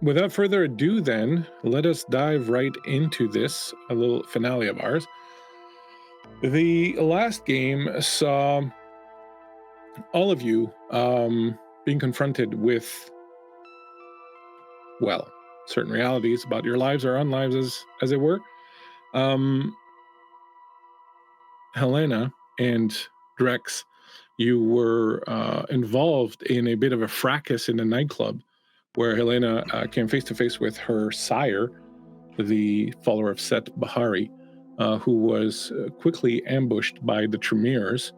without further ado, then, let us dive right into this, a little finale of ours. The last game saw all of you being confronted with, well, certain realities about your lives or unlives, as it were. Helena and Drex, you were involved in a bit of a fracas in a nightclub where Helena came face to face with her sire, the follower of Set Bahari, who was quickly ambushed by the Tremeres,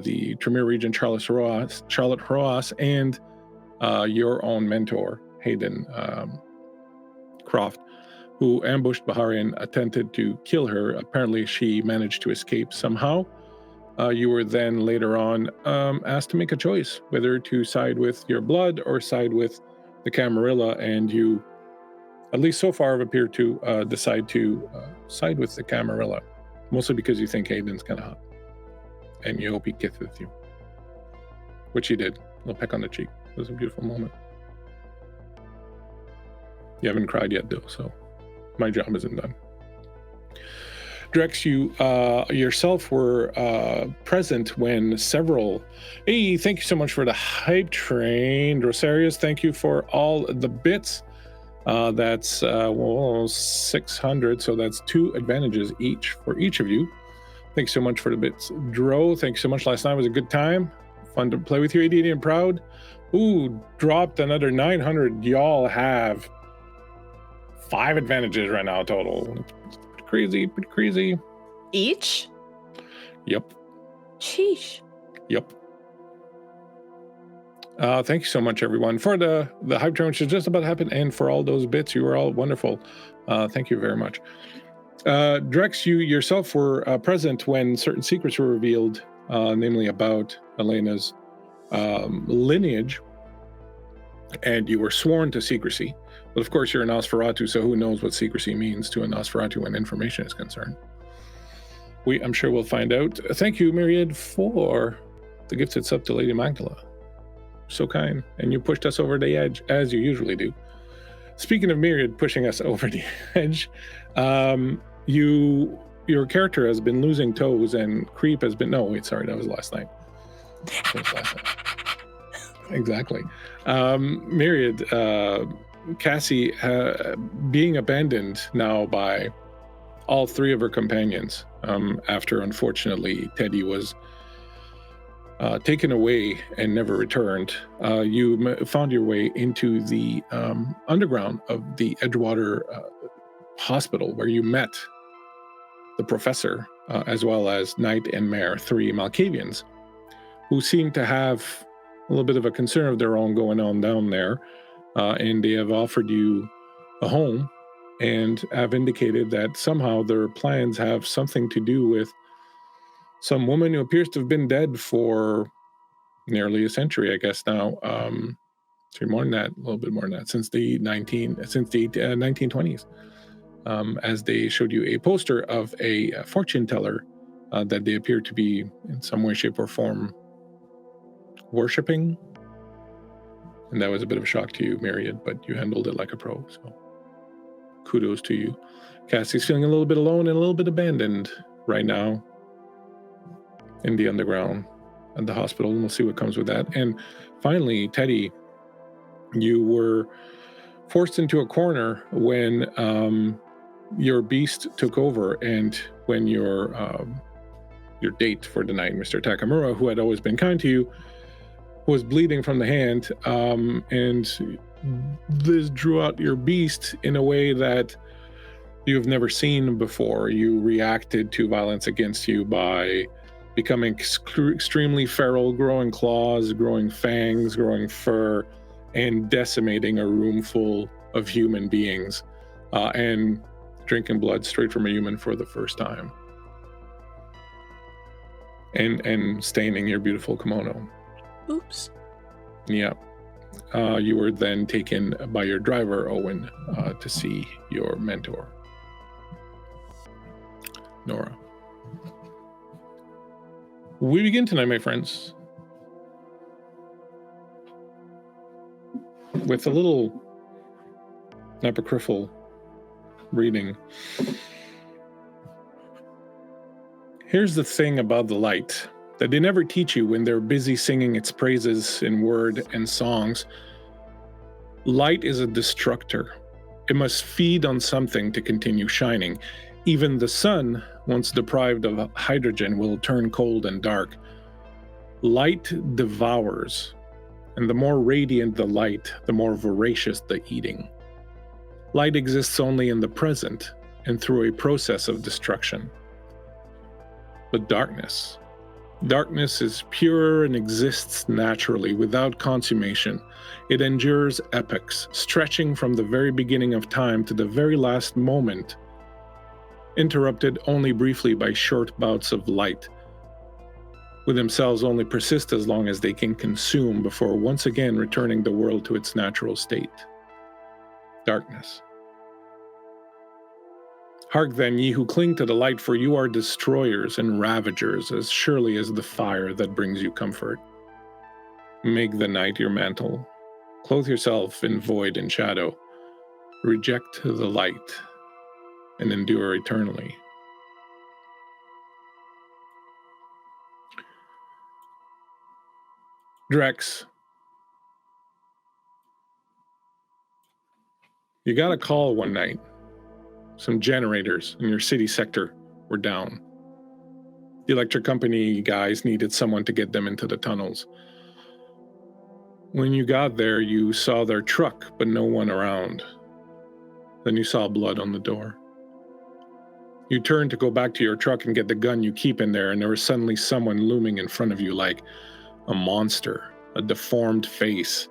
the Tremere Regent Charlotte Rojas, and your own mentor, Hayden Croft, who ambushed Bahari and attempted to kill her. Apparently, she managed to escape somehow. You were then later on asked to make a choice, whether to side with your blood or side with the Camarilla, and you, at least so far, have appeared to decide to side with the Camarilla, mostly because you think Hayden's kind of hot, and you hope he gets with you, which he did. A little peck on the cheek. It was a beautiful moment. You haven't cried yet, though, so my job isn't done. Drex, you yourself were present when several... Hey, thank you so much for the hype train. Rosarius, thank you for all the bits. That's 600, so that's 2 advantages each for each of you. Thanks so much for the bits. Dro, thanks so much. Last night was a good time. Fun to play with you, ADD and Proud. Ooh, dropped another 900. Y'all have 5 advantages right now total. Pretty crazy. Each? Yep. Sheesh. Yep. Thank you so much, everyone, for the hype train, which is just about to happen, and for all those bits. You were all wonderful. Thank you very much. Drex, you yourself were present when certain secrets were revealed, namely about Elena's lineage, and you were sworn to secrecy. But of course, you're a Nosferatu, so who knows what secrecy means to a Nosferatu when information is concerned. I'm sure we'll find out. Thank you, Myriad, for the gifted sub to Lady Magdala. So kind. And you pushed us over the edge, as you usually do. Speaking of Myriad pushing us over the edge, your character has been losing toes, and Creep has been... No, wait, sorry, that was last night. Exactly. Myriad... Cassie being abandoned now by all 3 of her companions after, unfortunately, Teddy was taken away and never returned. You found your way into the underground of the Edgewater Hospital, where you met the professor, as well as Knight and Mare, 3 Malkavians, who seem to have a little bit of a concern of their own going on down there. And they have offered you a home and have indicated that somehow their plans have something to do with some woman who appears to have been dead for nearly a century, I guess now. More than that, a little bit more than that, since the 1920s. As they showed you a poster of a fortune teller that they appear to be in some way, shape, or form worshipping. And that was a bit of a shock to you, Myriad, but you handled it like a pro, so kudos to you. Cassie's feeling a little bit alone and a little bit abandoned right now in the underground at the hospital, and we'll see what comes with that. And finally, Teddy, you were forced into a corner when your beast took over, and when your date for the night, Mr. Takamura, who had always been kind to you, was bleeding from the hand, and this drew out your beast in a way that you've never seen before. You reacted to violence against you by becoming extremely feral, growing claws, growing fangs, growing fur, and decimating a room full of human beings, and drinking blood straight from a human for the first time, and staining your beautiful kimono. Oops. Yeah. You were then taken by your driver, Owen, to see your mentor, Nora. We begin tonight, my friends, with a little apocryphal reading. Here's the thing about the light that they never teach you when they're busy singing its praises in word and songs. Light is a destructor. It must feed on something to continue shining. Even the sun, once deprived of hydrogen, will turn cold and dark. Light devours, and the more radiant the light, the more voracious the eating. Light exists only in the present and through a process of destruction. But darkness is pure and exists naturally without consummation. It endures epochs, stretching from the very beginning of time to the very last moment, interrupted only briefly by short bouts of light, with themselves only persist as long as they can consume before once again returning the world to its natural state. Darkness. Hark then, ye who cling to the light, for you are destroyers and ravagers as surely as the fire that brings you comfort. Make the night your mantle. Clothe yourself in void and shadow. Reject the light and endure eternally. Drex, you got a call one night. Some generators in your city sector were down. The electric company guys needed someone to get them into the tunnels. When you got there, you saw their truck, but no one around. Then you saw blood on the door. You turned to go back to your truck and get the gun you keep in there, and there was suddenly someone looming in front of you like a monster, a deformed face,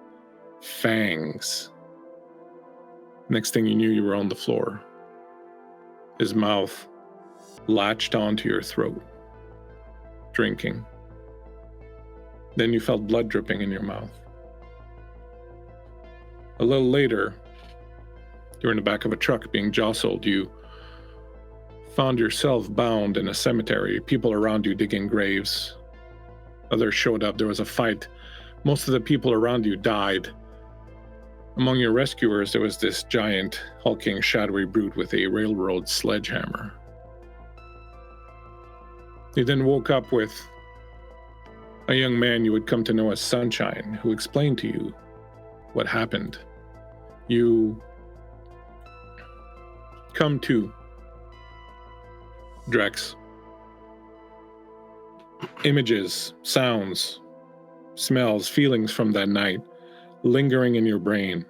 fangs. Next thing you knew, you were on the floor. His mouth latched onto your throat, drinking. Then you felt blood dripping in your mouth. A little later, you were in the back of a truck being jostled. You found yourself bound in a cemetery, people around you digging graves. Others showed up, there was a fight. Most of the people around you died. Among your rescuers, there was this giant, hulking, shadowy brute with a railroad sledgehammer. You then woke up with a young man you would come to know as Sunshine, who explained to you what happened. You come to, Drex. Images, sounds, smells, feelings from that night lingering in your brain.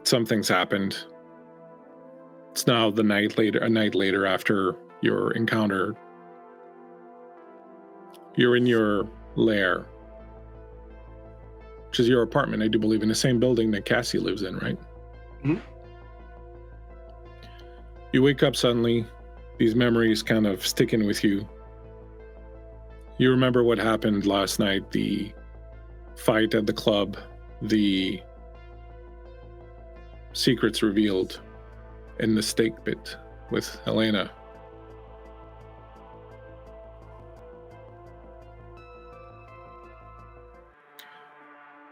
Something's happened. It's now a night later after your encounter. You're in your lair, which is your apartment, I do believe, in the same building that Cassie lives in, right? Mm-hmm. You wake up suddenly, these memories kind of sticking with you. You remember what happened last night, the fight at the club, the secrets revealed in the steak pit with Helena.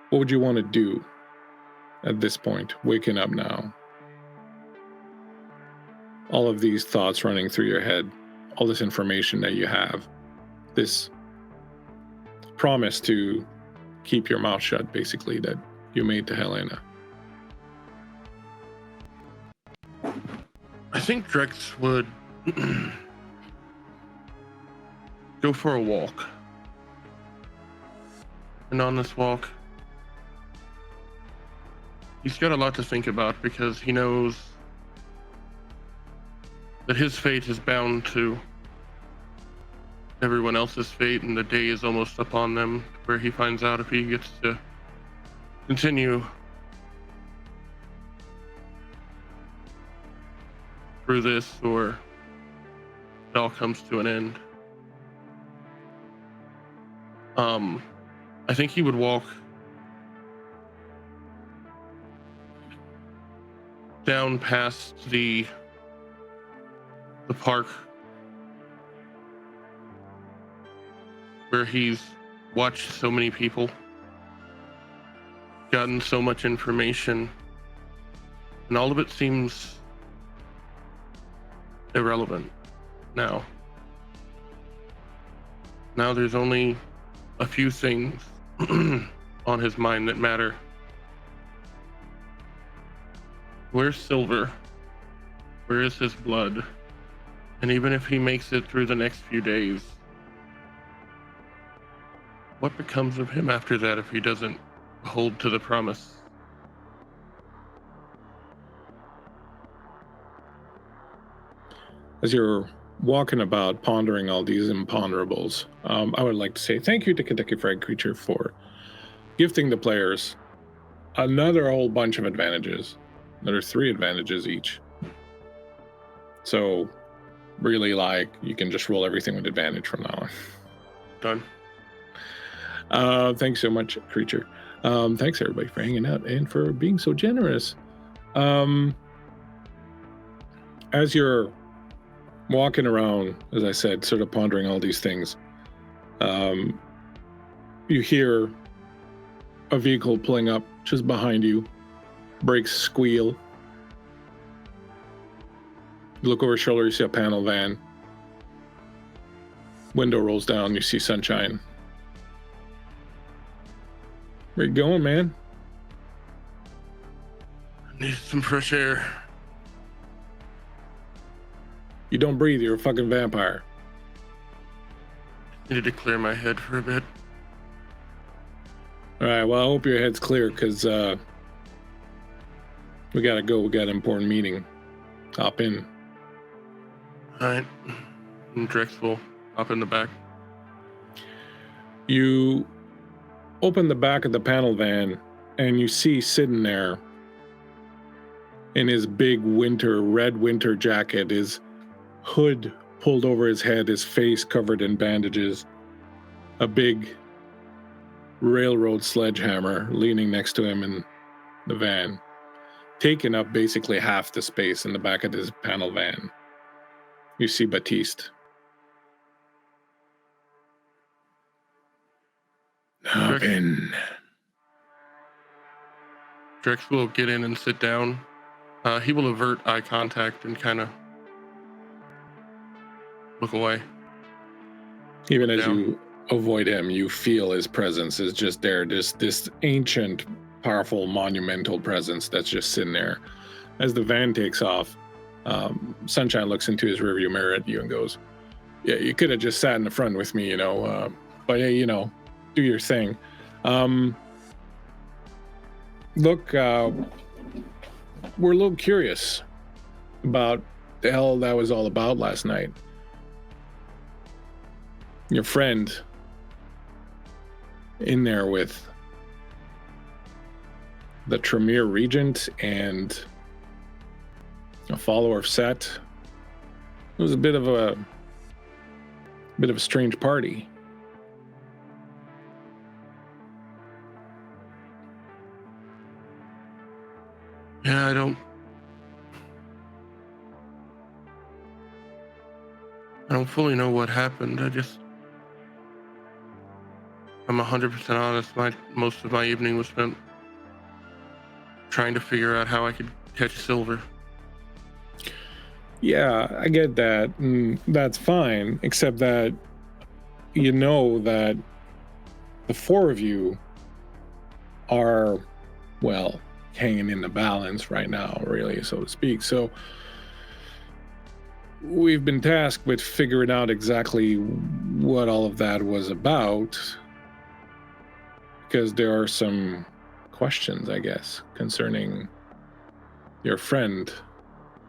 What would you want to do at this point, waking up now? All of these thoughts running through your head, all this information that you have, this promise to keep your mouth shut, basically, that you made to Helena. I think Drex would go for a walk. And on this walk, he's got a lot to think about because he knows that his fate is bound to everyone else's fate, and the day is almost upon them, where he finds out if he gets to continue through this or it all comes to an end. I think he would walk down past the park where he's watched so many people gotten so much information, and all of it seems irrelevant now. Now there's only a few things on his mind that matter. Where's Silver? Where is his blood? And even if he makes it through the next few days, what becomes of him after that if he doesn't hold to the promise? As you're walking about pondering all these imponderables, I would like to say thank you to Kentucky Fried Creature for gifting the players another whole bunch of advantages. Another 3 advantages each. So really, like, you can just roll everything with advantage from now on. Done. Thanks so much, Creature. Thanks everybody for hanging out and for being so generous. As you're walking around, as I said, sort of pondering all these things, you hear a vehicle pulling up just behind you, brakes squeal. You look over your shoulder, you see a panel van. Window rolls down, you see Sunshine. Where you going, man? I need some fresh air. You don't breathe, you're a fucking vampire. Needed to clear my head for a bit. Alright, well, I hope your head's clear, because we gotta go, we got an important meeting. Hop in. Alright. And Drex will hop in the back. You open the back of the panel van, and you see sitting there in his big red winter jacket, his hood pulled over his head, his face covered in bandages, a big railroad sledgehammer leaning next to him in the van, taking up basically half the space in the back of this panel van. You see Baptiste. Hop in. Drex will get in and sit down. He will avert eye contact and kind of look away. Even as you avoid him, you feel his presence is just there. This ancient, powerful, monumental presence that's just sitting there. As the van takes off, Sunshine looks into his rearview mirror at you and goes, "Yeah, you could have just sat in the front with me, but yeah, do your thing." Look, we're a little curious about the hell that was all about last night. Your friend in there with the Tremere Regent and a follower of Set. It was a bit of a strange party. Yeah, I don't fully know what happened. I'm 100% honest. Most of my evening was spent trying to figure out how I could catch Silver. Yeah, I get that. And that's fine, except that that the 4 of you are, well, hanging in the balance right now, really, so to speak. So we've been tasked with figuring out exactly what all of that was about, because there are some questions, I guess, concerning your friend,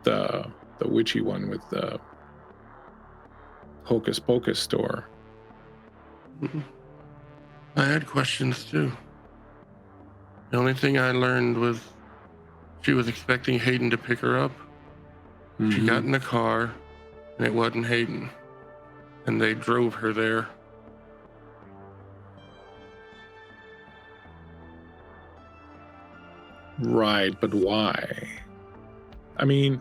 the witchy one with the Hocus Pocus store. I had questions too. The only thing I learned was she was expecting Hayden to pick her up. Mm-hmm. She got in the car, and it wasn't Hayden. And they drove her there. Right, but why? I mean,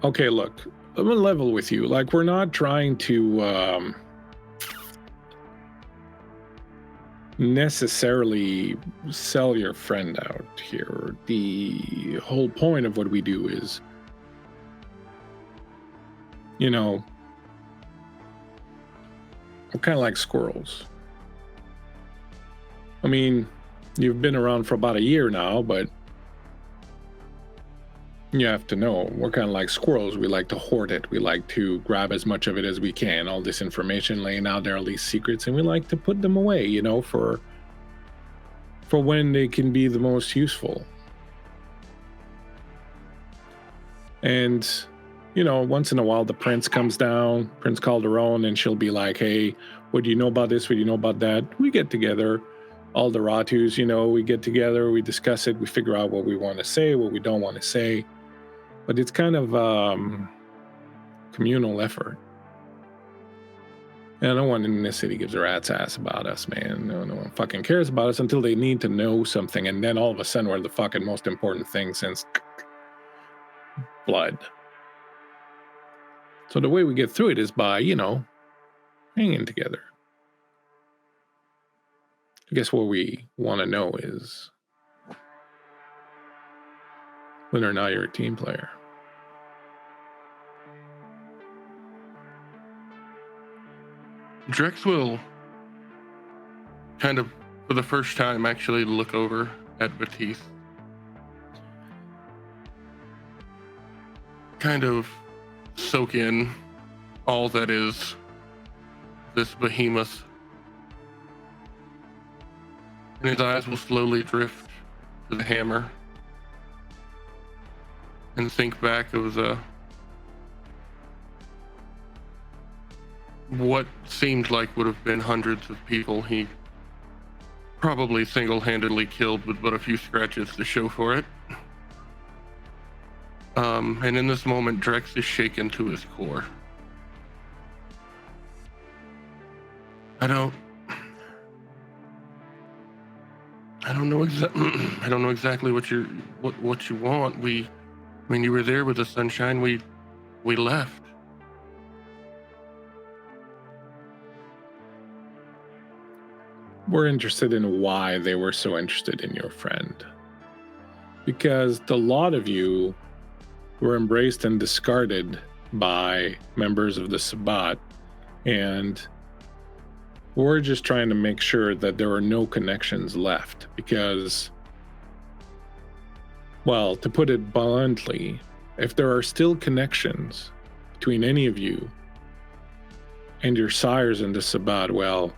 okay, look, I'm gonna level with you. Like, we're not trying to necessarily sell your friend out here. The whole point of what we do is, you know, we're kind of like squirrels. I mean, you've been around for about a year now, but you have to know, we're kind of like squirrels. We like to hoard it. We like to grab as much of it as we can, all this information laying out there, all these secrets, and we like to put them away, you know, for when they can be the most useful. And, you know, once in a while, the prince comes down, Prince Calderon, and she'll be like, hey, what do you know about this? What do you know about that? We get together. All the Ratus, you know, we get together, we discuss it, we figure out what we want to say, what we don't want to say. But it's kind of communal effort. And no one in this city gives a rat's ass about us, man. No one fucking cares about us until they need to know something. And then all of a sudden we're the fucking most important thing since blood. So the way we get through it is by, you know, hanging together. I guess what we want to know is whether or not you're a team player. Drex will kind of, for the first time, actually look over at Batiste. Kind of soak in all that is this behemoth. And his eyes will slowly drift to the hammer and think back of what seemed like would have been hundreds of people he probably single-handedly killed with but a few scratches to show for it. And in this moment, Drex is shaken to his core. I don't know exactly what you want. When you were there with the sunshine, we left. We're interested in why they were so interested in your friend. Because the lot of you were embraced and discarded by members of the Sabbat, and we're just trying to make sure that there are no connections left. Because, well, to put it bluntly, if there are still connections between any of you and your sires in the Sabbat, well,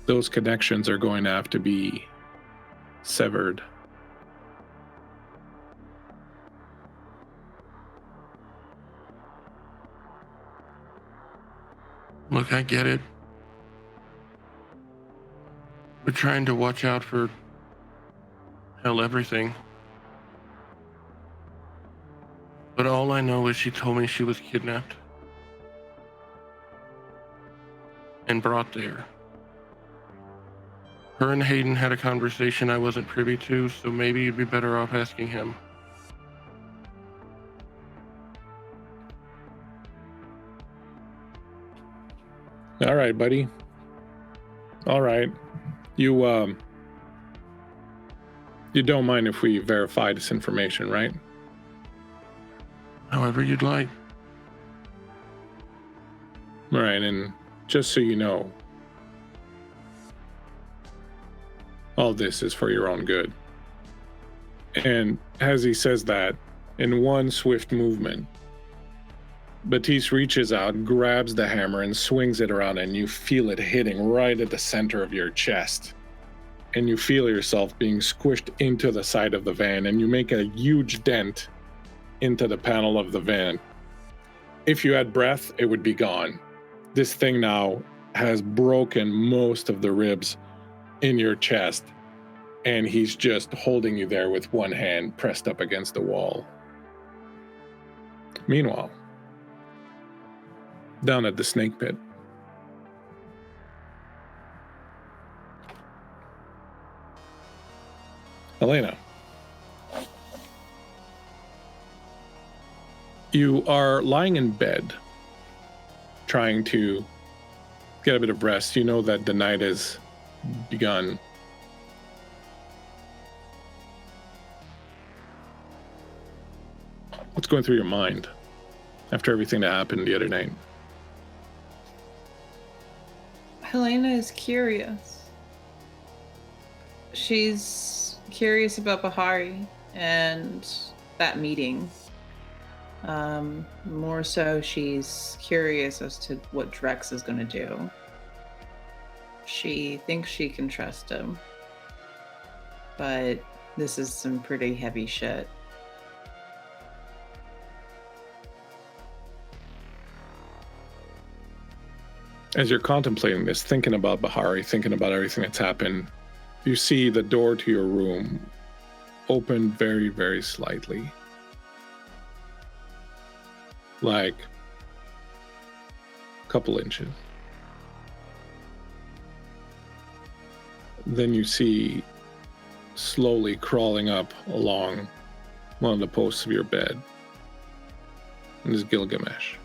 those connections are going to have to be severed. Look, I get it. We're trying to watch out for everything. But all I know is she told me she was kidnapped and brought there. Her and Hayden had a conversation I wasn't privy to, so maybe you'd be better off asking him. All right, buddy. All right. You don't mind if we verify this information, right? However you'd like. All right, and just so you know, all this is for your own good. And as he says that, in one swift movement, Batiste reaches out, grabs the hammer, and swings it around, and you feel it hitting right at the center of your chest. And you feel yourself being squished into the side of the van, and you make a huge dent into the panel of the van. If you had breath, it would be gone. This thing now has broken most of the ribs in your chest, and he's just holding you there with one hand pressed up against the wall. Meanwhile, down at the snake pit, Helena, you are lying in bed, trying to get a bit of rest. You know that the night is begun. What's going through your mind after everything that happened the other night? Helena is curious. She's curious about Bahari and that meeting. More so, she's curious as to what Drex is going to do. She thinks she can trust him, but this is some pretty heavy shit. As you're contemplating this, thinking about Bahari, thinking about everything that's happened, you see the door to your room open very, very slightly. Like a couple inches. Then you see slowly crawling up along one of the posts of your bed. And is Gilgamesh.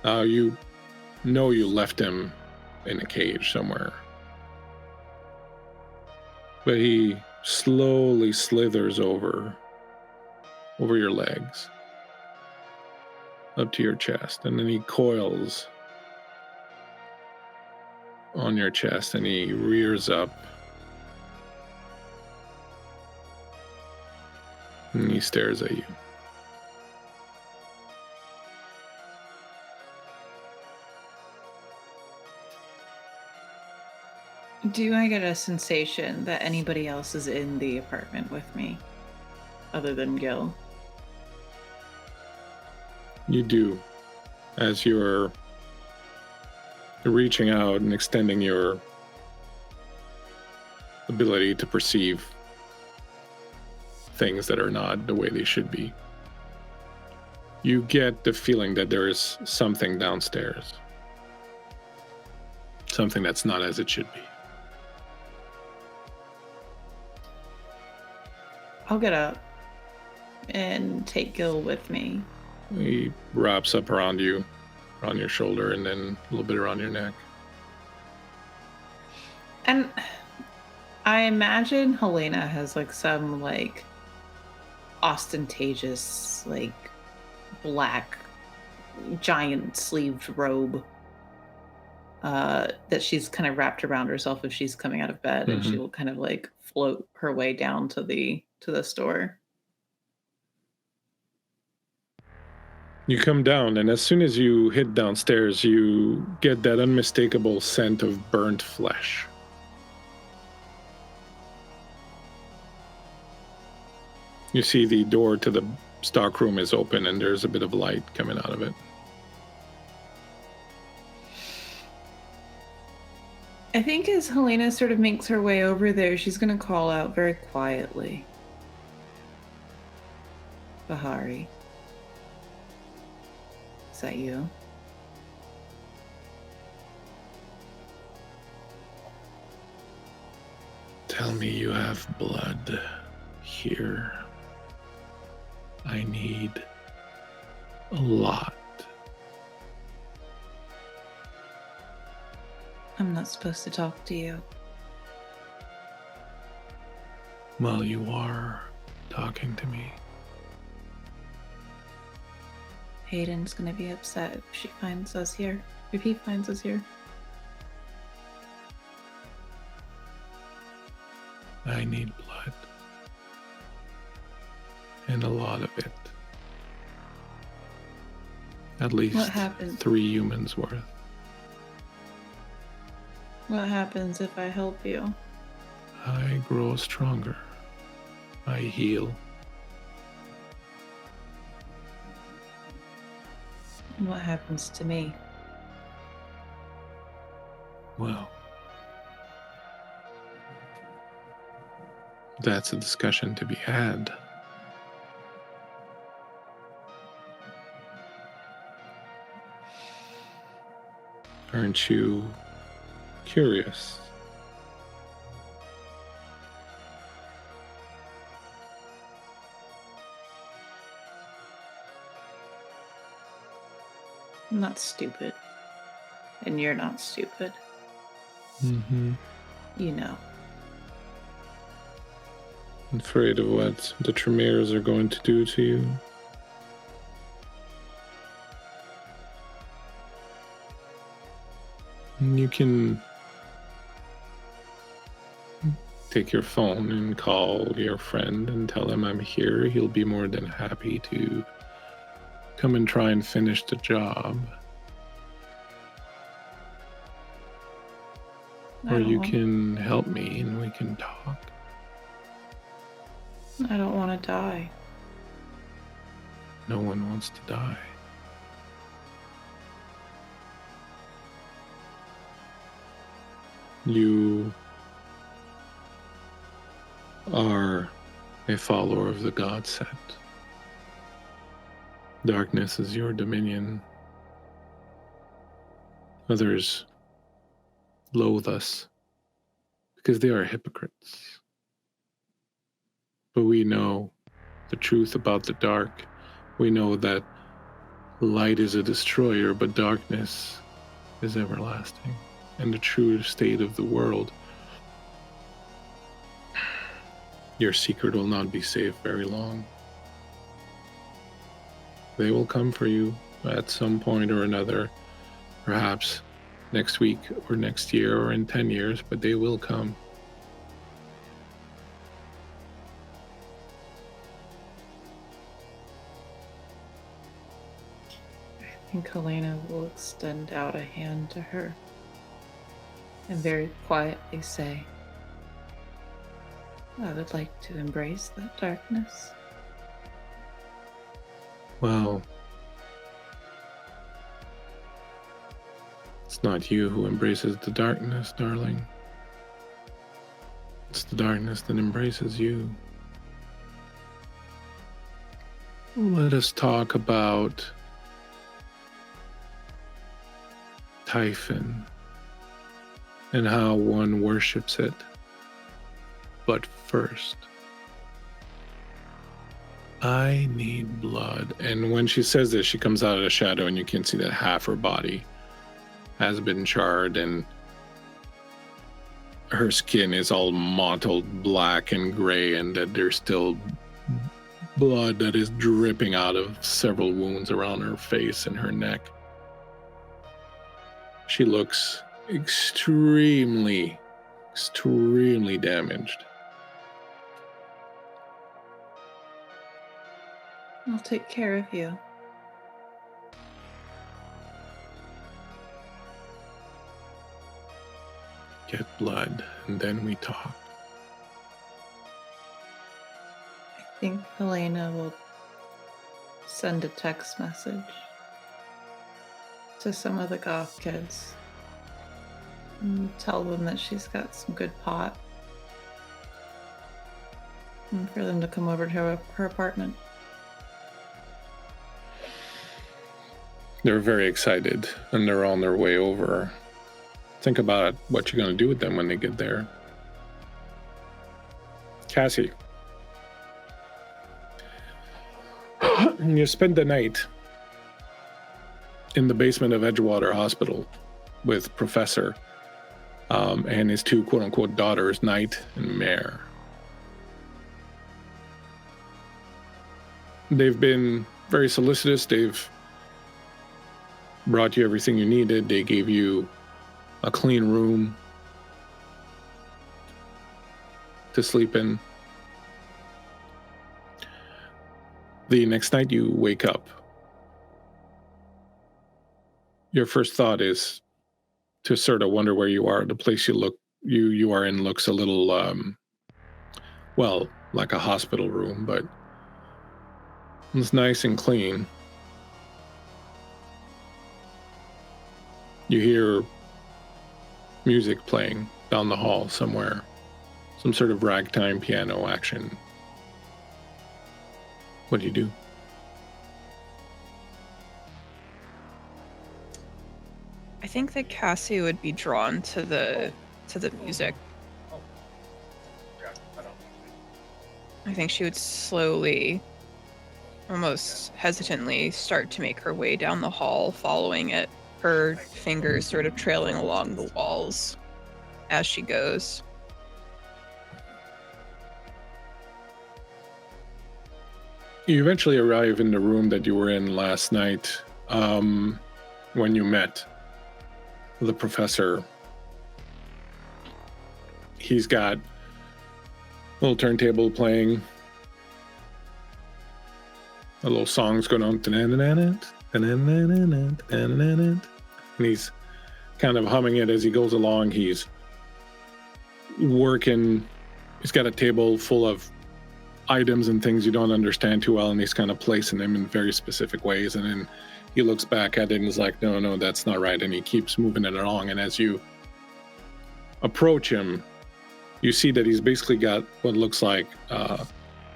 Now you know you left him in a cage somewhere. But he slowly slithers over your legs, up to your chest, and then he coils on your chest and he rears up and he stares at you. Do I get a sensation that anybody else is in the apartment with me, other than Gil? You do, as you're reaching out and extending your ability to perceive things that are not the way they should be. You get the feeling that there is something downstairs. Something that's not as it should be. I'll get up and take Gil with me. He wraps up around you, around your shoulder, and then a little bit around your neck. And I imagine Helena has like some like ostentatious like black giant sleeved robe that she's kind of wrapped around herself if she's coming out of bed, and she will kind of like float her way down to the store. You come down, and as soon as you hit downstairs, you get that unmistakable scent of burnt flesh. You see the door to the stockroom is open, and there's a bit of light coming out of it. I think as Helena sort of makes her way over there, she's going to call out very quietly. Bahari. Is that you? Tell me you have blood here. I need a lot. I'm not supposed to talk to you. Well, you are talking to me. Hayden's gonna be upset if she finds us here. If he finds us here. I need blood. And a lot of it. At least What happens? 3 humans worth. What happens if I help you? I grow stronger. I heal. What happens to me? Well, that's a discussion to be had. Aren't you curious? I'm not stupid. And you're not stupid. Mm-hmm. You know. Afraid of what the Tremeres are going to do to you. And you can take your phone and call your friend and tell him I'm here. He'll be more than happy to come and try and finish the job. Or you can help me and we can talk. I don't want to die. No one wants to die. You are a follower of the God set. Darkness is your dominion. Others loathe us because they are hypocrites. But we know the truth about the dark. We know that light is a destroyer, but darkness is everlasting. And the true state of the world, your secret will not be safe very long. They will come for you at some point or another, perhaps next week or next year or in 10 years, but they will come. I think Helena will extend out a hand to her and very quietly say, I would like to embrace that darkness. Well, it's not you who embraces the darkness, darling. It's the darkness that embraces you. Let us talk about Typhon and how one worships it. But first, I need blood. And when she says this, she comes out of the shadow and you can see that half her body has been charred and her skin is all mottled black and gray, and that there's still blood that is dripping out of several wounds around her face and her neck. She looks extremely damaged. I'll take care of you. Get blood, and then we talk. I think Helena will send a text message to some of the goth kids and tell them that she's got some good pot and for them to come over to her apartment. They're very excited and they're on their way over. Think about what you're going to do with them when they get there. Cassie, you spend the night in the basement of Edgewater Hospital with Professor and his two quote-unquote daughters, Knight and Mare. They've been very solicitous. They've brought you everything you needed. They gave you a clean room to sleep in. The next night you wake up. Your first thought is to sort of wonder where you are. The place you are in looks a little, well, like a hospital room, but it's nice and clean. You hear music playing down the hall somewhere. Some sort of ragtime piano action. What do you do? I think that Cassie would be drawn to the music. I think she would slowly, almost hesitantly, start to make her way down the hall, following it her fingers sort of trailing along the walls as she goes. You eventually arrive in the room that you were in last night when you met the professor. He's got a little turntable playing, a little song's going on, and he's kind of humming it as he goes along. He's working. He's got a table full of items and things you don't understand too well, and he's kind of placing them in very specific ways, and then he looks back at it and is like, no, that's not right, and he keeps moving it along. And as you approach him, you see that he's basically got what looks like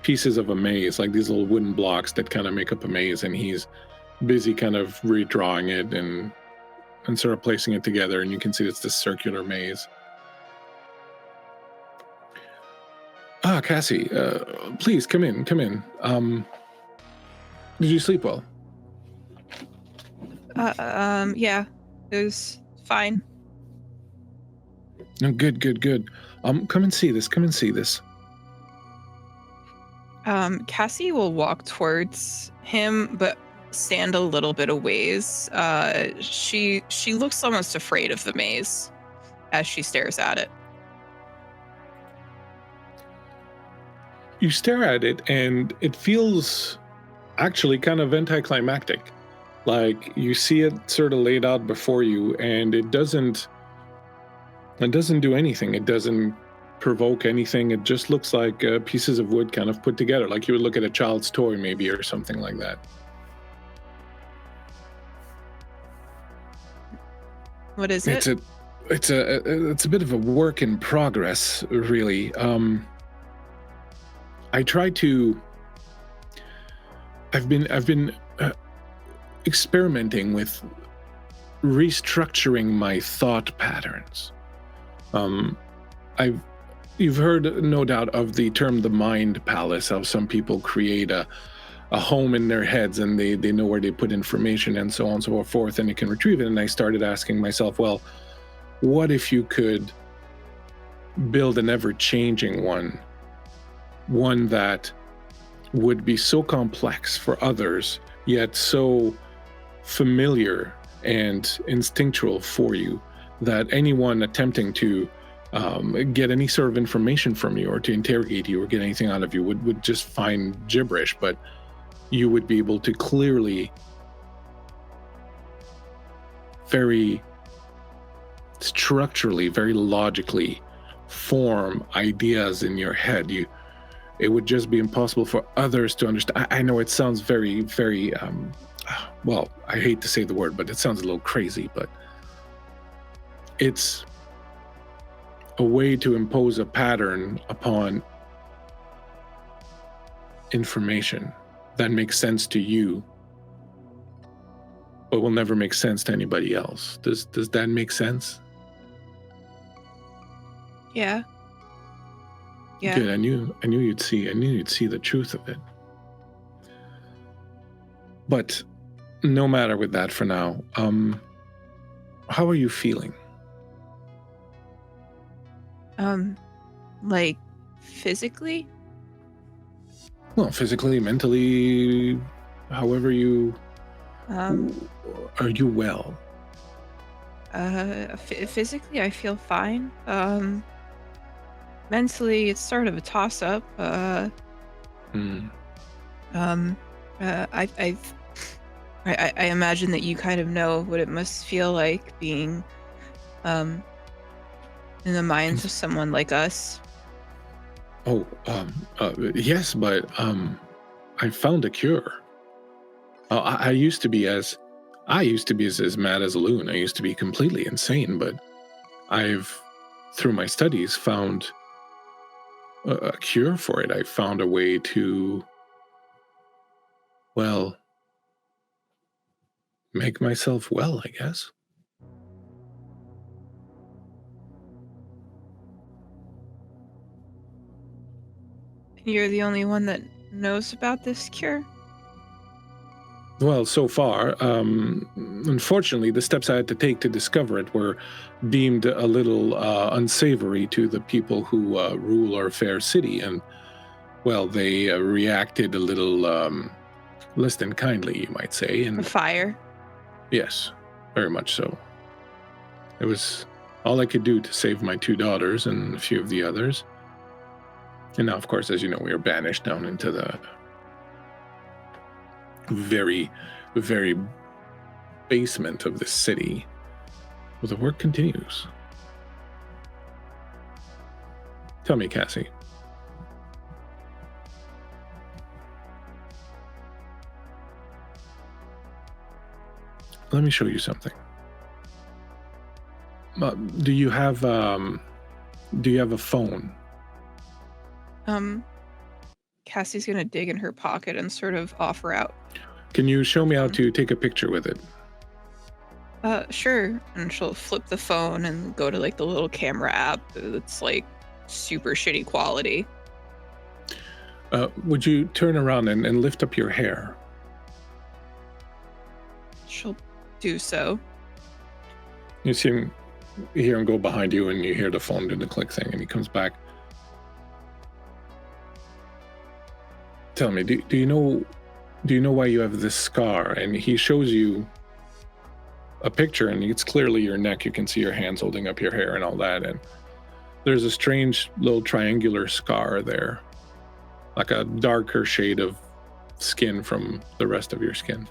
pieces of a maze, like these little wooden blocks that kind of make up a maze, and he's busy kind of redrawing it and sort of placing it together, and you can see it's this circular maze. Cassie, please come in. Did you sleep well? Yeah, it was fine. No, good. Come and see this. Cassie will walk towards him, but stand a little bit a ways. She looks almost afraid of the maze as she stares at it. You stare at it, and it feels actually kind of anticlimactic. Like, you see it sort of laid out before you, and it doesn't do anything. It doesn't provoke anything. It just looks like pieces of wood kind of put together, like you would look at a child's toy maybe, or something like that. What is it? It's a bit of a work in progress, really. I've been experimenting with restructuring my thought patterns. You've heard, no doubt, of the term the mind palace, how some people create a home in their heads, and they know where they put information and so on and so forth, and they can retrieve it. And I started asking myself, well, what if you could build an ever-changing one that would be so complex for others, yet so familiar and instinctual for you, that anyone attempting to get any sort of information from you, or to interrogate you, or get anything out of you, would just find gibberish, but you would be able to clearly, very structurally, very logically form ideas in your head. It would just be impossible for others to understand. I know it sounds very, very, well, I hate to say the word, but it sounds a little crazy, but it's a way to impose a pattern upon information that makes sense to you, but will never make sense to anybody else. Does that make sense? Yeah. Good. I knew you'd see the truth of it. But no matter with that for now. How are you feeling? Like physically? Well, physically, mentally, however you. Are you well? Physically, I feel fine. Mentally, it's sort of a toss-up. I imagine that you kind of know what it must feel like being in the minds of someone like us. Oh, yes, but I found a cure. I used to be as mad as a loon. I used to be completely insane, but I've, through my studies, found a cure for it. I found a way to, well, make myself well, I guess. You're the only one that knows about this cure? Well, so far, unfortunately, the steps I had to take to discover it were deemed a little unsavory to the people who rule our fair city, and, well, they reacted a little less than kindly, you might say. And Fire. yes, very much so. It was all I could do to save my 2 daughters and a few of the others. And now, of course, as you know, we are banished down into the very, very basement of this city, where the work continues. Tell me, Cassie. Let me show you something. Do you have a phone? Cassie's gonna dig in her pocket and sort of offer out. Can you show me how to take a picture with it? Sure. And she'll flip the phone and go to like the little camera app that's like super shitty quality. Would you turn around and lift up your hair? She'll do so. You see him, you hear him go behind you, and you hear the phone do the click thing, and he comes back. Tell me, do you know why you have this scar? And he shows you a picture, and it's clearly your neck. You can see your hands holding up your hair and all that, and there's a strange little triangular scar there, like a darker shade of skin from the rest of your skin.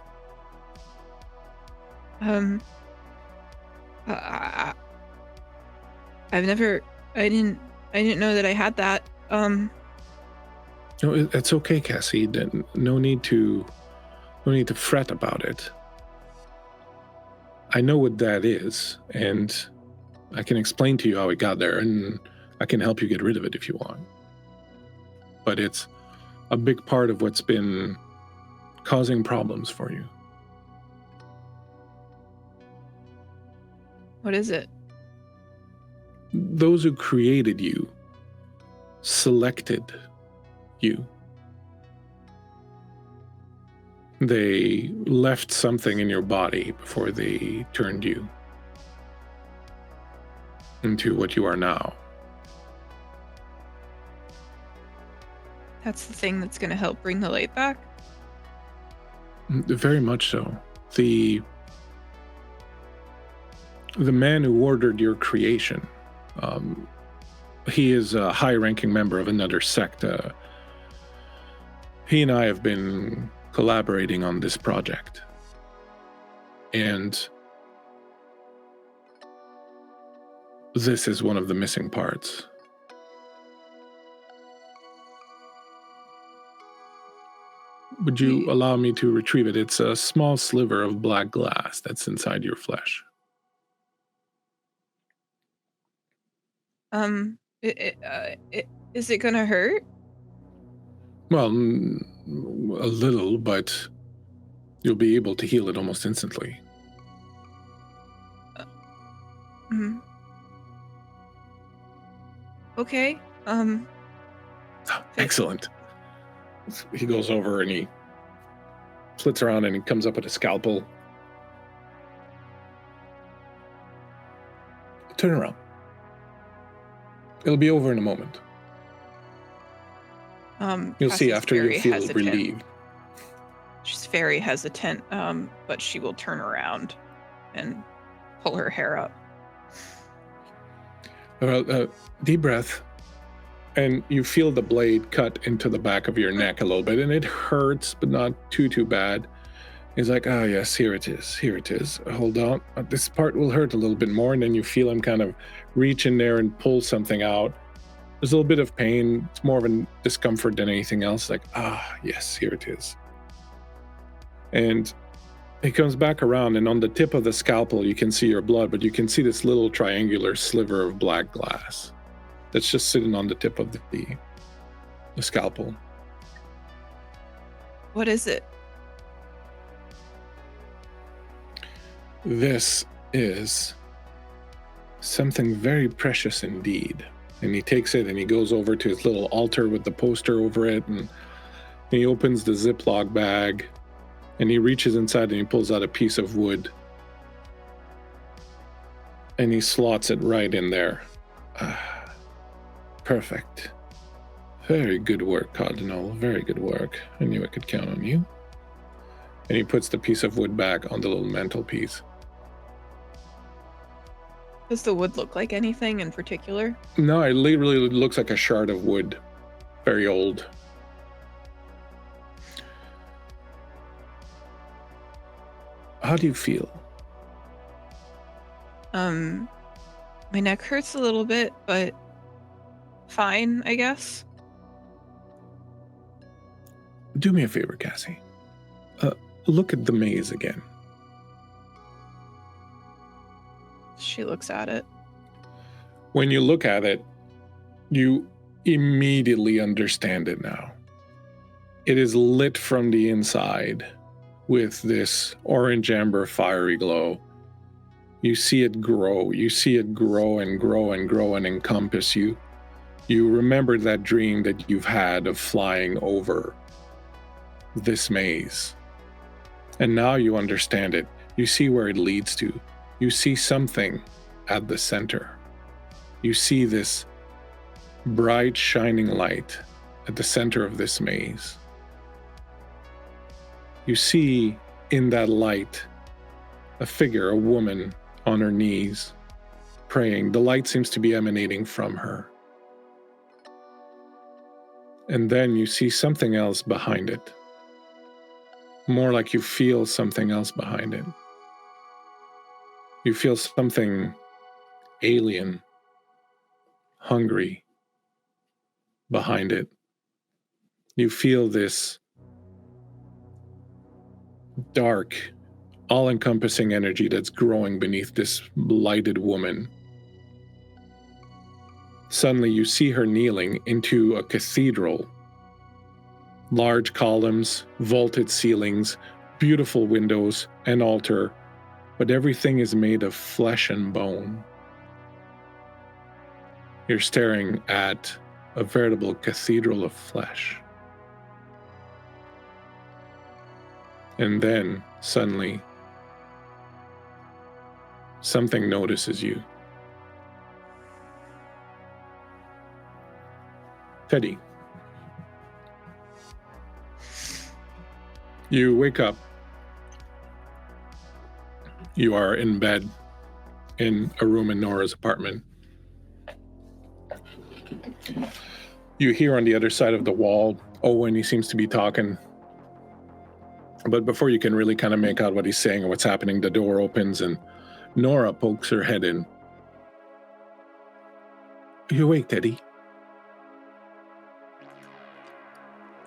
I didn't know that I had that. No, it's okay, Cassie. No need to fret about it. I know what that is, and I can explain to you how it got there, and I can help you get rid of it if you want. But it's a big part of what's been causing problems for you. What is it? Those who created you selected you. They left something in your body before they turned you into what you are now. That's the thing that's going to help bring the light back? Very much so. The man who ordered your creation, he is a high-ranking member of another sect. He and I have been collaborating on this project. And this is one of the missing parts. Would you allow me to retrieve it? It's a small sliver of black glass that's inside your flesh. Is it gonna hurt? Well, a little, but you'll be able to heal it almost instantly. Okay. Excellent. He goes over and he flits around and he comes up with a scalpel. Turn around. It'll be over in a moment. You'll see Cassie's after you feel relieved. She's very hesitant, but she will turn around and pull her hair up. Well, deep breath. And you feel the blade cut into the back of your neck a little bit, and it hurts, but not too bad. He's like, ah, yes, here it is. Here it is. Hold on. This part will hurt a little bit more, and then you feel him kind of reach in there and pull something out. There's a little bit of pain. It's more of a discomfort than anything else. Like, ah, yes, here it is. And he comes back around, and on the tip of the scalpel, you can see your blood, but you can see this little triangular sliver of black glass that's just sitting on the tip of the scalpel. What is it? This is something very precious indeed. And he takes it and he goes over to his little altar with the poster over it, and he opens the Ziploc bag And he reaches inside and he pulls out a piece of wood. And he slots it right in there. Perfect. Very good work, Cardinal. Very good work. I knew I could count on you. And he puts the piece of wood back on the little mantelpiece. Does the wood look like anything in particular? No, it literally looks like a shard of wood. Very old. How do you feel? My neck hurts a little bit, but fine, I guess. Do me a favor, Cassie. Look at the maze again. She looks at it. When you look at it, you immediately understand it now. It is lit from the inside with this orange amber fiery glow. You see it grow. You see it grow and grow and grow and encompass you. You remember that dream that you've had of flying over this maze. And now you understand it. You see where it leads to. You see something at the center. You see this bright, shining light at the center of this maze. You see in that light a figure, a woman on her knees, praying. The light seems to be emanating from her. And then you see something else behind it. More like you feel something else behind it. You feel something alien, hungry behind it. You feel this dark, all-encompassing energy that's growing beneath this lighted woman. Suddenly you see her kneeling into a cathedral. Large columns, vaulted ceilings, beautiful windows, an altar, but everything is made of flesh and bone. You're staring at a veritable cathedral of flesh. And then, suddenly, something notices you. Teddy. You wake up. You are in bed in a room in Nora's apartment. You hear on the other side of the wall, Owen, he seems to be talking. But before you can really kind of make out what he's saying or what's happening, the door opens and Nora pokes her head in. Are you awake, Teddy?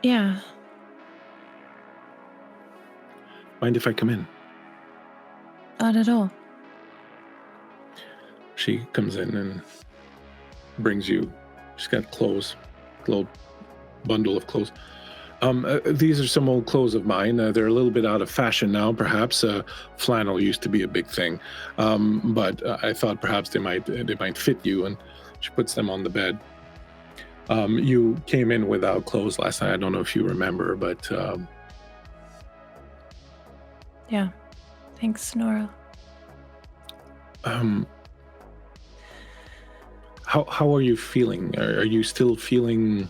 Yeah. Mind if I come in? Not at all. She comes in and brings you, she's got clothes, a little bundle of clothes. These are some old clothes of mine. They're a little bit out of fashion now, perhaps. Flannel used to be a big thing, but I thought perhaps they might fit you. And she puts them on the bed. You came in without clothes last night. I don't know if you remember, but Yeah. Thanks, Nora. How are you feeling? Are you still feeling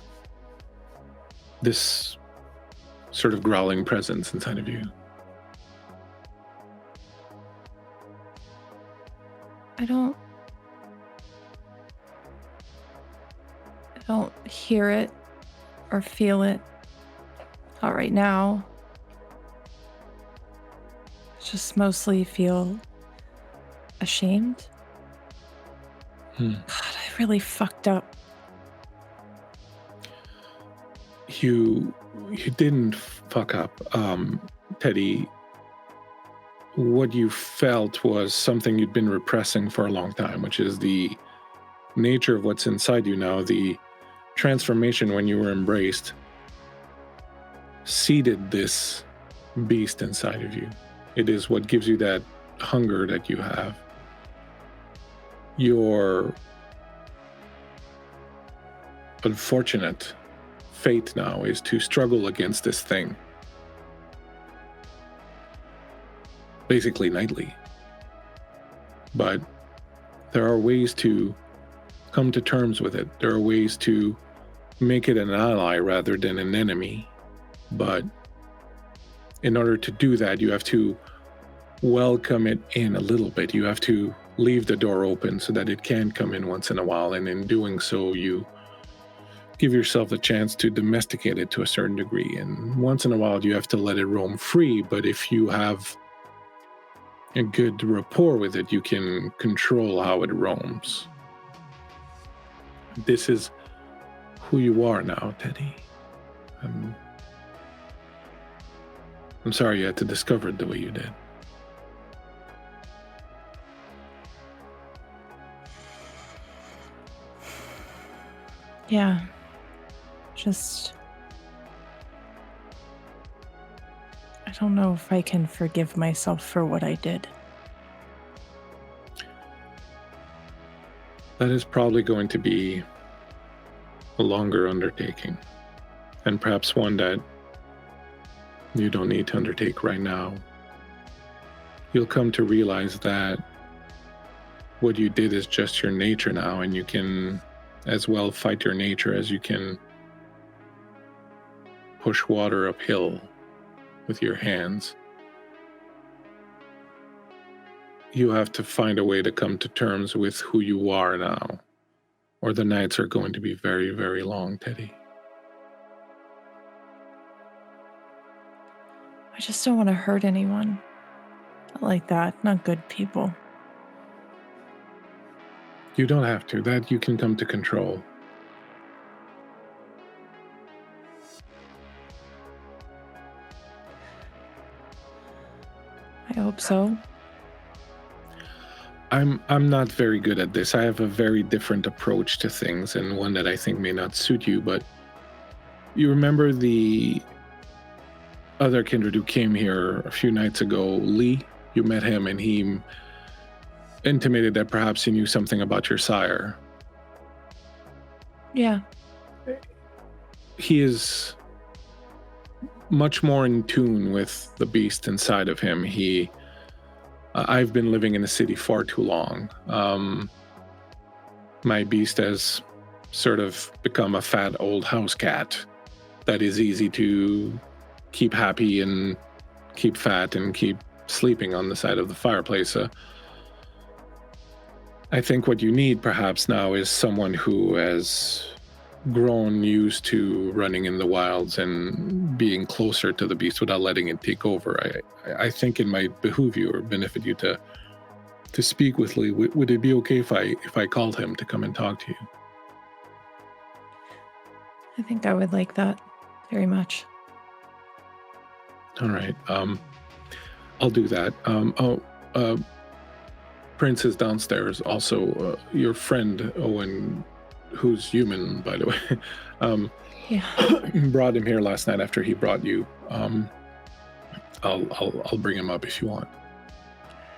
this sort of growling presence inside of you? I don't hear it or feel it. Not right now. I just mostly feel ashamed. God, I really fucked up. You didn't fuck up, Teddy. What you felt was something you'd been repressing for a long time, which is the nature of what's inside you now. The transformation when you were embraced seeded this beast inside of you. It is what gives you that hunger that you have. Your unfortunate fate now is to struggle against this thing. basically nightly. But there are ways to come to terms with it. There are ways to make it an ally rather than an enemy. But in order to do that, you have to welcome it in a little bit. You have to leave the door open so that it can come in once in a while. And in doing so, you give yourself a chance to domesticate it to a certain degree. And once in a while, you have to let it roam free. But if you have a good rapport with it, you can control how it roams. This is who you are now, Teddy. I'm sorry you had to discover it the way you did. Yeah. Just... I don't know if I can forgive myself for what I did. That is probably going to be a longer undertaking, and perhaps one that you don't need to undertake right now. You'll come to realize that what you did is just your nature now, and you can as well fight your nature as you can push water uphill with your hands. You have to find a way to come to terms with who you are now, or the nights are going to be very, very long, Teddy. I just don't want to hurt anyone. Not like that. Not good people. You don't have to. That you can come to control. I hope so. I'm not very good at this. I have a very different approach to things, and one that I think may not suit you, but you remember the other kindred who came here a few nights ago, Lee? You met him, and he intimated that perhaps he knew something about your sire. Yeah. He is much more in tune with the beast inside of him. I've been living in the city far too long. My beast has sort of become a fat old house cat that is easy to keep happy and keep fat and keep sleeping on the side of the fireplace. I think what you need perhaps now is someone who has grown used to running in the wilds and being closer to the beast without letting it take over. I think it might behoove you or benefit you to speak with Lee. Would it be okay if I called him to come and talk to you? I think I would like that very much. All right. I'll do that. Prince is downstairs. Also, your friend Owen, who's human, by the way, brought him here last night after he brought you. I'll bring him up if you want.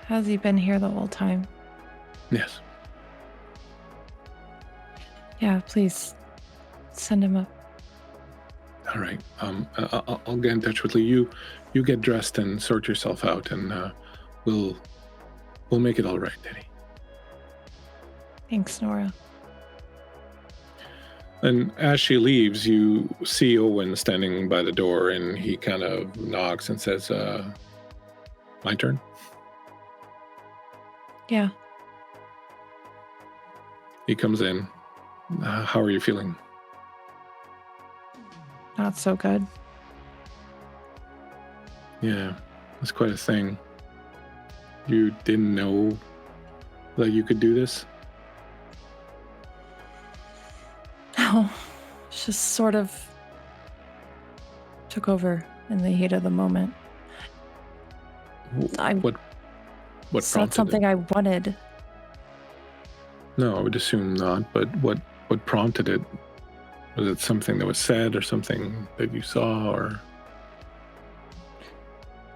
Has he been here the whole time? Yes. Yeah, please send him up. All right. I'll get in touch with Lee. You get dressed and sort yourself out, and we'll make it all right, Teddy. Thanks, Nora. And as she leaves, you see Owen standing by the door, and he kind of knocks and says, my turn? Yeah. He comes in. How are you feeling? Not so good. Yeah, that's quite a thing. You didn't know that you could do this? No, it's just sort of took over in the heat of the moment. What it's not something I wanted. No, I would assume not, but what prompted it? Was it something that was said or something that you saw, or?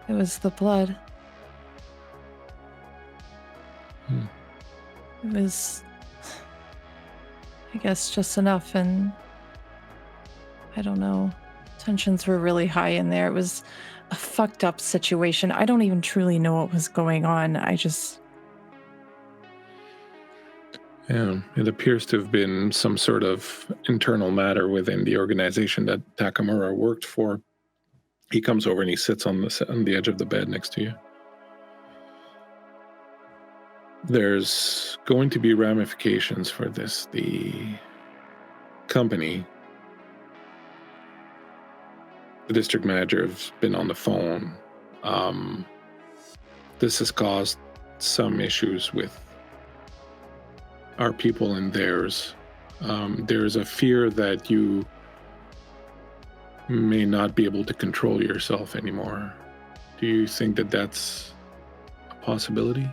It was the blood. It was, I guess, just enough, and I don't know. Tensions were really high in there. It was a fucked up situation. I don't even truly know what was going on. Yeah, it appears to have been some sort of internal matter within the organization that Takamura worked for. He comes over and he sits on the edge of the bed next to you. There's going to be ramifications for this. The company, the district manager, has been on the phone. This has caused some issues with our people and theirs. There's a fear that you may not be able to control yourself anymore. Do you think that that's a possibility?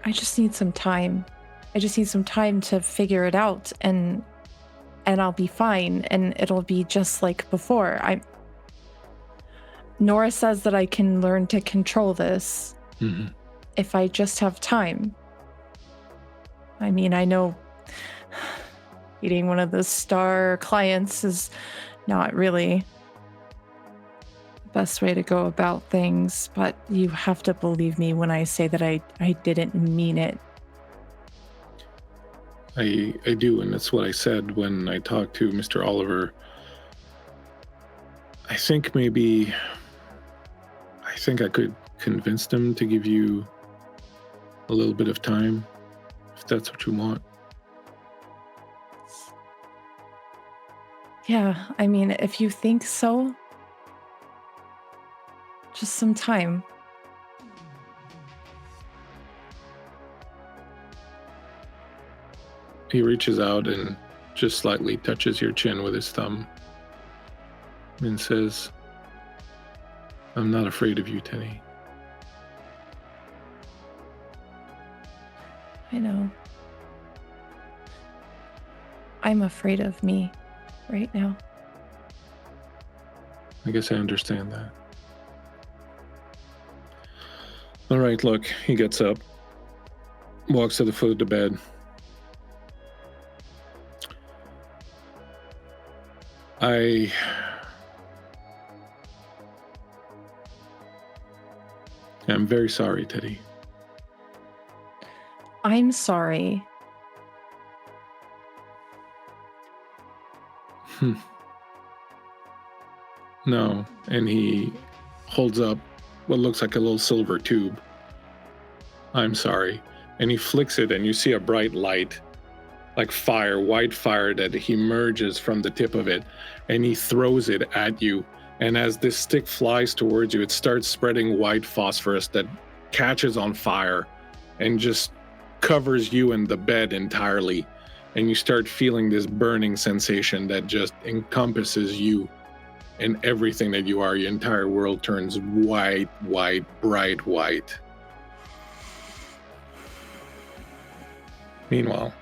I just need some time. I just need some time to figure it out, and I'll be fine, and it'll be just like before. Nora says that I can learn to control this. Mm-hmm. If I just have time. I mean, I know eating one of the star clients is not really the best way to go about things, but you have to believe me when I say that I didn't mean it. I do, and that's what I said when I talked to Mr. Oliver. I think I could convince them to give you a little bit of time, if that's what you want. Yeah, I mean, if you think so, just some time. He reaches out and just slightly touches your chin with his thumb and says, "I'm not afraid of you, Tenny." I know. I'm afraid of me right now. I guess I understand that. All right, look, he gets up, walks to the foot of the bed. I'm very sorry, Teddy. I'm sorry. No, and he holds up what looks like a little silver tube. I'm sorry. And he flicks it, and you see a bright light, like fire, white fire, that emerges from the tip of it, and he throws it at you. And as this stick flies towards you, it starts spreading white phosphorus that catches on fire and just covers you and the bed entirely. And you start feeling this burning sensation that just encompasses you and everything that you are. Your entire world turns white, bright white. Meanwhile,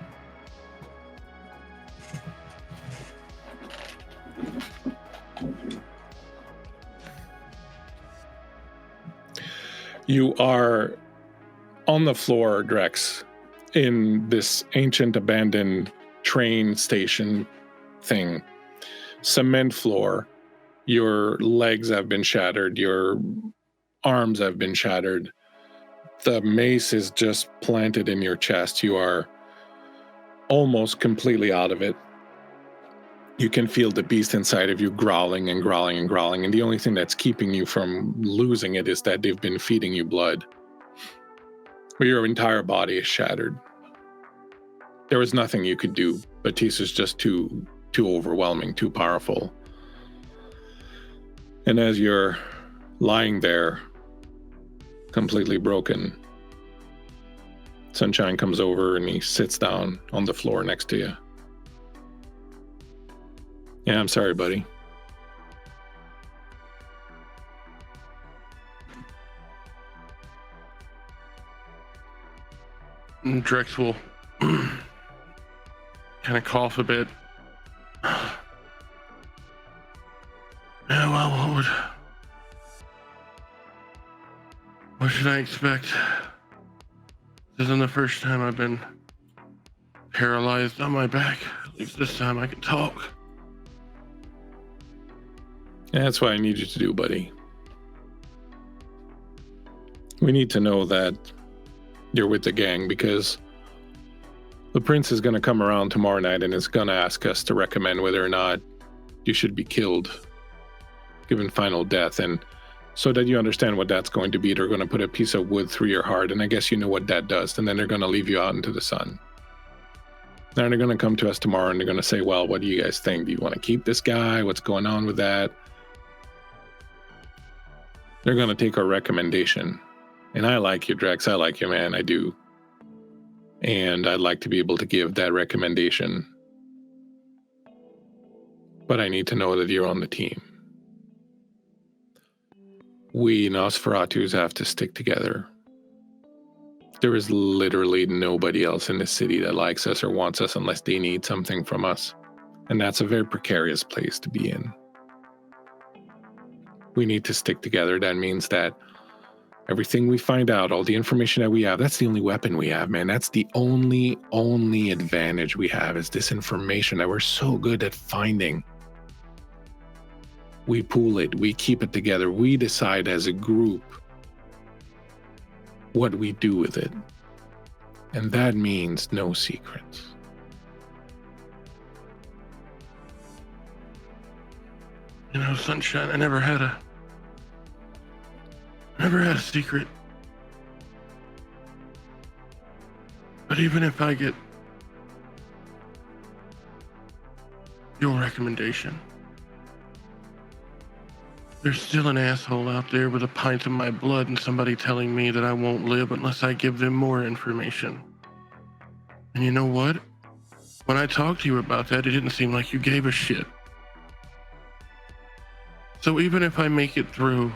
you are on the floor, Drex, in this ancient abandoned train station thing. Cement floor. Your legs have been shattered. Your arms have been shattered. The mace is just planted in your chest. You are almost completely out of it. You can feel the beast inside of you growling and growling and growling, and the only thing that's keeping you from losing it is that they've been feeding you blood. But your entire body is shattered. There was nothing you could do. Batista's just too overwhelming, too powerful. And as you're lying there, completely broken, Sunshine comes over and he sits down on the floor next to you. Yeah, I'm sorry, buddy. Drex will kind of cough a bit. Yeah, well, what should I expect? This isn't the first time I've been paralyzed on my back. At least this time I can talk. And that's what I need you to do, buddy. We need to know that you're with the gang, because the prince is going to come around tomorrow night and is going to ask us to recommend whether or not you should be killed, given final death. And so that you understand what that's going to be, they're going to put a piece of wood through your heart, and I guess you know what that does, and then they're going to leave you out into the sun. Then they're going to come to us tomorrow and they're going to say, well, what do you guys think? Do you want to keep this guy? What's going on with that? They're going to take our recommendation. And I like you, Drex. I like you, man. I do. And I'd like to be able to give that recommendation. But I need to know that you're on the team. We Nosferatus have to stick together. There is literally nobody else in this city that likes us or wants us unless they need something from us. And that's a very precarious place to be in. We need to stick together. That means that everything we find out, all the information that we have, that's the only weapon we have, man. That's the only advantage we have, is this information that we're so good at finding. We pool it, we keep it together, we decide as a group what we do with it. And that means no secrets. You know, Sunshine, I never had a secret. But even if I get your recommendation, there's still an asshole out there with a pint of my blood and somebody telling me that I won't live unless I give them more information. And you know what? When I talked to you about that, it didn't seem like you gave a shit. So even if I make it through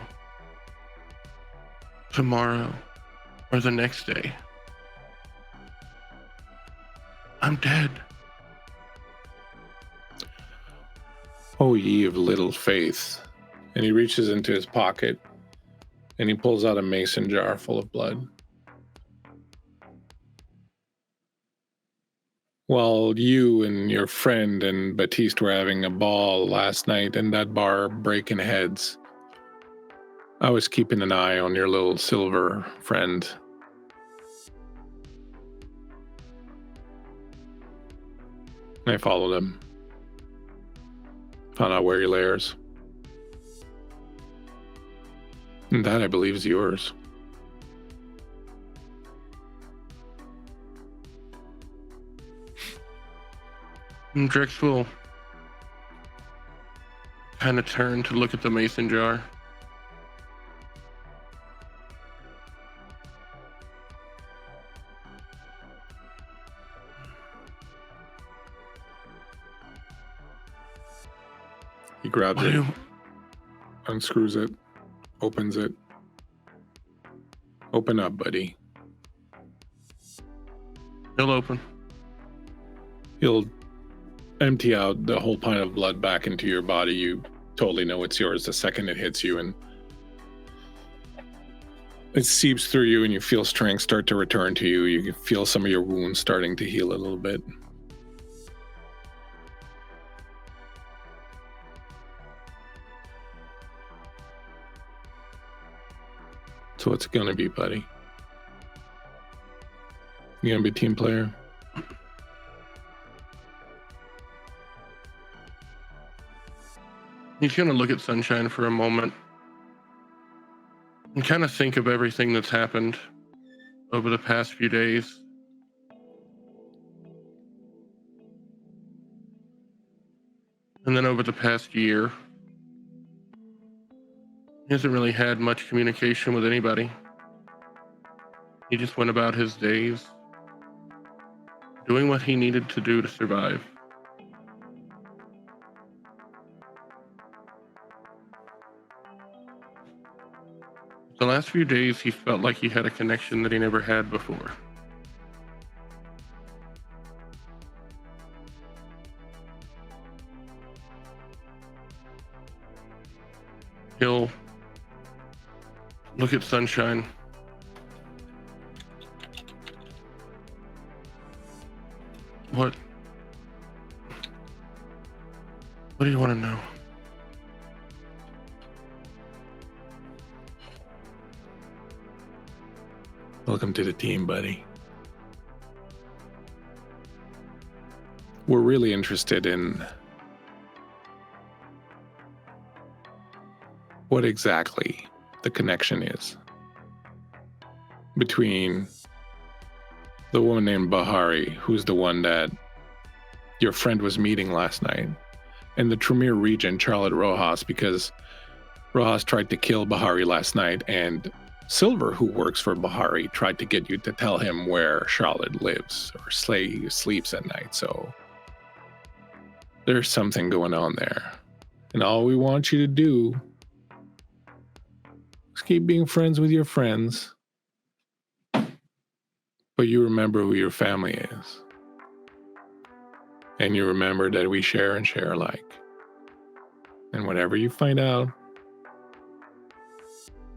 tomorrow or the next day, I'm dead. Oh, ye of little faith. And he reaches into his pocket and he pulls out a mason jar full of blood. While you and your friend and Baptiste were having a ball last night in that bar breaking heads, I was keeping an eye on your little silver friend. I followed him. Found out where he lairs. And that, I believe, is yours. And Drex will kind of turn to look at the mason jar. He grabs it, unscrews it, opens it. Open up, buddy. He'll open. He'll empty out the whole pint of blood back into your body. You totally know it's yours the second it hits you, and it seeps through you, and you feel strength start to return to you. You can feel some of your wounds starting to heal a little bit. So what's it gonna be, buddy? You gonna be a team player? He's gonna look at Sunshine for a moment and kind of think of everything that's happened over the past few days. And then over the past year. He hasn't really had much communication with anybody. He just went about his days, doing what he needed to do to survive. The last few days, he felt like he had a connection that he never had before. He'll look at Sunshine. What do you want to know? Welcome to the team, buddy. We're really interested in what exactly the connection is between the woman named Bahari, who's the one that your friend was meeting last night, and the Tremere Regent, Charlotte Rojas, because Rojas tried to kill Bahari last night, and Silver, who works for Bahari, tried to get you to tell him where Charlotte lives or sleeps at night. So there's something going on there. And all we want you to do is keep being friends with your friends. But you remember who your family is. And you remember that we share and share alike. And whatever you find out,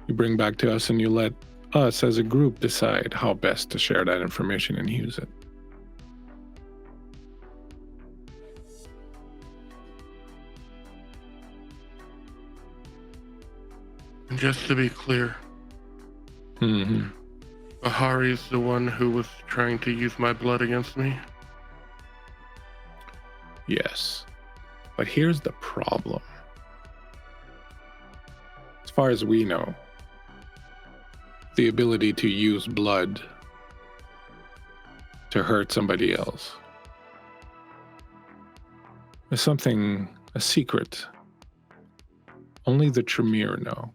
you bring back to us and you let us as a group decide how best to share that information and use it. And just to be clear, Mm-hmm. Bahari's the one who was trying to use my blood against me. Yes. But here's the problem. As far as we know, the ability to use blood to hurt somebody else is something, a secret. Only the Tremere know.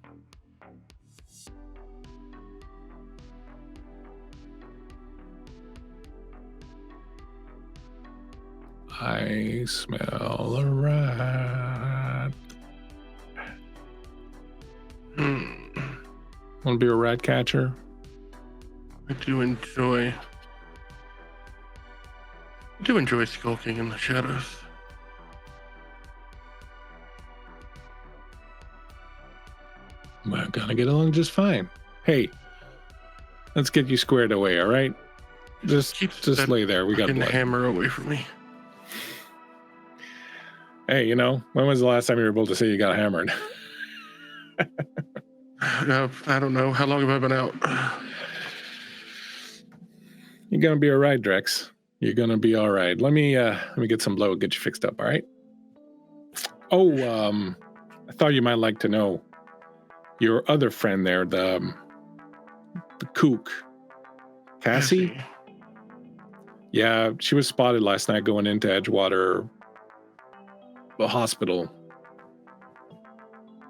I smell a rat. Want to be a rat catcher? I do enjoy skulking in the shadows. We're gonna get along just fine. Hey, let's get you squared away, all right? Just that lay there. We got fucking blood. hammer away from me. Hey, you know, when was the last time you were able to say you got hammered? I don't know. How long have I been out? You're gonna be all right, Drex. You're gonna be all right. Let me get some blow, get you fixed up, all right? Oh, I thought you might like to know your other friend there, the kook, Cassie. Yeah, she was spotted last night going into Edgewater, the hospital.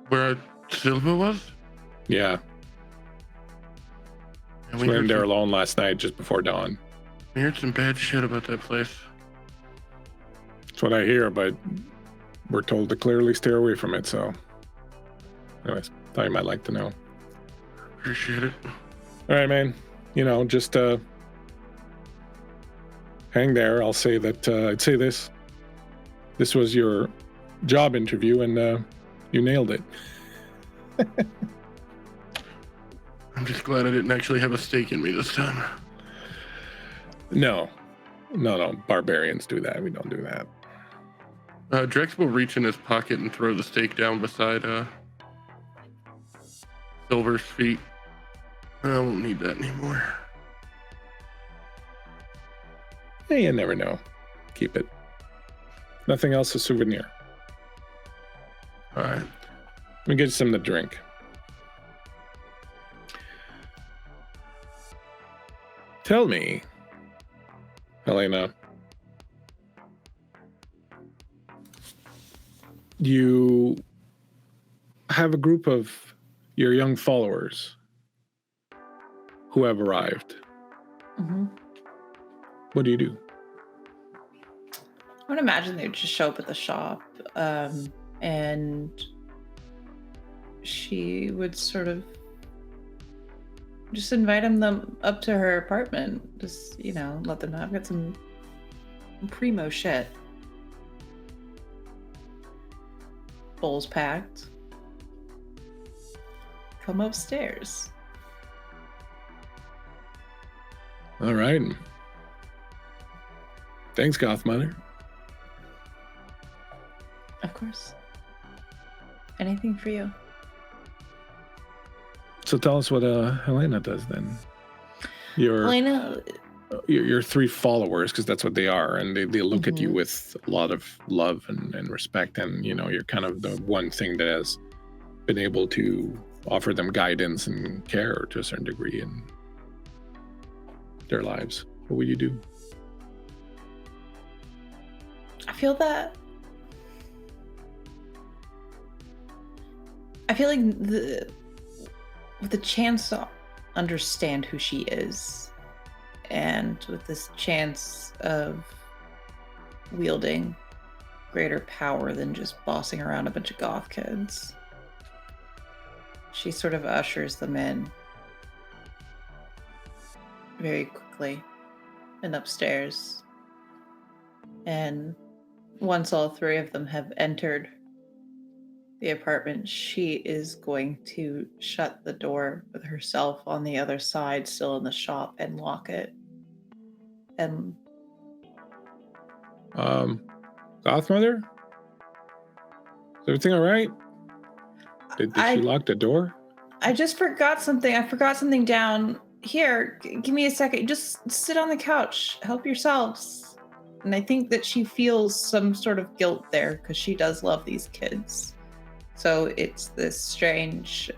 Where Silva was? Yeah. And She went in there alone last night just before dawn. We heard some bad shit about that place. That's what I hear, but we're told to clearly steer away from it, so. Anyways, thought you might like to know. Appreciate it. All right, man. You know, just hang there. I'll say that, I'd say this. This was your job interview, and you nailed it. I'm just glad I didn't actually have a stake in me this time. No. Barbarians do that. We don't do that. Drex will reach in his pocket and throw the stake down beside Silver's feet. I won't need that anymore. Hey, you never know. Keep it. Nothing else a souvenir. All right. Let me get you something to drink. Tell me, Helena, you have a group of your young followers who have arrived. Mm-hmm. What do you do? I would imagine they would just show up at the shop, and she would sort of just invite them up to her apartment. Just, you know, let them know I've got some primo shit. Bowls packed. Come upstairs. All right. Thanks, Gothmother. Of course. Anything for you. So tell us what Helena does then. your Well, I know. your three followers, because that's what they are, and they look at you Mhm. with a lot of love and respect, and you're kind of the one thing that has been able to offer them guidance and care to a certain degree in their lives. What would you do? I feel like with the chance to understand who she is, and with this chance of wielding greater power than just bossing around a bunch of goth kids, she sort of ushers them in very quickly and upstairs. And once all three of them have entered the apartment, she is going to shut the door with herself on the other side, still in the shop, and lock it. And Gothmother? Is everything all right? Did she lock the door? I just forgot something. I forgot something down here. Give me a second. Just sit on the couch. Help yourselves. And I think that she feels some sort of guilt there because she does love these kids. So it's this strange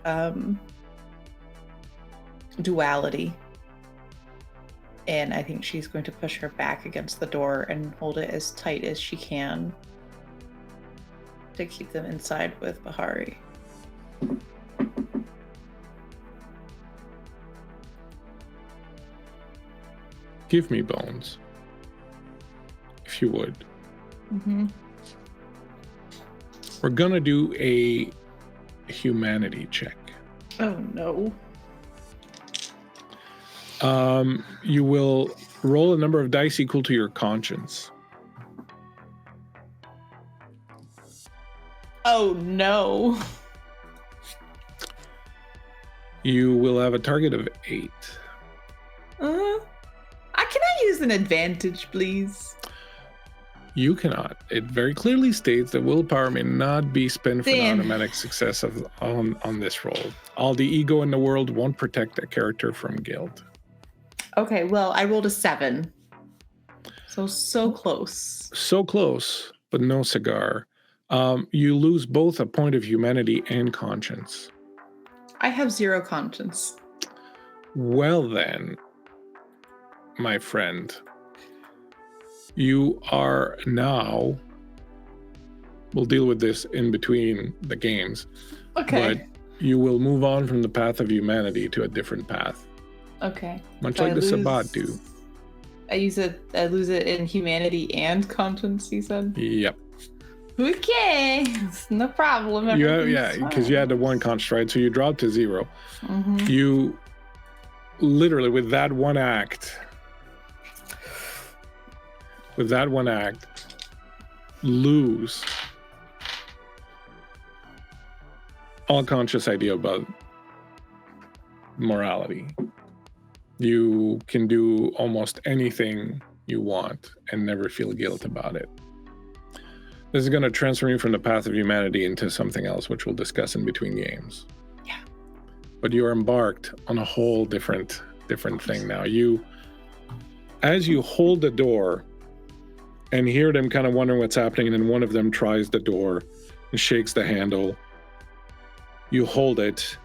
duality. And I think she's going to push her back against the door and hold it as tight as she can to keep them inside with Bahari. Give me bones, if you would. Mm-hmm. We're gonna do a humanity check. Oh no. You will roll a number of dice equal to your conscience. Oh no. You will have a target of 8. Can I use an advantage, please? You cannot. It very clearly states that willpower may not be spent for an Damn. automatic success on this roll. All the ego in the world won't protect a character from guilt. Okay, well, I rolled a 7. So close. So close, but no cigar. You lose both a point of humanity and conscience. I have 0 conscience. Well then, my friend, you are now, we'll deal with this in between the games, Okay. but you will move on from the path of humanity to a different path. Okay. Much So like I the lose- Sabbat do. I lose it in humanity and conscience, you said? Yep. Okay. It's no problem. Because you had the one conscience, right? So you dropped to 0. Mm-hmm. You literally, with that one act, lose all conscious idea about morality. You can do almost anything you want and never feel guilt about it. This is going to transfer you from the path of humanity into something else, which we'll discuss in between games. Yeah. But you're embarked on a whole different thing now. As you hold the door and hear them kind of wondering what's happening, and then one of them tries the door and shakes the handle, you hold it,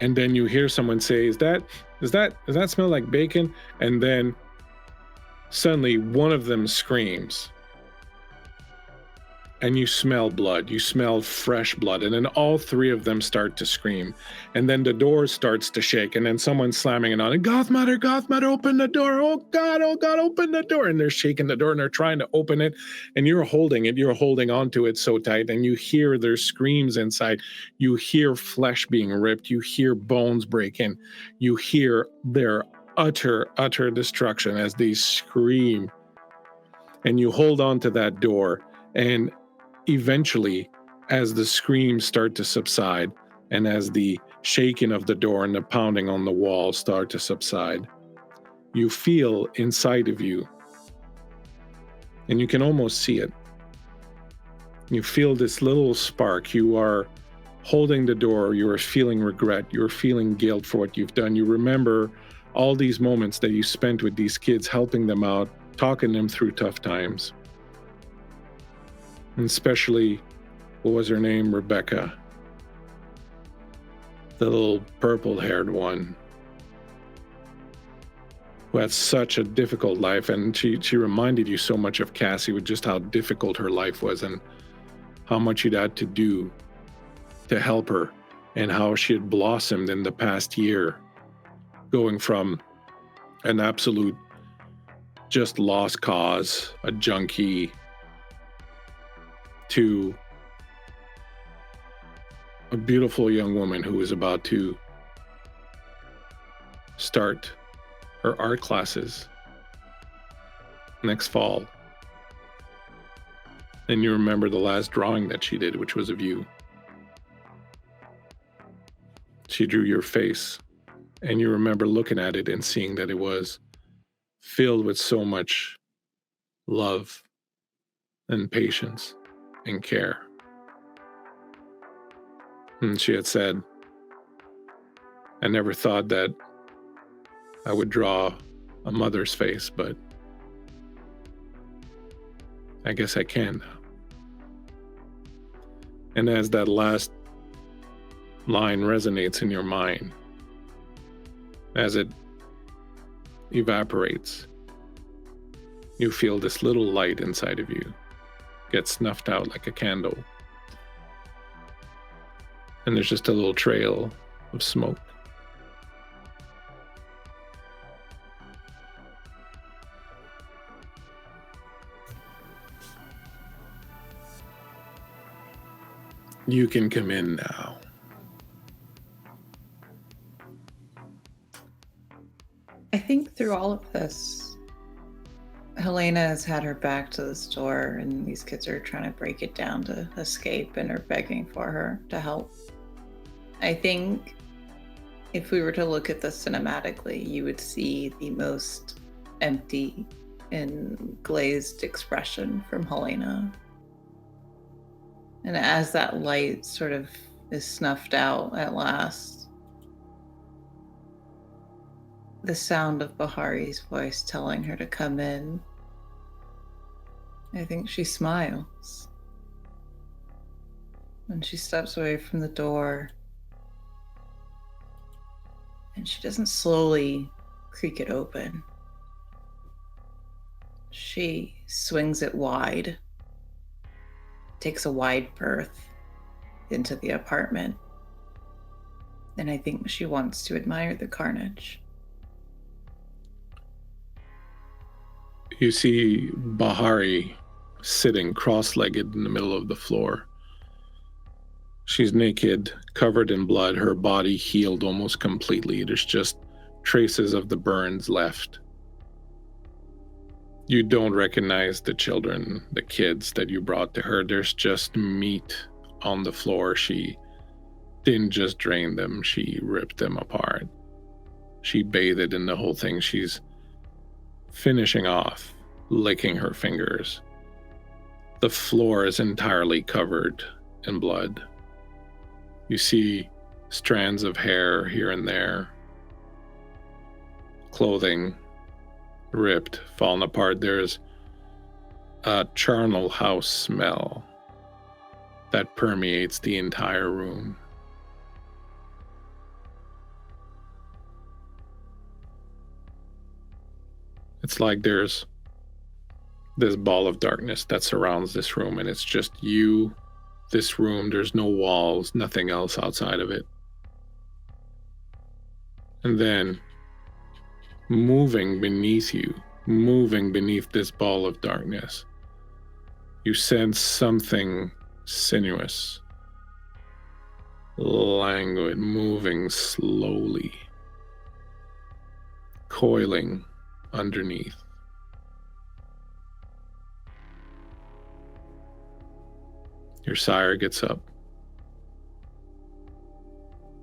and then you hear someone say, does that smell like bacon? And then suddenly one of them screams. And you smell blood. You smell fresh blood. And then all three of them start to scream. And then the door starts to shake. And then someone's slamming it on. And Gothmother, open the door. Oh God, open the door. And they're shaking the door and they're trying to open it. And you're holding it. You're holding onto it so tight. And you hear their screams inside. You hear flesh being ripped. You hear bones breaking. You hear their utter destruction as they scream. And you hold on to that door. And eventually, as the screams start to subside and as the shaking of the door and the pounding on the wall start to subside, you feel inside of you, and you can almost see it. You feel this little spark. You are holding the door. You are feeling regret. You're feeling guilt for what you've done. You remember all these moments that you spent with these kids, helping them out, talking them through tough times. And especially, what was her name? Rebecca. The little purple-haired one who had such a difficult life, and she reminded you so much of Cassie with just how difficult her life was and how much you'd had to do to help her, and how she had blossomed in the past year, going from an absolute just lost cause, a junkie, to a beautiful young woman who was about to start her art classes next fall. And you remember the last drawing that she did, which was of you. She drew your face, and you remember looking at it and seeing that it was filled with so much love and patience and care. And she had said, I never thought that I would draw a mother's face, but I guess I can now. And as that last line resonates in your mind, as it evaporates, you feel this little light inside of you get snuffed out like a candle. And there's just a little trail of smoke. You can come in now. I think through all of this, Helena has had her back to the store, and these kids are trying to break it down to escape and are begging for her to help. I think if we were to look at this cinematically, you would see the most empty and glazed expression from Helena. And as that light sort of is snuffed out at last, the sound of Bahari's voice telling her to come in, I think she smiles. And she steps away from the door. And she doesn't slowly creak it open. She swings it wide, takes a wide berth into the apartment. And I think she wants to admire the carnage. You see Bahari sitting cross-legged in the middle of the floor. She's naked, covered in blood, her body healed almost completely. There's just traces of the burns left. You don't recognize the children, the kids that you brought to her. There's just meat on the floor. She didn't just drain them, she ripped them apart. She bathed in the whole thing. She's finishing off, licking her fingers. The floor is entirely covered in blood. You see strands of hair here and there. Clothing ripped, fallen apart. There's a charnel house smell that permeates the entire room. It's like there's this ball of darkness that surrounds this room, and it's just you, this room. There's no walls, nothing else outside of it. And then, moving beneath you, moving beneath this ball of darkness, you sense something sinuous, languid, moving slowly, coiling underneath. Your sire gets up,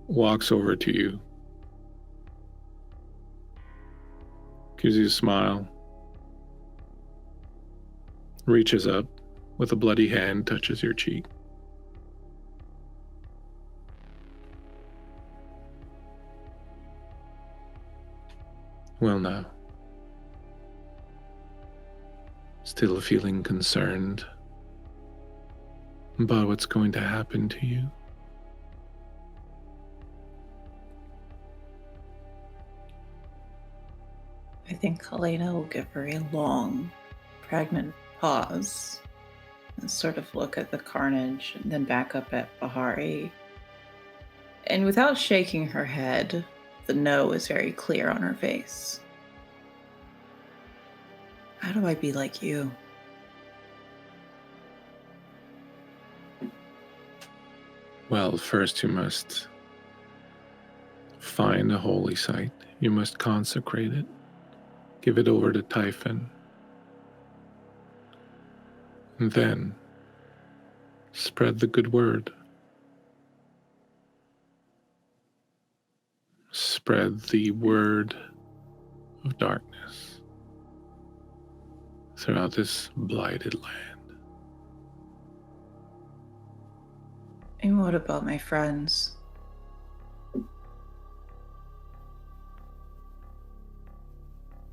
walks over to you, gives you a smile, reaches up with a bloody hand, touches your cheek. Well, now. Still feeling concerned about what's going to happen to you? I think Helena will give her a long, pregnant pause and sort of look at the carnage and then back up at Bahari. And without shaking her head, the no is very clear on her face. How do I be like you? Well, first you must find a holy site. You must consecrate it. Give it over to Typhon. And then spread the good word. Spread the word of darkness throughout this blighted land. And what about my friends?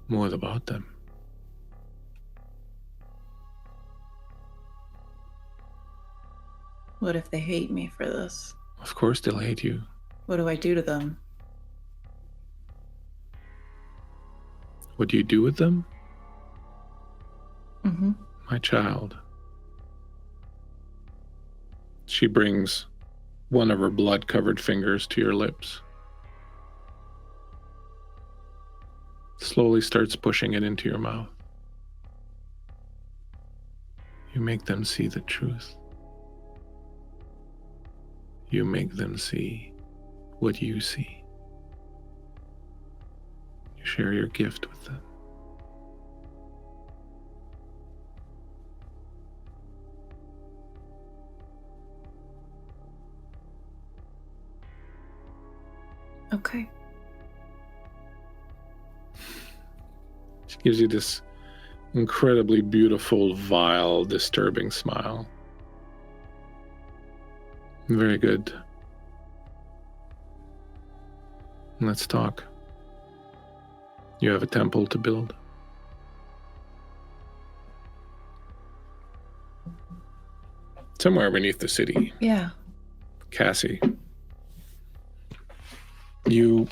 What about them? What if they hate me for this? Of course they'll hate you. What do I do to them? What do you do with them? Mm-hmm. My child. She brings one of her blood-covered fingers to your lips. Slowly starts pushing it into your mouth. You make them see the truth. You make them see what you see. You share your gift with them. Okay. She gives you this incredibly beautiful, vile, disturbing smile. Very good. Let's talk. You have a temple to build. Somewhere beneath the city. Yeah. Cassie, you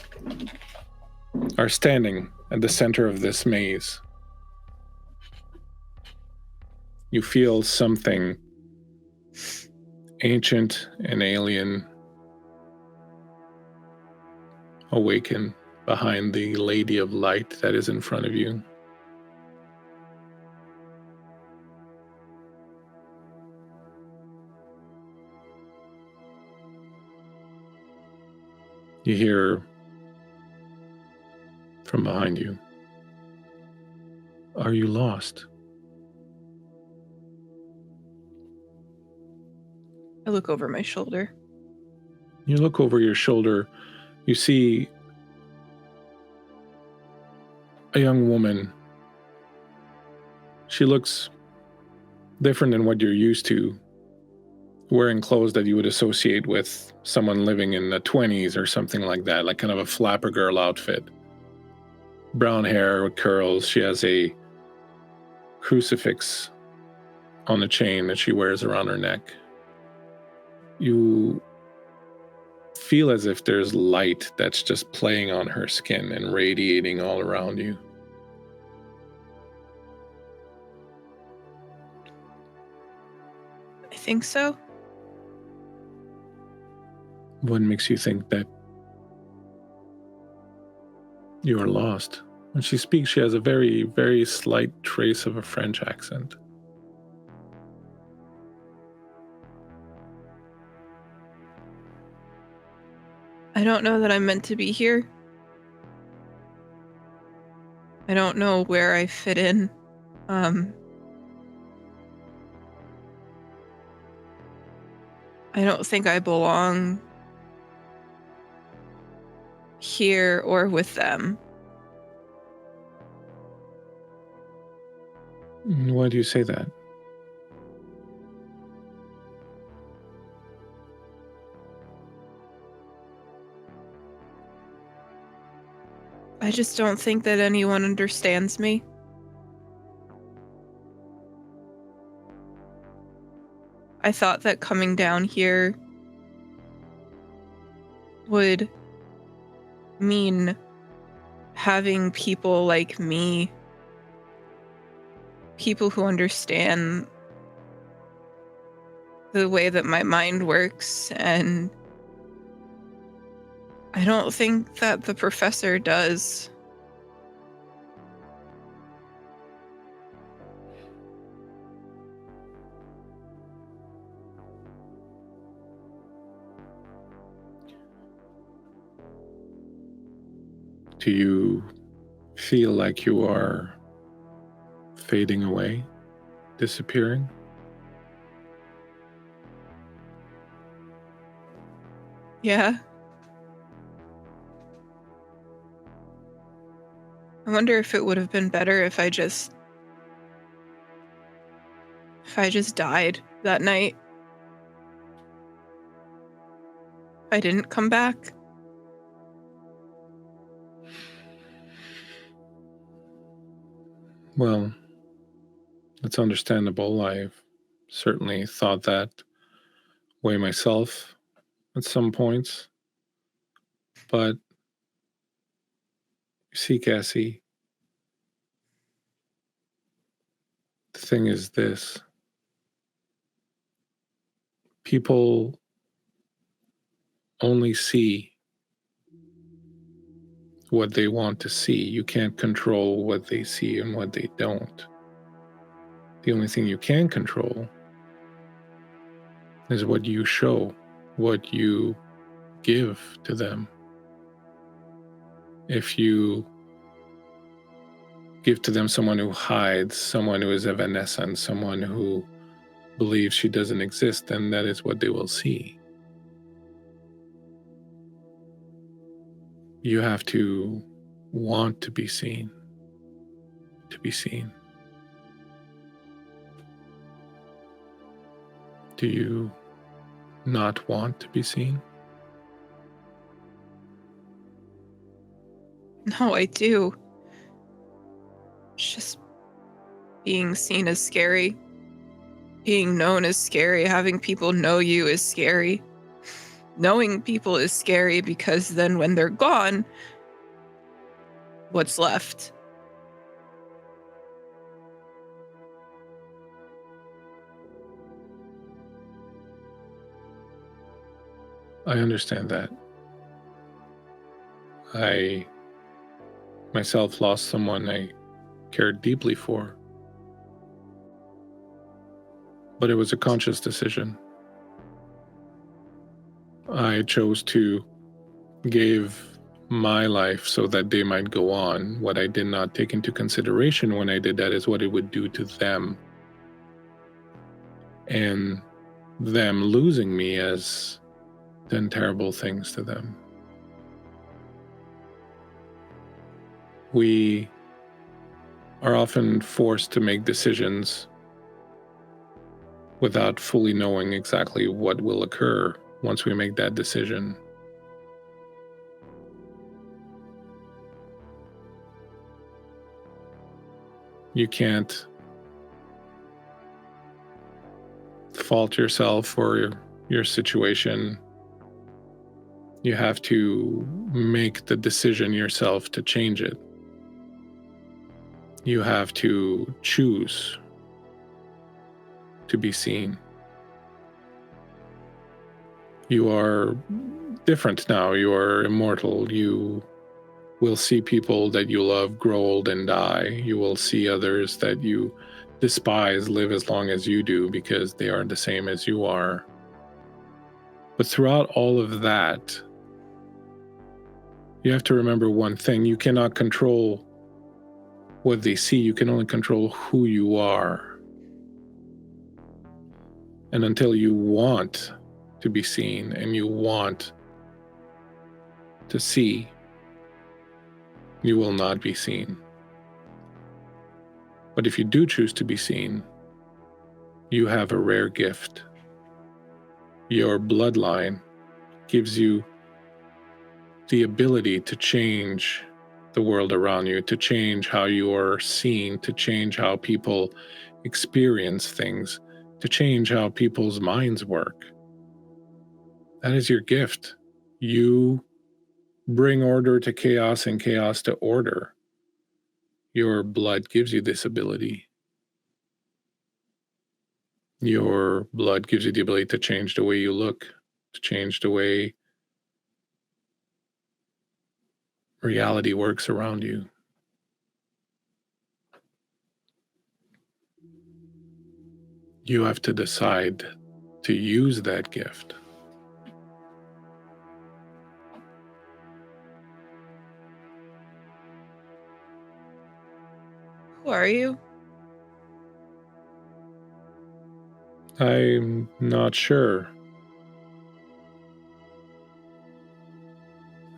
are standing at the center of this maze. You feel something ancient and alien awaken behind the Lady of Light that is in front of you. You hear from behind you, "Are you lost?" I look over my shoulder. You look over your shoulder, you see a young woman. She looks different than what you're used to, wearing clothes that you would associate with someone living in the 20s or something like that, like kind of a flapper girl outfit. Brown hair with curls. She has a crucifix on a chain that she wears around her neck. You feel as if there's light that's just playing on her skin and radiating all around you. I think so. What makes you think that you are lost? When she speaks, she has a very, very slight trace of a French accent. I don't know that I'm meant to be here. I don't know where I fit in. I don't think I belong here or with them. Why do you say that? I just don't think that anyone understands me. I thought that coming down here would mean having people like me, people who understand the way that my mind works, and I don't think that the professor does. Do you feel like you are fading away, disappearing? Yeah. I wonder if it would have been better if I just died that night. If I didn't come back. Well, it's understandable. I've certainly thought that way myself at some points. But you see, Cassie, the thing is this. People only see what they want to see. You can't control what they see and what they don't. The only thing you can control is what you show, what you give to them. If you give to them someone who hides, someone who is evanescent, someone who believes she doesn't exist, then that is what they will see. You have to want to be seen, to be seen. Do you not want to be seen? No, I do. It's just being seen as scary. Being known is scary. Having people know you is scary. Knowing people is scary because then when they're gone, what's left? I understand that. I myself lost someone I cared deeply for. But it was a conscious decision. I chose to give my life so that they might go on. What I did not take into consideration when I did that is what it would do to them. And them losing me has done terrible things to them. We are often forced to make decisions without fully knowing exactly what will occur once we make that decision. You can't fault yourself for your situation. You have to make the decision yourself to change it. You have to choose to be seen. You are different now. You are immortal. You will see people that you love grow old and die. You will see others that you despise live as long as you do because they are the same as you are. But throughout all of that, you have to remember one thing. You cannot control what they see. You can only control who you are. And until you want to be seen and you want to see, you will not be seen. But if you do choose to be seen, you have a rare gift. Your bloodline gives you the ability to change the world around you, to change how you are seen, to change how people experience things, to change how people's minds work. That is your gift. You bring order to chaos and chaos to order. Your blood gives you this ability. Your blood gives you the ability to change the way you look, to change the way reality works around you. You have to decide to use that gift. Who are you? I'm not sure.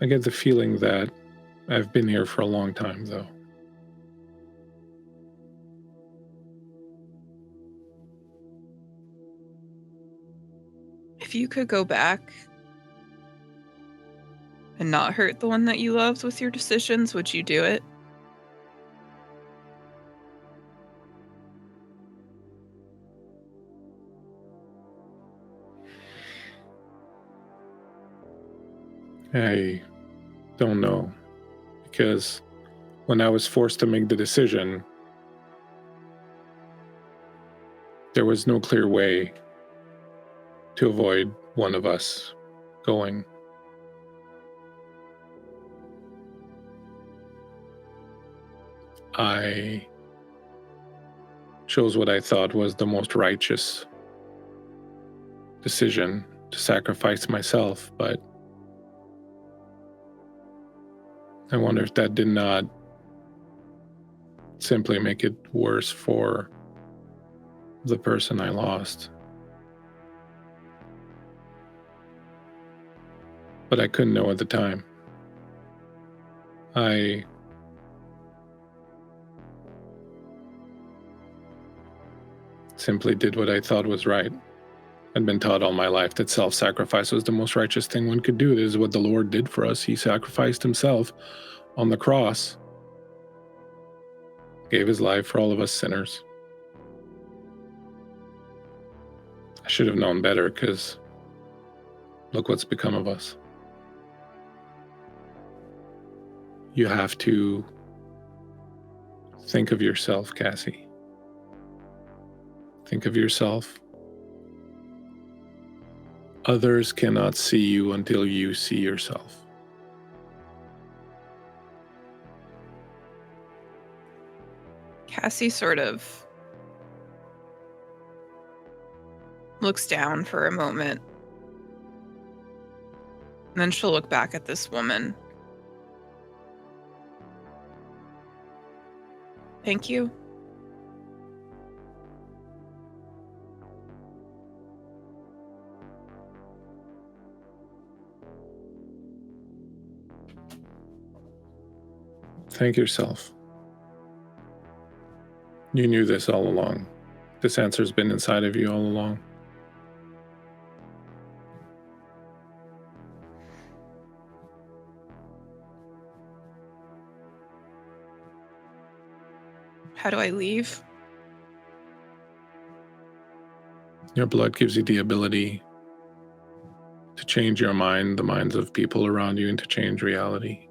I get the feeling that I've been here for a long time, though. If you could go back and not hurt the one that you loved with your decisions, would you do it? I don't know, because when I was forced to make the decision, there was no clear way to avoid one of us going. I chose what I thought was the most righteous decision, to sacrifice myself, but I wonder if that did not simply make it worse for the person I lost. But I couldn't know at the time. I simply did what I thought was right. I'd been taught all my life that self-sacrifice was the most righteous thing one could do. This is what the Lord did for us. He sacrificed himself on the cross, gave his life for all of us sinners. I should have known better, because look what's become of us. You have to think of yourself, Cassie. Think of yourself. Others cannot see you until you see yourself. Cassie sort of looks down for a moment. And then she'll look back at this woman. Thank you. Thank yourself. You knew this all along. This answer's been inside of you all along. How do I leave? Your blood gives you the ability to change your mind, the minds of people around you, and to change reality.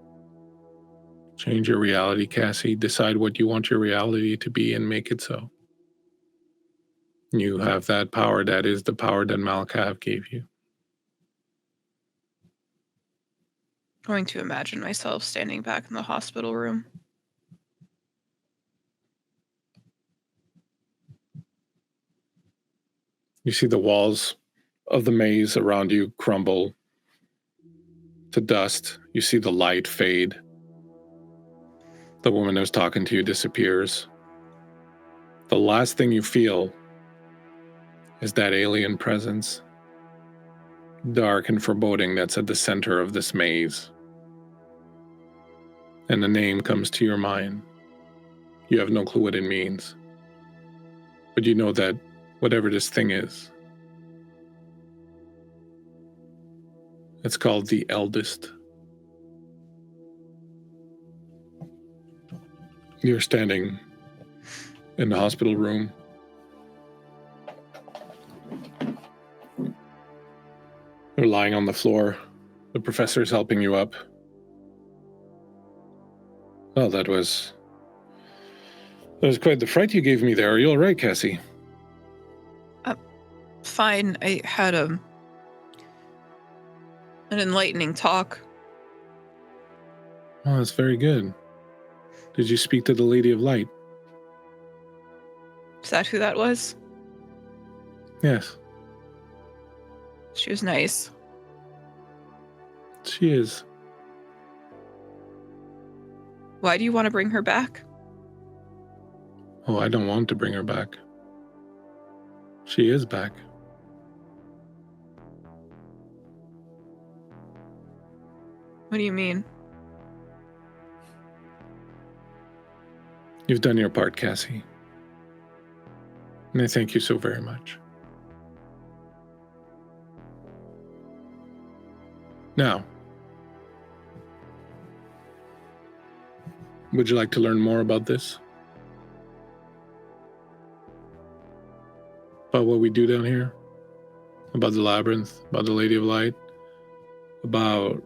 Change your reality, Cassie. Decide what you want your reality to be and make it so. You have that power. That is the power that Malkav gave you. Going to imagine myself standing back in the hospital room. You see the walls of the maze around you crumble to dust. You see the light fade. The woman that was talking to you disappears. The last thing you feel is that alien presence, dark and foreboding, that's at the center of this maze. And the name comes to your mind. You have no clue what it means. But you know that whatever this thing is, it's called the Eldest. You're standing in the hospital room. You're lying on the floor. The professor's helping you up. Well, that was quite the fright you gave me there. Are you all right, Cassie? Fine. I had an enlightening talk. Oh, that's very good. Did you speak to the Lady of Light? Is that who that was? Yes. She was nice. She is. Why do you want to bring her back? Oh, I don't want to bring her back. She is back. What do you mean? You've done your part, Cassie. And I thank you so very much. Now, would you like to learn more about this? About what we do down here? About the labyrinth? About the Lady of Light? About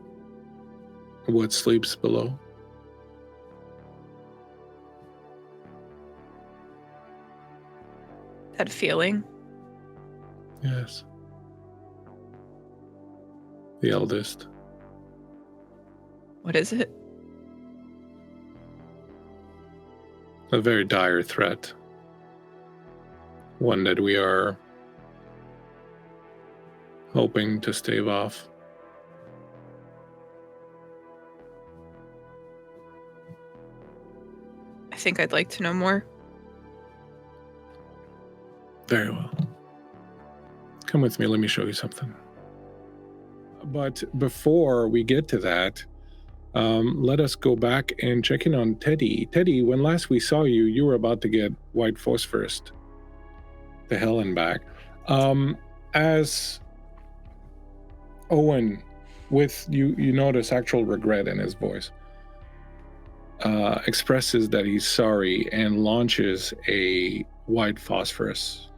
what sleeps below? That feeling? Yes. The eldest. What is it? A very dire threat. One that we are hoping to stave off. I think I'd like to know more. Very well. Come with me, let me show you something. But before we get to that, let us go back and check in on Teddy. Teddy, when last we saw you, you were about to get white phosphorus to hell and back. As Owen, with you notice actual regret in his voice, expresses that he's sorry and launches a white phosphorus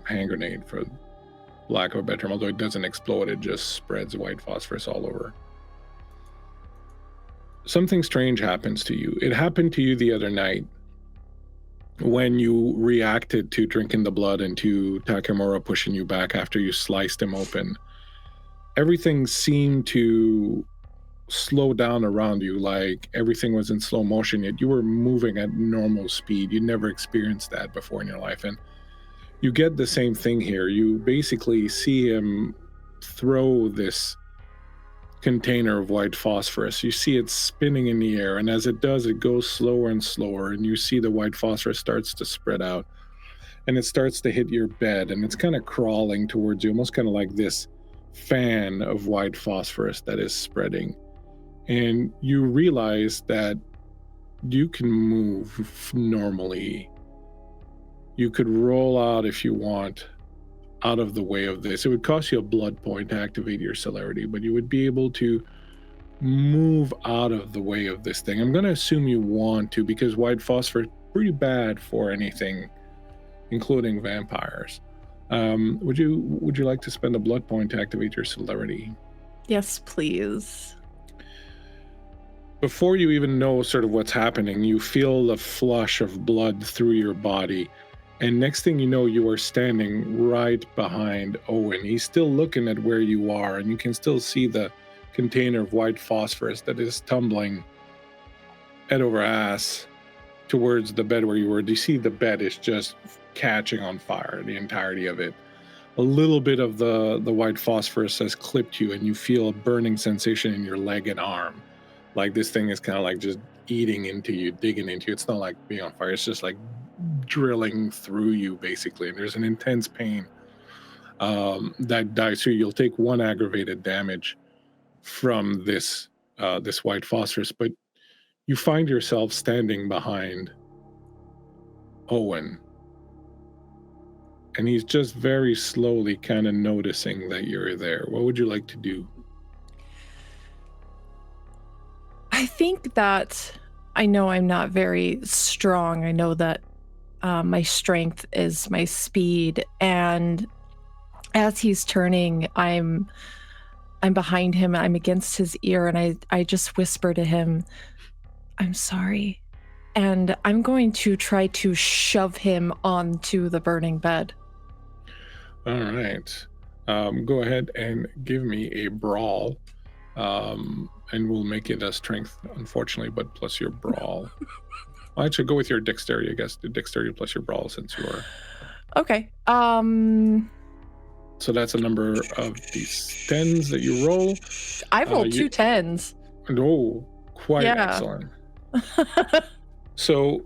hand grenade, for lack of a better term, although it doesn't explode, it just spreads white phosphorus all over. Something strange happens to you. It happened to you the other night when you reacted to drinking the blood and to Takamura pushing you back after you sliced him open. Everything seemed to slow down around you, like everything was in slow motion, yet you were moving at normal speed. You'd never experienced that before in your life. And you get the same thing here. You basically see him throw this container of white phosphorus. You see it spinning in the air, and as it does, it goes slower and slower, and you see the white phosphorus starts to spread out, and it starts to hit your bed, and it's kind of crawling towards you, almost kind of like this fan of white phosphorus that is spreading. And you realize that you can move normally. You could roll out if you want out of the way of this. It would cost you a blood point to activate your celerity, but you would be able to move out of the way of this thing. I'm going to assume you want to, because white phosphorus is pretty bad for anything, including vampires. Would you like to spend a blood point to activate your celerity? Yes, please. Before you even know sort of what's happening, you feel the flush of blood through your body. And next thing you know, you are standing right behind Owen. He's still looking at where you are, and you can still see the container of white phosphorus that is tumbling head over ass towards the bed where you were. Do you see the bed is just catching on fire, the entirety of it? A little bit of the white phosphorus has clipped you, and you feel a burning sensation in your leg and arm. Like this thing is kind of like just eating into you, digging into you. It's not like being on fire. It's just like drilling through you, basically. And there's an intense pain that dies through. You'll take 1 aggravated damage from this white phosphorus, but you find yourself standing behind Owen. And he's just very slowly kind of noticing that you're there. What would you like to do? I think that I know I'm not very strong. I know that my strength is my speed, and as he's turning, I'm behind him. I'm against his ear, and I just whisper to him, "I'm sorry," and I'm going to try to shove him onto the burning bed. All right. Go ahead and give me a brawl. And we'll make it a strength, unfortunately, but plus your brawl. Well, actually, go with your dexterity, I guess. The dexterity plus your brawl, since you are. Okay. So that's a number of these 10s that you roll. I rolled 2 10s. Oh, quite excellent. So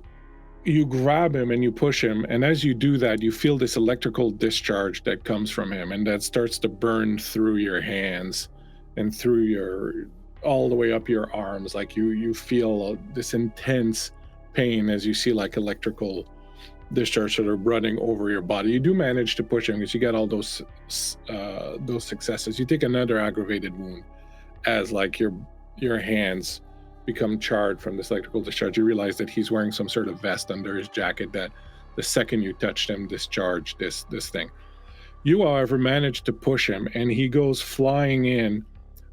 you grab him and you push him, and as you do that, you feel this electrical discharge that comes from him, and that starts to burn through your hands and through your all the way up your arms. Like you feel this intense pain as you see like electrical discharge sort of running over your body. You do manage to push him because you got all those successes. You take another aggravated wound as like your hands become charred from this electrical discharge. You realize that he's wearing some sort of vest under his jacket that the second you touched him discharged this thing. You, however, manage to push him, and he goes flying in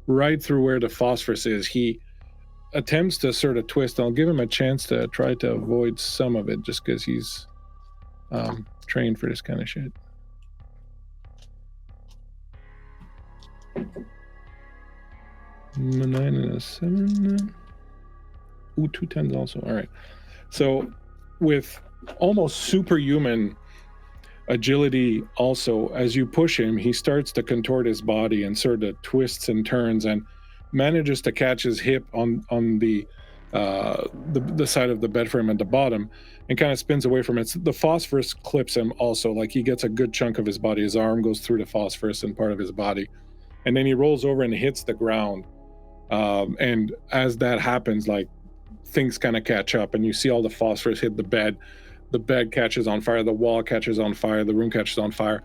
right through where the phosphorus is. He attempts to sort of twist. I'll give him a chance to try to avoid some of it just because he's trained for this kind of shit. A 9 and a 7. Ooh, 2 10s also. All right. So with almost superhuman agility also, as you push him, he starts to contort his body and sort of twists and turns and manages to catch his hip on the side of the bed frame at the bottom and kind of spins away from it. So the phosphorus clips him also, like he gets a good chunk of his body. His arm goes through the phosphorus and part of his body, and then he rolls over and hits the ground. And as that happens, like things kind of catch up, and you see all the phosphorus hit the bed. The bed catches on fire, the wall catches on fire, the room catches on fire.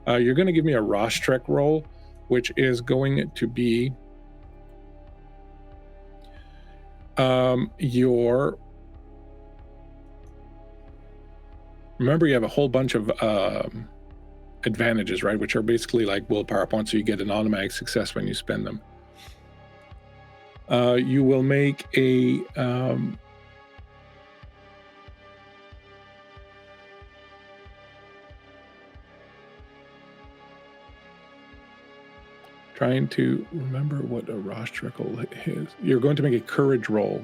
You're going to give me a Rostrek roll, which is going to be your... Remember, you have a whole bunch of advantages, right? Which are basically like willpower points, so you get an automatic success when you spend them. You will make a... trying to remember what a Rostrek is. You're going to make a courage roll.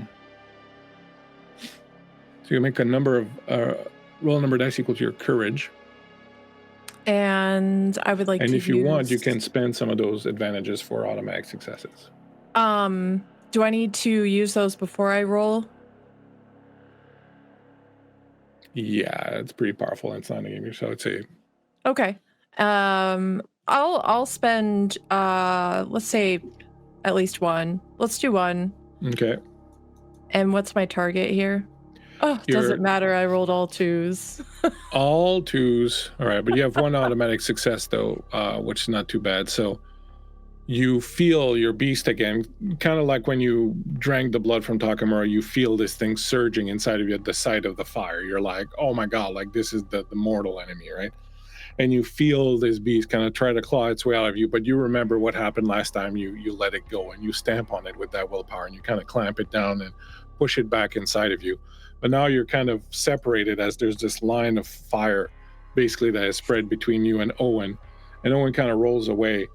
So you make a number of roll number dice equal to your courage. And I would like and to if you want, you can spend some of those advantages for automatic successes. Do I need to use those before I roll? Yeah, it's pretty powerful. It's not a game, so I'd say. Okay. I'll spend let's say at least one. Let's do one. Okay. And what's my target here? Oh, doesn't matter. I rolled all 2s. All 2s. All right, but you have one automatic success though, which is not too bad. So you feel your beast again, kind of like when you drank the blood from Takamura. You feel this thing surging inside of you at the sight of the fire. You're like, oh my god, like this is the mortal enemy, right? And you feel this beast kind of try to claw its way out of you, but you remember what happened last time you let it go, and you stamp on it with that willpower, and you kind of clamp it down and push it back inside of you. But now you're kind of separated, as there's this line of fire basically that is spread between you and Owen kind of rolls away.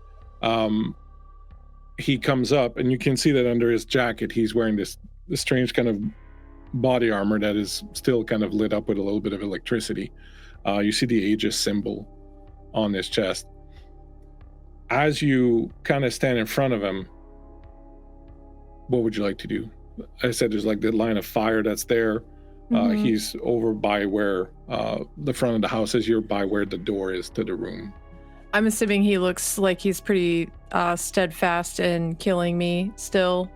He comes up, and you can see that under his jacket he's wearing this strange kind of body armor that is still kind of lit up with a little bit of electricity. You see the Aegis symbol on his chest. As you kind of stand in front of him, what would you like to do? I said there's like the line of fire that's there. He's over by where the front of the house is. You're by where the door is to the room. I'm assuming he looks like he's pretty steadfast in killing me still.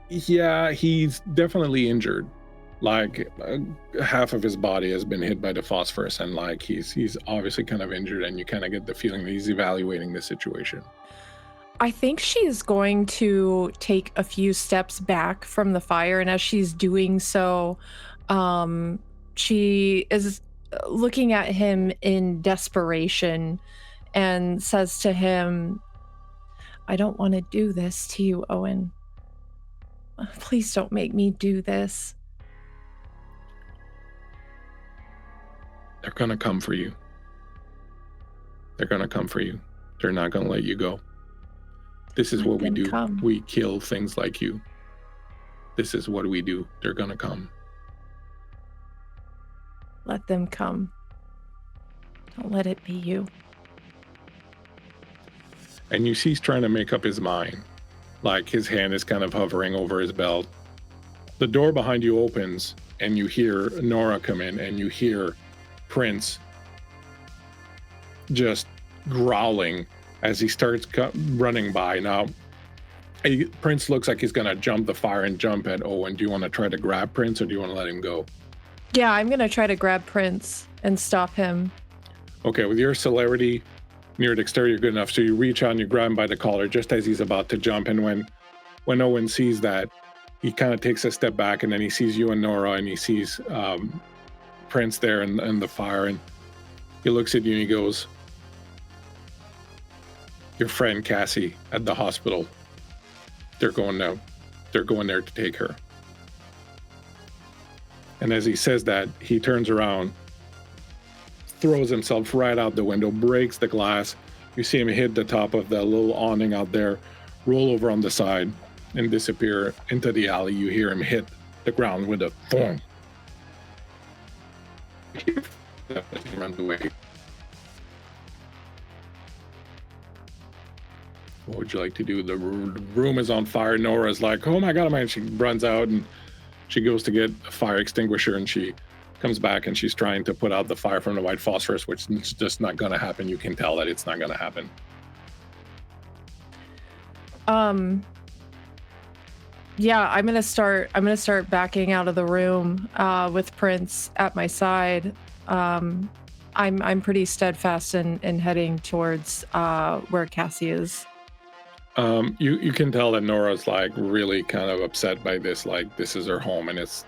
Yeah, he's definitely injured. Like half of his body has been hit by the phosphorus, and like he's obviously kind of injured, and you kind of get the feeling that he's evaluating the situation. I think she's going to take a few steps back from the fire, and as she's doing so, she is looking at him in desperation and says to him, I don't want to do this to you, Owen. Please don't make me do this. They're going to come for you. They're going to come for you. They're not going to let you go. This is what we do. Come. We kill things like you. This is what we do. They're going to come. Let them come. Don't let it be you. And you see he's trying to make up his mind. Like his hand is kind of hovering over his belt. The door behind you opens and you hear Nora come in and you hear Prince just growling as he starts running by. Now, Prince looks like he's going to jump the fire and jump at Owen. Do you want to try to grab Prince or do you want to let him go? Yeah, I'm going to try to grab Prince and stop him. Okay, with your celerity, near dexterity, you're good enough. So you reach out and you grab him by the collar just as he's about to jump. And when Owen sees that, he kind of takes a step back and then he sees you and Nora and he sees Prince there in the fire. And he looks at you and he goes, your friend Cassie at the hospital, they're going there to take her. And as he says that, he turns around, throws himself right out the window, breaks the glass. You see him hit the top of the little awning out there, roll over on the side, and disappear into the alley. You hear him hit the ground with a thorn. He runs away. What would you like to do? The room is on fire. Nora's like, oh my God, man. She runs out and she goes to get a fire extinguisher and she comes back and she's trying to put out the fire from the white phosphorus, which is just not going to happen. You can tell that it's not going to happen. Yeah, I'm gonna start backing out of the room with Prince at my side. I'm pretty steadfast in heading towards where Cassie is. You can tell that Nora's like really kind of upset by this. Like this is her home and it's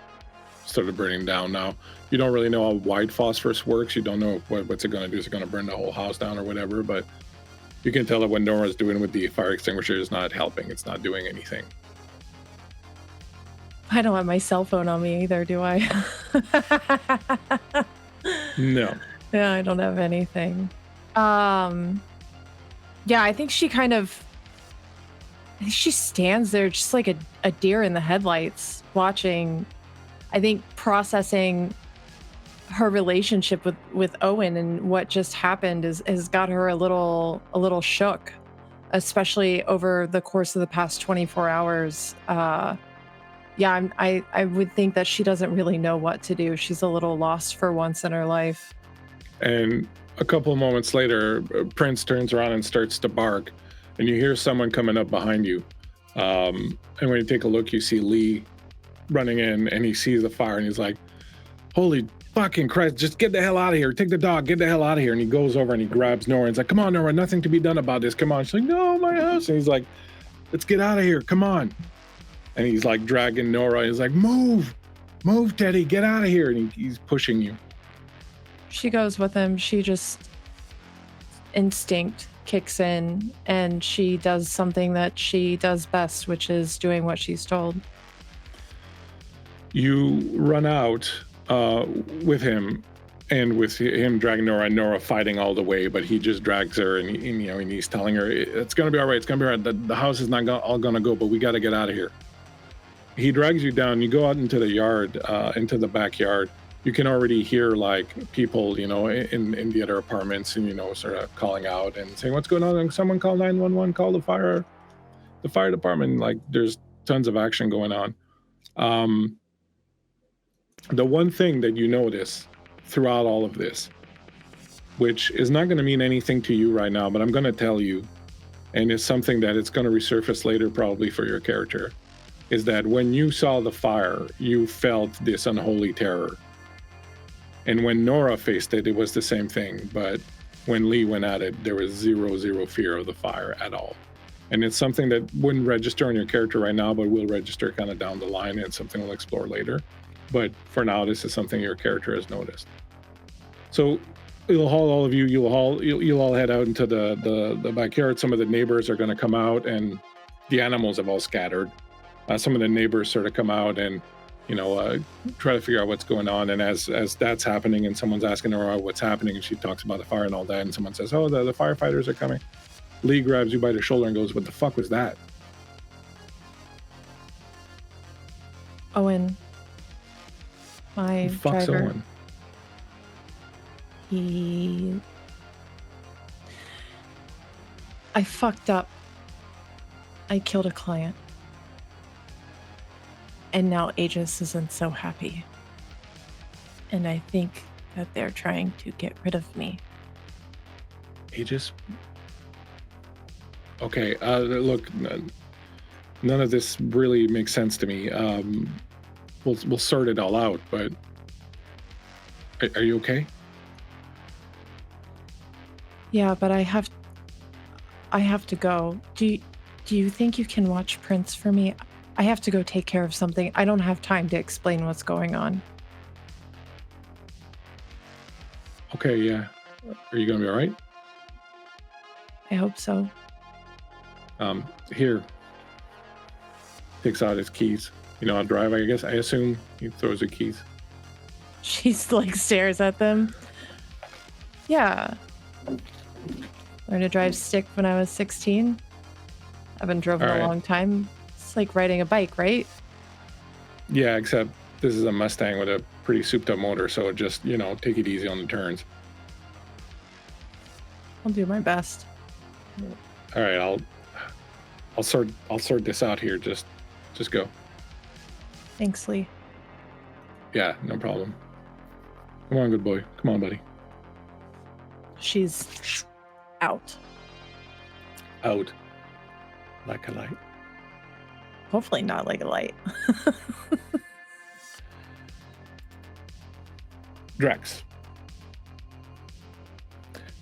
sort of burning down now. You don't really know how white phosphorus works. You don't know what's it going to do. Is it going to burn the whole house down or whatever? But you can tell that what Nora's doing with the fire extinguisher is not helping. It's not doing anything. I don't have my cell phone on me either, do I? No. Yeah, I don't have anything. Yeah, I think she stands there just like a deer in the headlights, watching, I think processing her relationship with Owen and what just happened has got her a little shook, especially over the course of the past 24 hours. Yeah, I would think that she doesn't really know what to do. She's a little lost for once in her life. And a couple of moments later, Prince turns around and starts to bark, and you hear someone coming up behind you. And when you take a look, you see Lee running in, and he sees the fire, and he's like, holy fucking Christ, just get the hell out of here. Take the dog, get the hell out of here. And he goes over and he grabs Nora, and he's like, come on, Nora, nothing to be done about this. Come on. She's like, no, my house. And he's like, let's get out of here. Come on. And he's like dragging Nora. He's like, move, Teddy, get out of here. And he's pushing you. She goes with him. She just instinct kicks in and she does something that she does best, which is doing what she's told. You run out with him and with him dragging Nora and Nora fighting all the way, but he just drags her and he's telling her, it's going to be all right. It's going to be all right. The house is not all going to go, but we got to get out of here. He drags you down. You go out into the yard, into the backyard. You can already hear like people, in the other apartments and, sort of calling out and saying, what's going on? And someone call 911, call the fire department. Like there's tons of action going on. The one thing that you notice throughout all of this, which is not going to mean anything to you right now, but I'm going to tell you, and it's something that it's going to resurface later probably for your character, is that when you saw the fire, you felt this unholy terror. And when Nora faced it, it was the same thing. But when Lee went at it, there was zero fear of the fire at all. And it's something that wouldn't register on your character right now, but will register kind of down the line, and it's something we'll explore later. But for now, this is something your character has noticed. So you'll haul all of you. You'll all head out into the backyard. Some of the neighbors are going to come out, and the animals have all scattered. Some of the neighbors sort of come out and try to figure out what's going on. And as that's happening, and someone's asking her what's happening, and she talks about the fire and all that, and someone says, "Oh, the firefighters are coming." Lee grabs you by the shoulder and goes, "What the fuck was that?" Owen, my Who the fuck's driver. Owen? I fucked up. I killed a client. And now Aegis isn't so happy. And I think that they're trying to get rid of me. Aegis? Okay, look, none of this really makes sense to me. We'll sort it all out, but are you okay? Yeah, but I have to go. Do you think you can watch Prince for me? I have to go take care of something. I don't have time to explain what's going on. Okay, yeah. Are you gonna be all right? I hope so. Here. Takes out his keys. You know how to drive, I guess. I assume he throws the keys. She's like stares at them. Yeah. Learned to drive stick when I was 16. I haven't driven All right. a long time. It's like riding a bike, right? Yeah, except this is a Mustang with a pretty souped up motor, so just, take it easy on the turns. I'll do my best. All right, I'll sort this out here. Just go. Thanks, Lee. Yeah, no problem. Come on, good boy. Come on, buddy. She's out. Out. Like a light. Hopefully not like a light. Drex.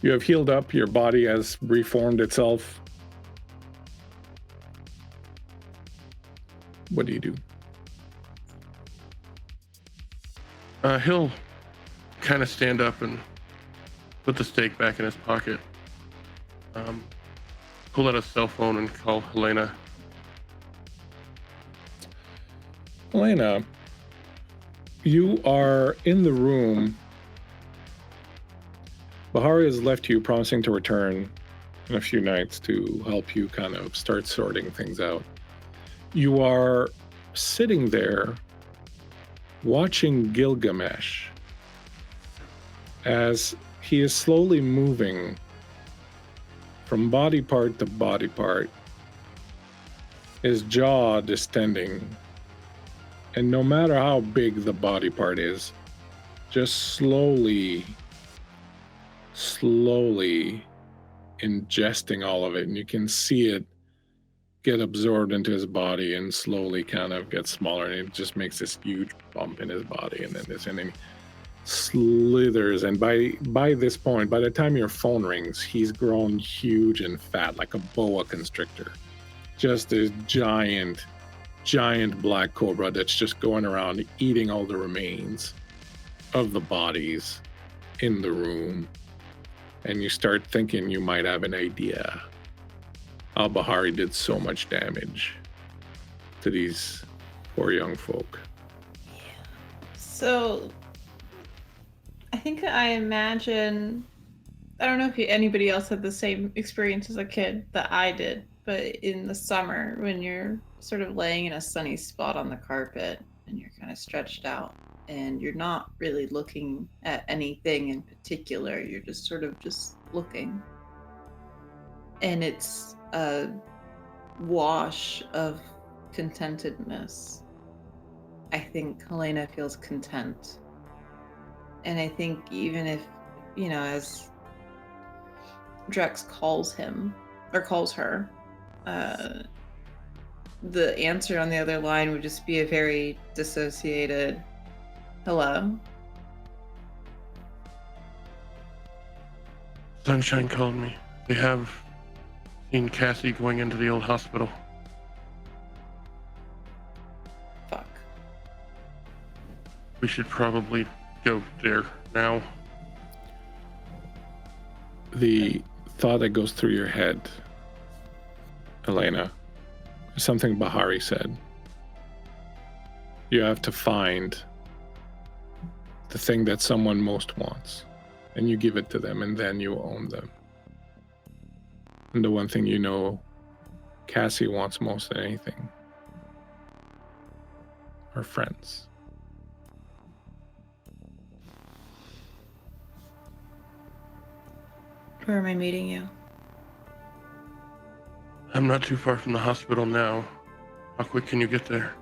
You have healed up. Your body has reformed itself. What do you do? He'll kind of stand up and put the stake back in his pocket. Pull out his cell phone and call Helena. Helena, you are in the room. Bahari has left you, promising to return in a few nights to help you kind of start sorting things out. You are sitting there watching Gilgamesh as he is slowly moving from body part to body part, his jaw distending. And no matter how big the body part is, just slowly ingesting all of it. And you can see it get absorbed into his body and slowly kind of get smaller. And it just makes this huge bump in his body. And then he slithers. And by this point, by the time your phone rings, he's grown huge and fat, like a boa constrictor. Just this giant black cobra that's just going around eating all the remains of the bodies in the room. And you start thinking you might have an idea how Bahari did so much damage to these poor young folk. So I think I imagine, I don't know if anybody else had the same experience as a kid that I did, but in the summer when you're sort of laying in a sunny spot on the carpet and you're kind of stretched out and you're not really looking at anything in particular, you're just sort of just looking. And it's a wash of contentedness. I think Helena feels content. And I think even if, as Drex calls him, or calls her, the answer on the other line would just be a very dissociated hello. Sunshine called me. They have seen Cassie going into the old hospital. Fuck. We should probably go there now. The thought that goes through your head, Helena, is something Bahari said. You have to find the thing that someone most wants, and you give it to them, and then you own them. And the one thing you know Cassie wants most than anything, her friends. Where am I meeting you? I'm not too far from the hospital now. How quick can you get there?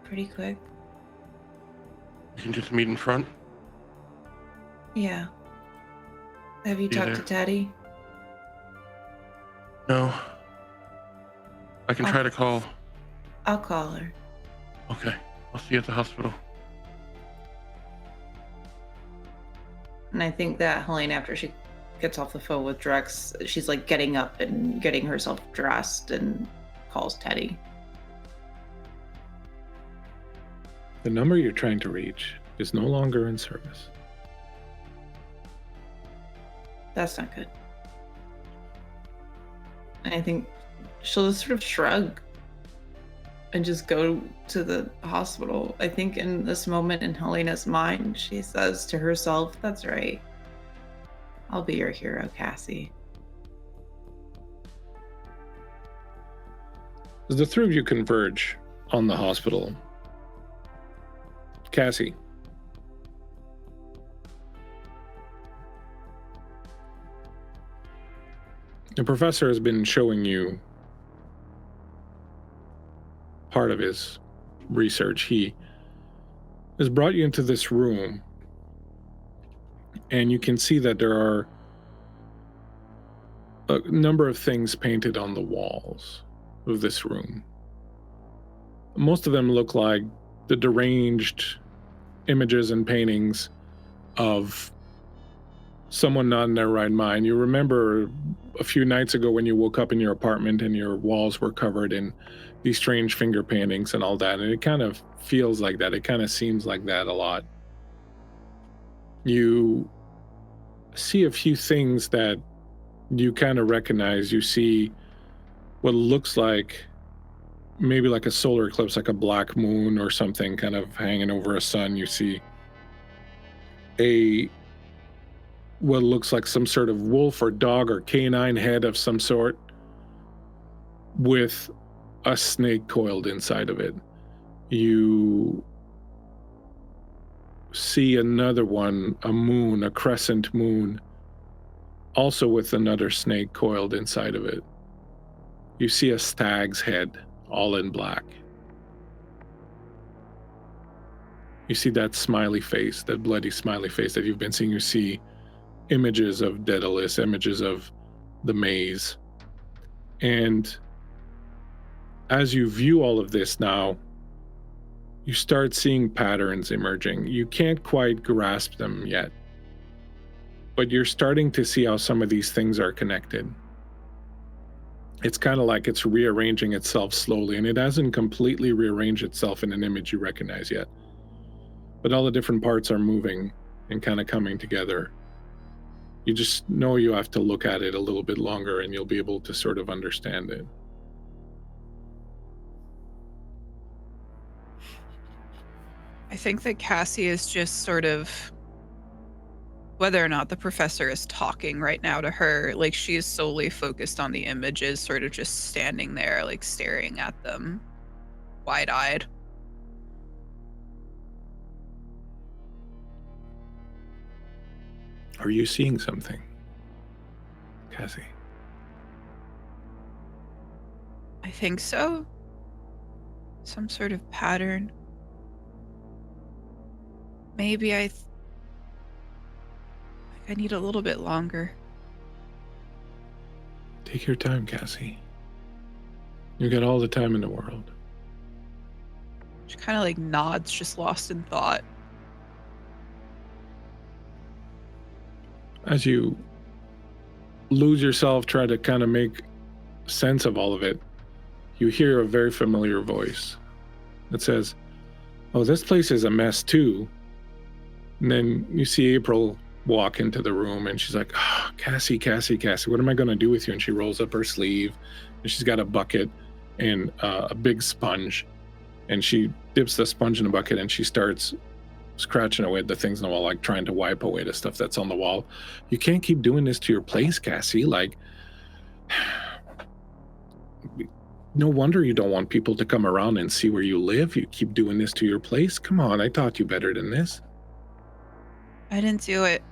Pretty quick. We can just meet in front? Yeah. Have you Be talked there. to Teddy? No. I can try to call. I'll call her. Okay. I'll see you at the hospital. And I think that Helena, after she gets off the phone with Drex, she's like getting up and getting herself dressed and calls Teddy. The number you're trying to reach is no longer in service. That's not good. And I think she'll just sort of shrug and just go to the hospital. I think in this moment in Helena's mind, she says to herself, that's right. I'll be your hero, Cassie. As the three of you converge on the hospital, Cassie, the professor has been showing you part of his research. He has brought you into this room, and you can see that there are a number of things painted on the walls of this room. Most of them look like the deranged images and paintings of someone not in their right mind. You remember a few nights ago when you woke up in your apartment and your walls were covered in these strange finger paintings and all that, and it kind of feels like that. It kind of seems like that a lot. You see a few things that you kind of recognize. You see what looks like maybe like a solar eclipse, like a black moon or something kind of hanging over a sun. You see what looks like some sort of wolf or dog or canine head of some sort with a snake coiled inside of it. You see another one, a moon, a crescent moon, also with another snake coiled inside of it. You see a stag's head, all in black. You see that smiley face, that bloody smiley face that you've been seeing. You see images of Daedalus, images of the maze. And as you view all of this now, you start seeing patterns emerging. You can't quite grasp them yet, but you're starting to see how some of these things are connected. It's kind of like it's rearranging itself slowly, and it hasn't completely rearranged itself in an image you recognize yet. But all the different parts are moving and kind of coming together. You just know you have to look at it a little bit longer and you'll be able to sort of understand it. I think that Cassie is just sort of, whether or not the professor is talking right now to her, like she is solely focused on the images, sort of just standing there, like staring at them, wide-eyed. Are you seeing something, Cassie? I think so. Some sort of pattern. Maybe I need a little bit longer. Take your time, Cassie. You got all the time in the world. She kind of like nods, just lost in thought. As you lose yourself, try to kind of make sense of all of it, you hear a very familiar voice that says, "Oh, this place is a mess too." And then you see April walk into the room and she's like, "Oh, Cassie, what am I going to do with you?" And she rolls up her sleeve and she's got a bucket and a big sponge, and she dips the sponge in a bucket and she starts scratching away at the things on the wall, like trying to wipe away the stuff that's on the wall. "You can't keep doing this to your place, Cassie. Like, no wonder you don't want people to come around and see where you live. You keep doing this to your place. Come on, I taught you better than this." I didn't do it.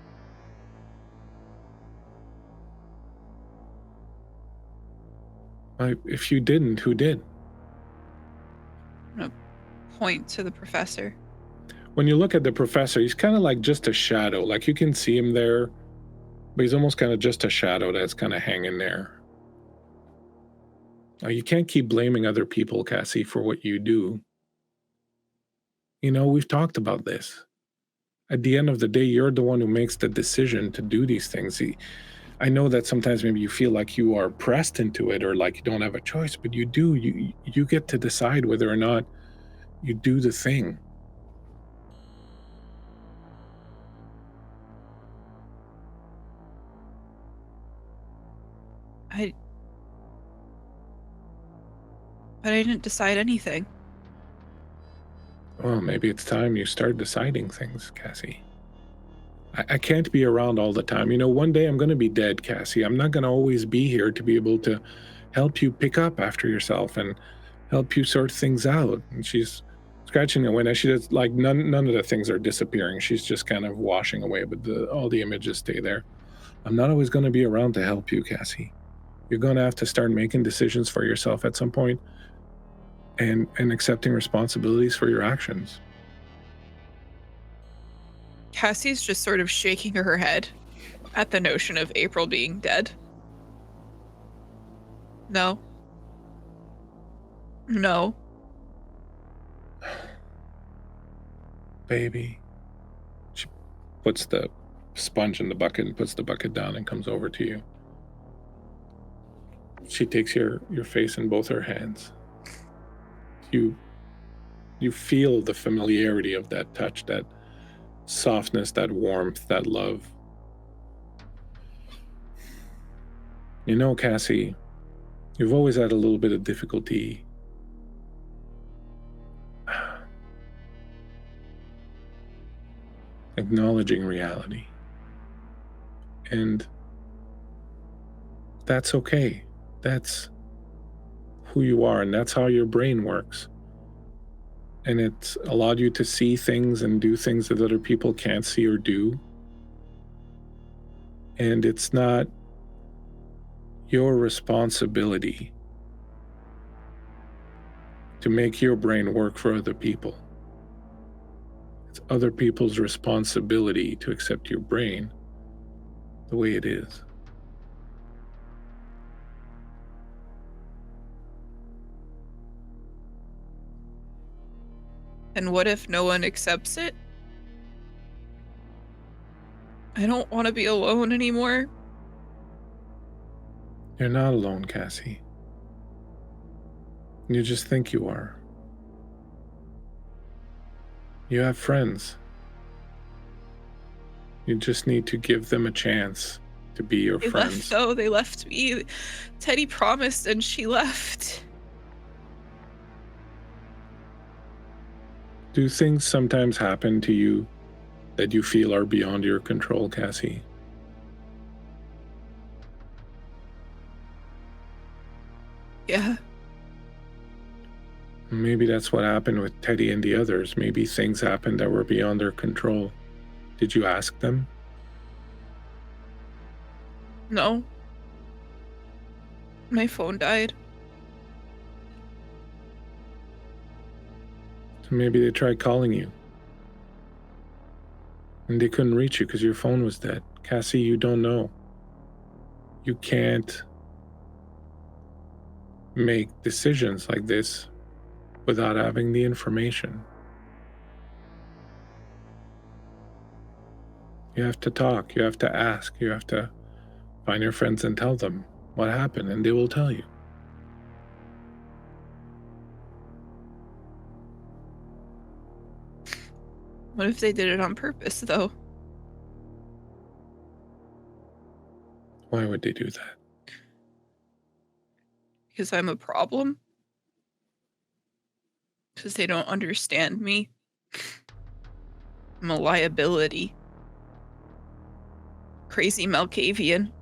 If you didn't, who did? I'm gonna point to the professor. When you look at the professor, he's kind of like just a shadow. Like, you can see him there, but he's almost kind of just a shadow that's kind of hanging there. You can't keep blaming other people, Cassie, for what you do. You know, we've talked about this. At the end of the day, you're the one who makes the decision to do these things. I know that sometimes maybe you feel like you are pressed into it or like you don't have a choice, but you do. You get to decide whether or not you do the thing. But I didn't decide anything. Well, maybe it's time you start deciding things, Cassie. I can't be around all the time. You know, one day I'm going to be dead, Cassie. I'm not going to always be here to be able to help you pick up after yourself and help you sort things out. And she's scratching away. Now she does, like, none of the things are disappearing. She's just kind of washing away, but all the images stay there. I'm not always going to be around to help you, Cassie. You're going to have to start making decisions for yourself at some point and accepting responsibilities for your actions. Cassie's just sort of shaking her head at the notion of April being dead. No. Baby. She puts the sponge in the bucket and puts the bucket down and comes over to you. She takes your face in both her hands. You feel the familiarity of that touch, that softness, that warmth, that love. You know, Cassie, you've always had a little bit of difficulty acknowledging reality. And that's okay. That's who you are, and that's how your brain works. And it's allowed you to see things and do things that other people can't see or do. And it's not your responsibility to make your brain work for other people. It's other people's responsibility to accept your brain the way it is. And what if no one accepts it? I don't want to be alone anymore. You're not alone, Cassie. You just think you are. You have friends. You just need to give them a chance to be your friends. They left me. Teddy promised and she left. Do things sometimes happen to you that you feel are beyond your control, Cassie? Yeah. Maybe that's what happened with Teddy and the others. Maybe things happened that were beyond their control. Did you ask them? No. My phone died. So maybe they tried calling you. And they couldn't reach you because your phone was dead. Cassie, you don't know. You can't make decisions like this without having the information. You have to talk, you have to ask, you have to Find your friends and tell them what happened, and they will tell you. What if they did it on purpose, though? Why would they do that? Because I'm a problem? Because they don't understand me? I'm a liability. Crazy Malkavian.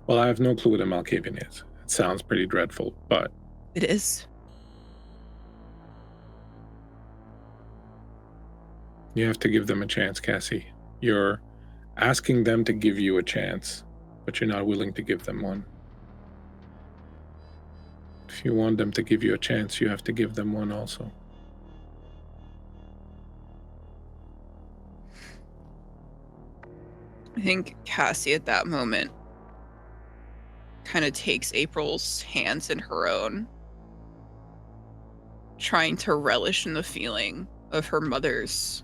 Well, I have no clue what a Malkavian is. It sounds pretty dreadful, but... It is. You have to give them a chance, Cassie. You're asking them to give you a chance, but you're not willing to give them one. If you want them to give you a chance, you have to give them one also. I think Cassie at that moment kind of takes April's hands in her own, trying to relish in the feeling of her mother's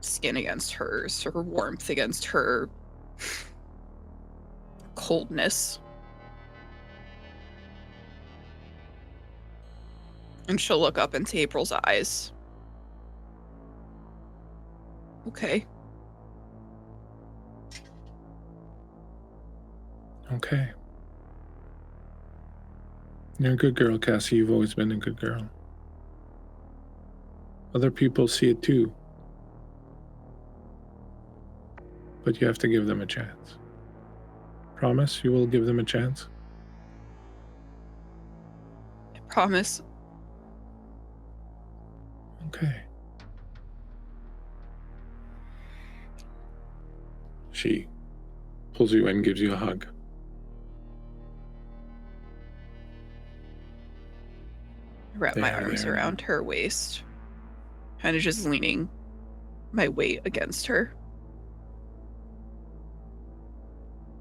skin against hers, her warmth against her coldness. And she'll look up into April's eyes. Okay. Okay. You're a good girl, Cassie. You've always been a good girl. Other people see it too. But you have to give them a chance. Promise you will give them a chance? I promise. Okay. She pulls you in, gives you a hug. I wrap my arms around her waist, kind of just leaning my weight against her.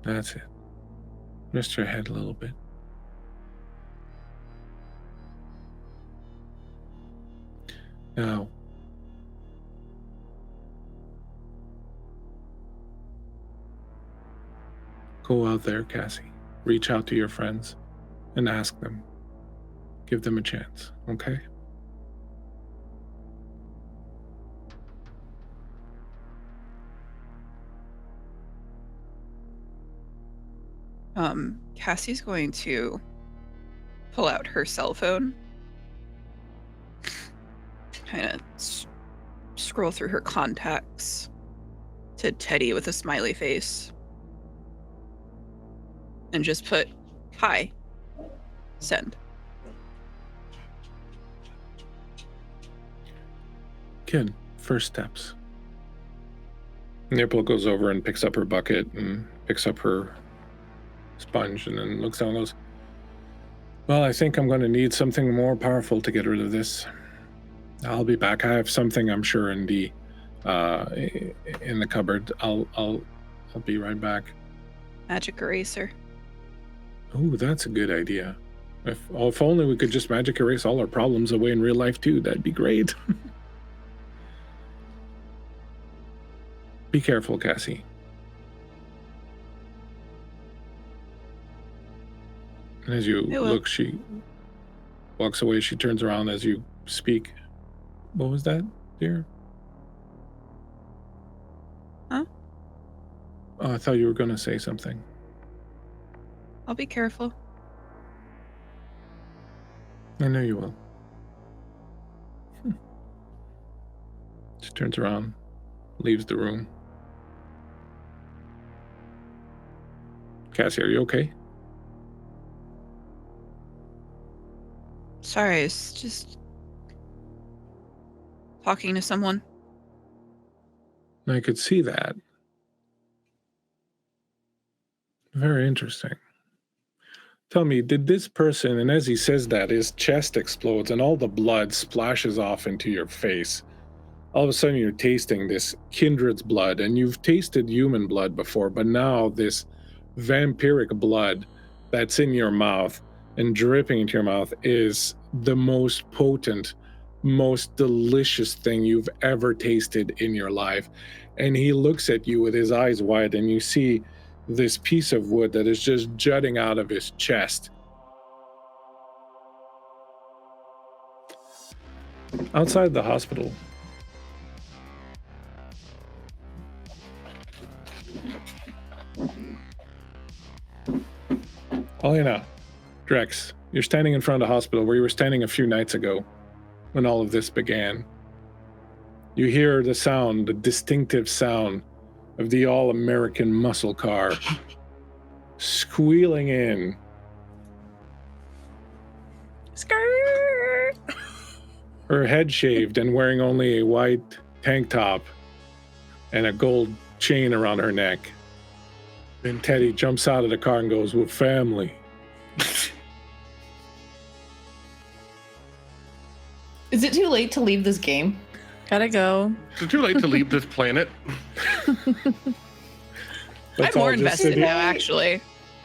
That's it. Rest your head a little bit. Now, go out there, Cassie. Reach out to your friends and ask them. Give them a chance, okay? Cassie's going to pull out her cell phone, kind of scroll through her contacts to Teddy with a smiley face, and just put, "Hi, send." Good. First steps. April goes over and picks up her bucket and picks up her sponge and then looks down and goes, "Well, I think I'm going to need something more powerful to get rid of this. I'll be back. I have something, I'm sure, in the cupboard. I'll be right back." Magic eraser. Oh, that's a good idea. If only we could just magic erase all our problems away in real life too. That'd be great. Be careful, Cassie. And as you look, she walks away. She turns around as you speak. What was that, dear? Huh? Oh, I thought you were going to say something. I'll be careful. I know you will. She turns around, leaves the room. Cassie, are you okay? Sorry, it's just talking to someone. I could see that. Very interesting. Tell me, did this person, and as he says that, his chest explodes and all the blood splashes off into your face. All of a sudden you're tasting this kindred's blood, and you've tasted human blood before, but now this vampiric blood that's in your mouth and dripping into your mouth is the most potent most delicious thing you've ever tasted in your life. And he looks at you with his eyes wide, and you see this piece of wood that is just jutting out of his chest. Outside the hospital, Helena, Drex, you're standing in front of the hospital where you were standing a few nights ago when all of this began. You hear the sound, the distinctive sound of the all-American muscle car squealing in. Skirt! Her head shaved and wearing only a white tank top and a gold chain around her neck. Then Teddy jumps out of the car and goes, "We're family." Is it too late to leave this game? Gotta go. Is it too late to leave this planet? Let's I'm more all just invested sit here- now, actually.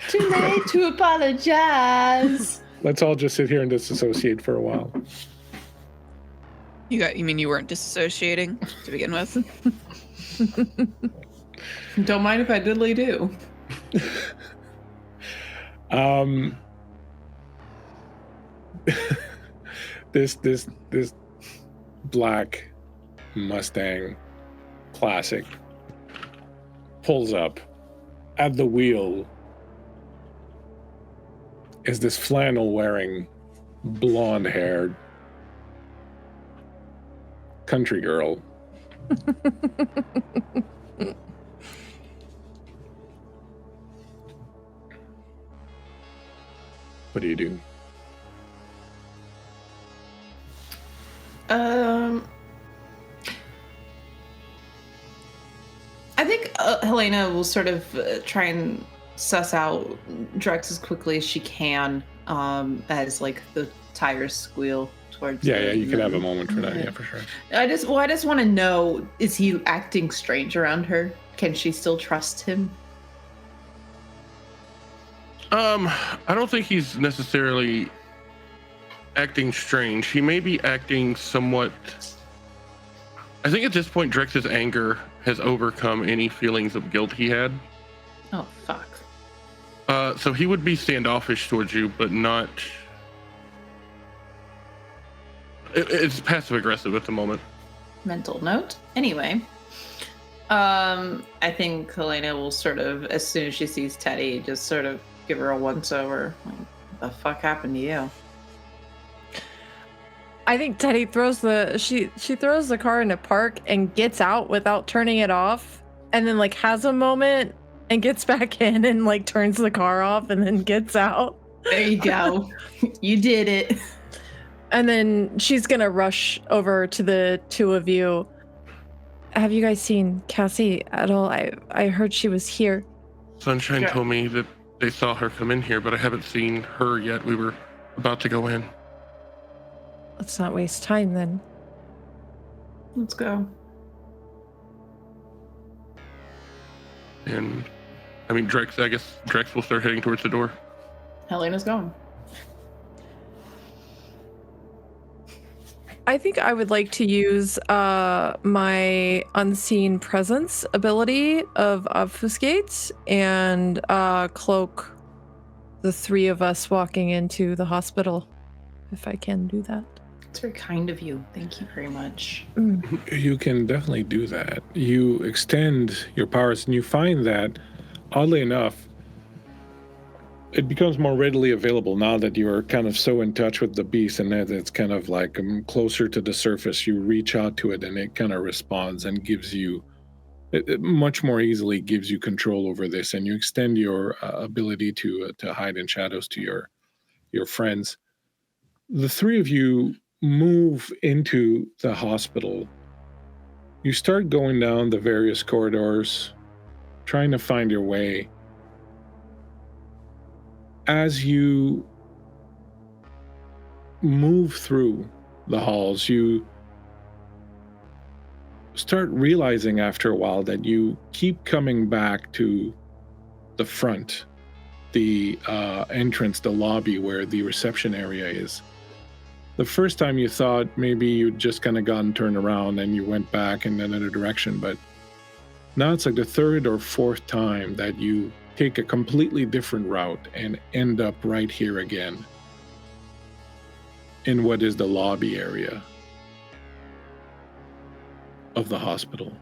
Too late to apologize. Let's all just sit here and disassociate for a while. You mean you weren't disassociating to begin with? Don't mind if I diddly do. This black Mustang classic pulls up. At the wheel is this flannel wearing, blonde haired country girl. What do you do? I think Helena will sort of try and suss out Drex as quickly as she can, as like the tires squeal towards. Yeah, you can have a moment for that. Yeah, for sure. I just want to know: is he acting strange around her? Can she still trust him? I don't think he's necessarily acting strange. He may be acting somewhat. I think at this point, Drex's anger has overcome any feelings of guilt he had. Oh fuck. So he would be standoffish towards you, but not. It's passive aggressive at the moment. Mental note. Anyway, I think Helena will sort of, as soon as she sees Teddy, just sort of give her a once over. Like, what the fuck happened to you? I think Teddy throws she throws the car into park and gets out without turning it off, and then like has a moment and gets back in and like turns the car off and then gets out. There you go. You did it. And then she's gonna rush over to the two of you. Have you guys seen Cassie at all? I heard she was here. Sunshine Yeah. told me that they saw her come in here, but I haven't seen her yet. We were about to go in. Let's not waste time then. Let's go. And I mean, I guess Drex will start heading towards the door. Helena's going. I think I would like to use my unseen presence ability of obfuscate and cloak the three of us walking into the hospital, if I can do that. It's very kind of you. Thank you very much. You can definitely do that. You extend your powers and you find that, oddly enough, it becomes more readily available now that you're kind of so in touch with the beast and that it's kind of like closer to the surface. You reach out to it and it kind of responds and gives you, it much more easily gives you control over this, and you extend your ability to hide in shadows to your friends. The three of you move into the hospital. You start going down the various corridors, trying to find your way. As you move through the halls, you start realizing after a while that you keep coming back to the front, the entrance, the lobby where the reception area is. the first time you thought maybe you'd just kind of gone turned around and you went back in another direction, but now it's like the third or fourth time that you take a completely different route and end up right here again in what is the lobby area of the hospital.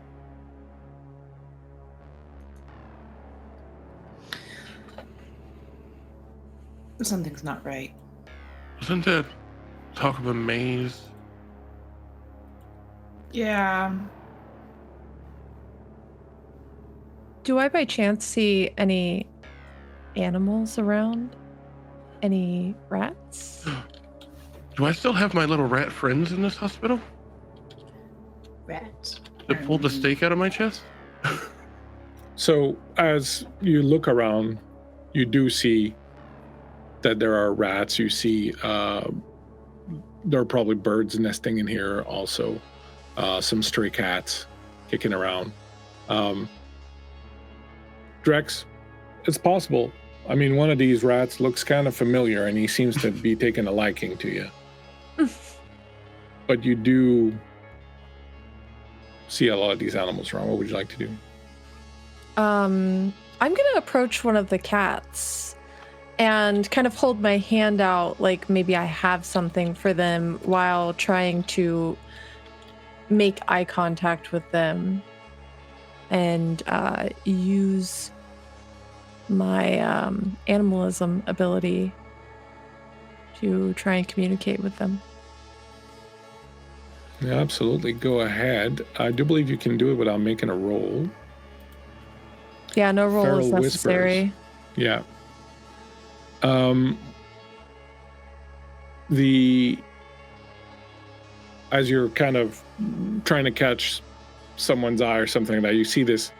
Something's not right. Wasn't there talk of a maze? Yeah. Do I by chance see any animals around? Any rats? Do I still have my little rat friends in this hospital? Rat. That pulled the stake out of my chest? So as you look around, you do see that there are rats. You see there are probably birds nesting in here also. Some stray cats kicking around. Drex, it's possible. I mean, one of these rats looks kind of familiar and he seems to be taking a liking to you. But you do see a lot of these animals around. What would you like to do? I'm gonna approach one of the cats and kind of hold my hand out like maybe I have something for them while trying to make eye contact with them and use my animalism ability to try and communicate with them. Yeah, absolutely. Go ahead. I do believe you can do it without making a roll. Yeah, no roll Feral is necessary. Whispers. Yeah. As you're kind of trying to catch someone's eye or something like that, you see this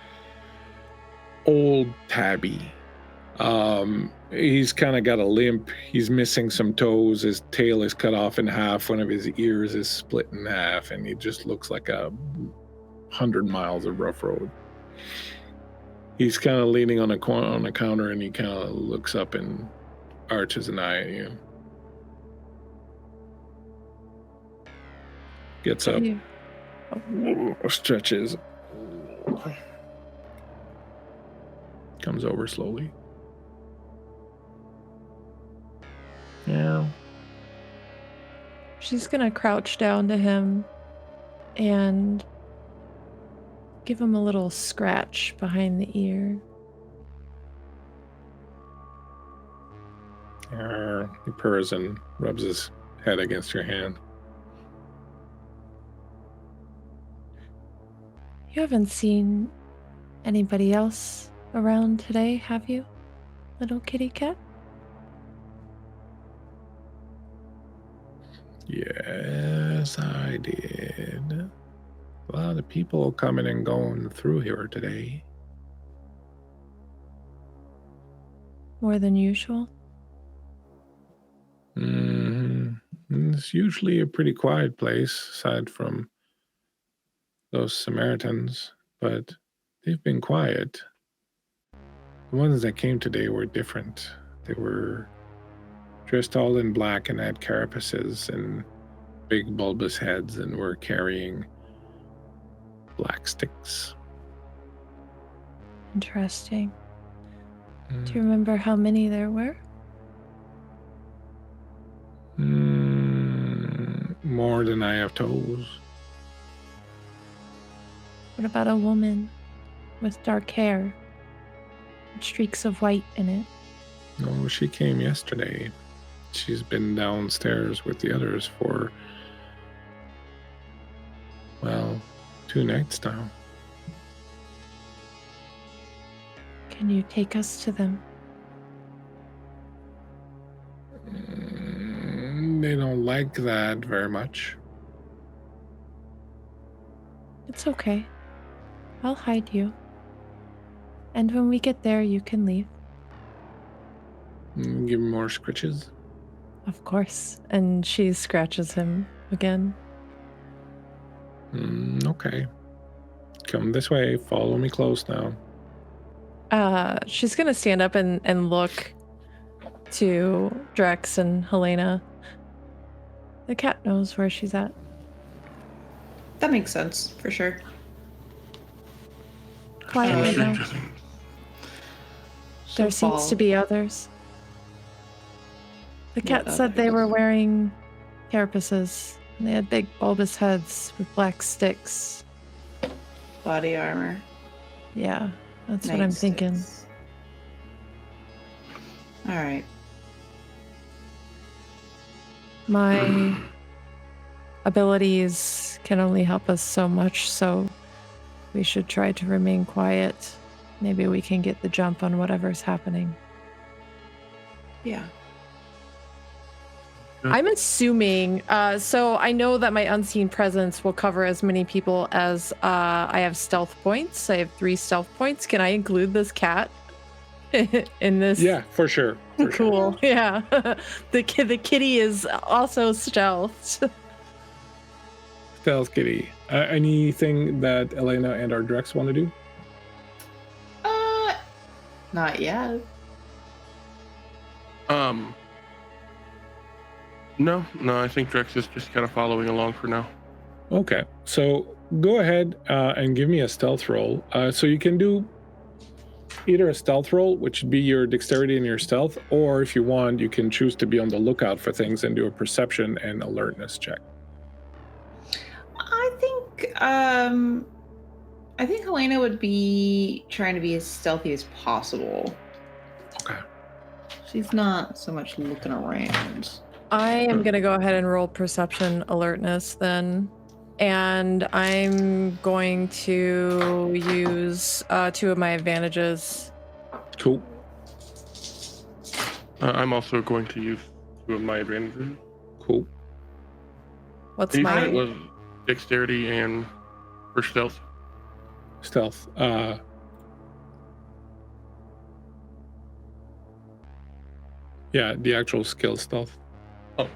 old tabby. He's kind of got a limp. He's missing some toes. His tail is cut off in half. One of his ears is split in half, and he just looks like 100 miles of rough road. He's kind of leaning on a counter, and he kind of looks up and arches an eye at you. Gets up, stretches, comes over slowly. Yeah. She's gonna crouch down to him and give him a little scratch behind the ear. He purrs and rubs his head against your hand. You haven't seen anybody else around today, have you, little kitty cat? Yes, I did. A lot of people coming and going through here today. More than usual? It's usually a pretty quiet place, aside from those Samaritans, but they've been quiet. The ones that came today were different. They were dressed all in black and had carapaces and big bulbous heads and were carrying black sticks. Interesting. Do you remember how many there were? More than I have toes. What about a woman with dark hair and streaks of white in it? No, she came yesterday. She's been downstairs with the others for, 2 nights now. Can you take us to them? They don't like that very much. It's okay. I'll hide you. And when we get there, you can leave. Give me more scritches. Of course. And she scratches him again. Okay. Come this way. Follow me close now. She's gonna stand up and look to Drex and Helena. The cat knows where she's at. That makes sense, for sure. Quietly, though. There seems to be others. The cat said they were wearing carapaces. And they had big bulbous heads with black sticks. Body armor. Yeah, that's what I'm thinking. All right. My abilities can only help us so much, so we should try to remain quiet. Maybe we can get the jump on whatever's happening. Yeah. I'm assuming, so I know that my unseen presence will cover as many people as I have stealth points. I have 3 stealth points. Can I include this cat in this? Yeah, for sure. Cool. Sure. Yeah. The kitty is also stealth. Stealth kitty. Anything that Helena and our Drex want to do? Not yet. No, I think Drex is just kind of following along for now. Okay, so go ahead and give me a stealth roll. So you can do either a stealth roll, which would be your dexterity and your stealth, or if you want, you can choose to be on the lookout for things and do a perception and alertness check. I think Helena would be trying to be as stealthy as possible. Okay. She's not so much looking around. I am going to go ahead and roll perception alertness then. And I'm going to use 2 of my advantages. Cool. I'm also going to use 2 of my advantages. Cool. What's You my... said it was dexterity and for stealth? Stealth. Yeah, the actual skill stealth. Oh.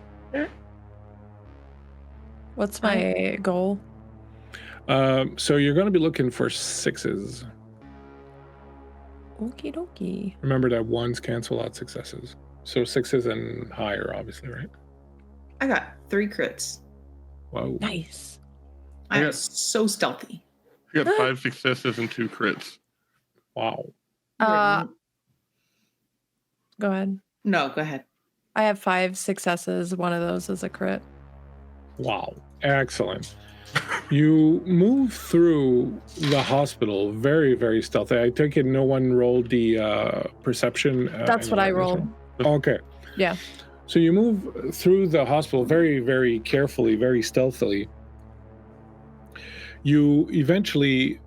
What's my goal? So you're going to be looking for 6s. Okie dokie. Remember that 1s cancel out successes. So 6s and higher, obviously, right? I got 3 crits. Wow. Nice. I'm so stealthy. You got 5 successes and 2 crits. Wow. Go ahead. No, go ahead. I have 5 successes. One of those is a crit. Wow. Excellent. You move through the hospital very, very stealthy. I take it no one rolled the perception. That's what I rolled. Okay. Yeah. So you move through the hospital very, very carefully, very stealthily. You eventually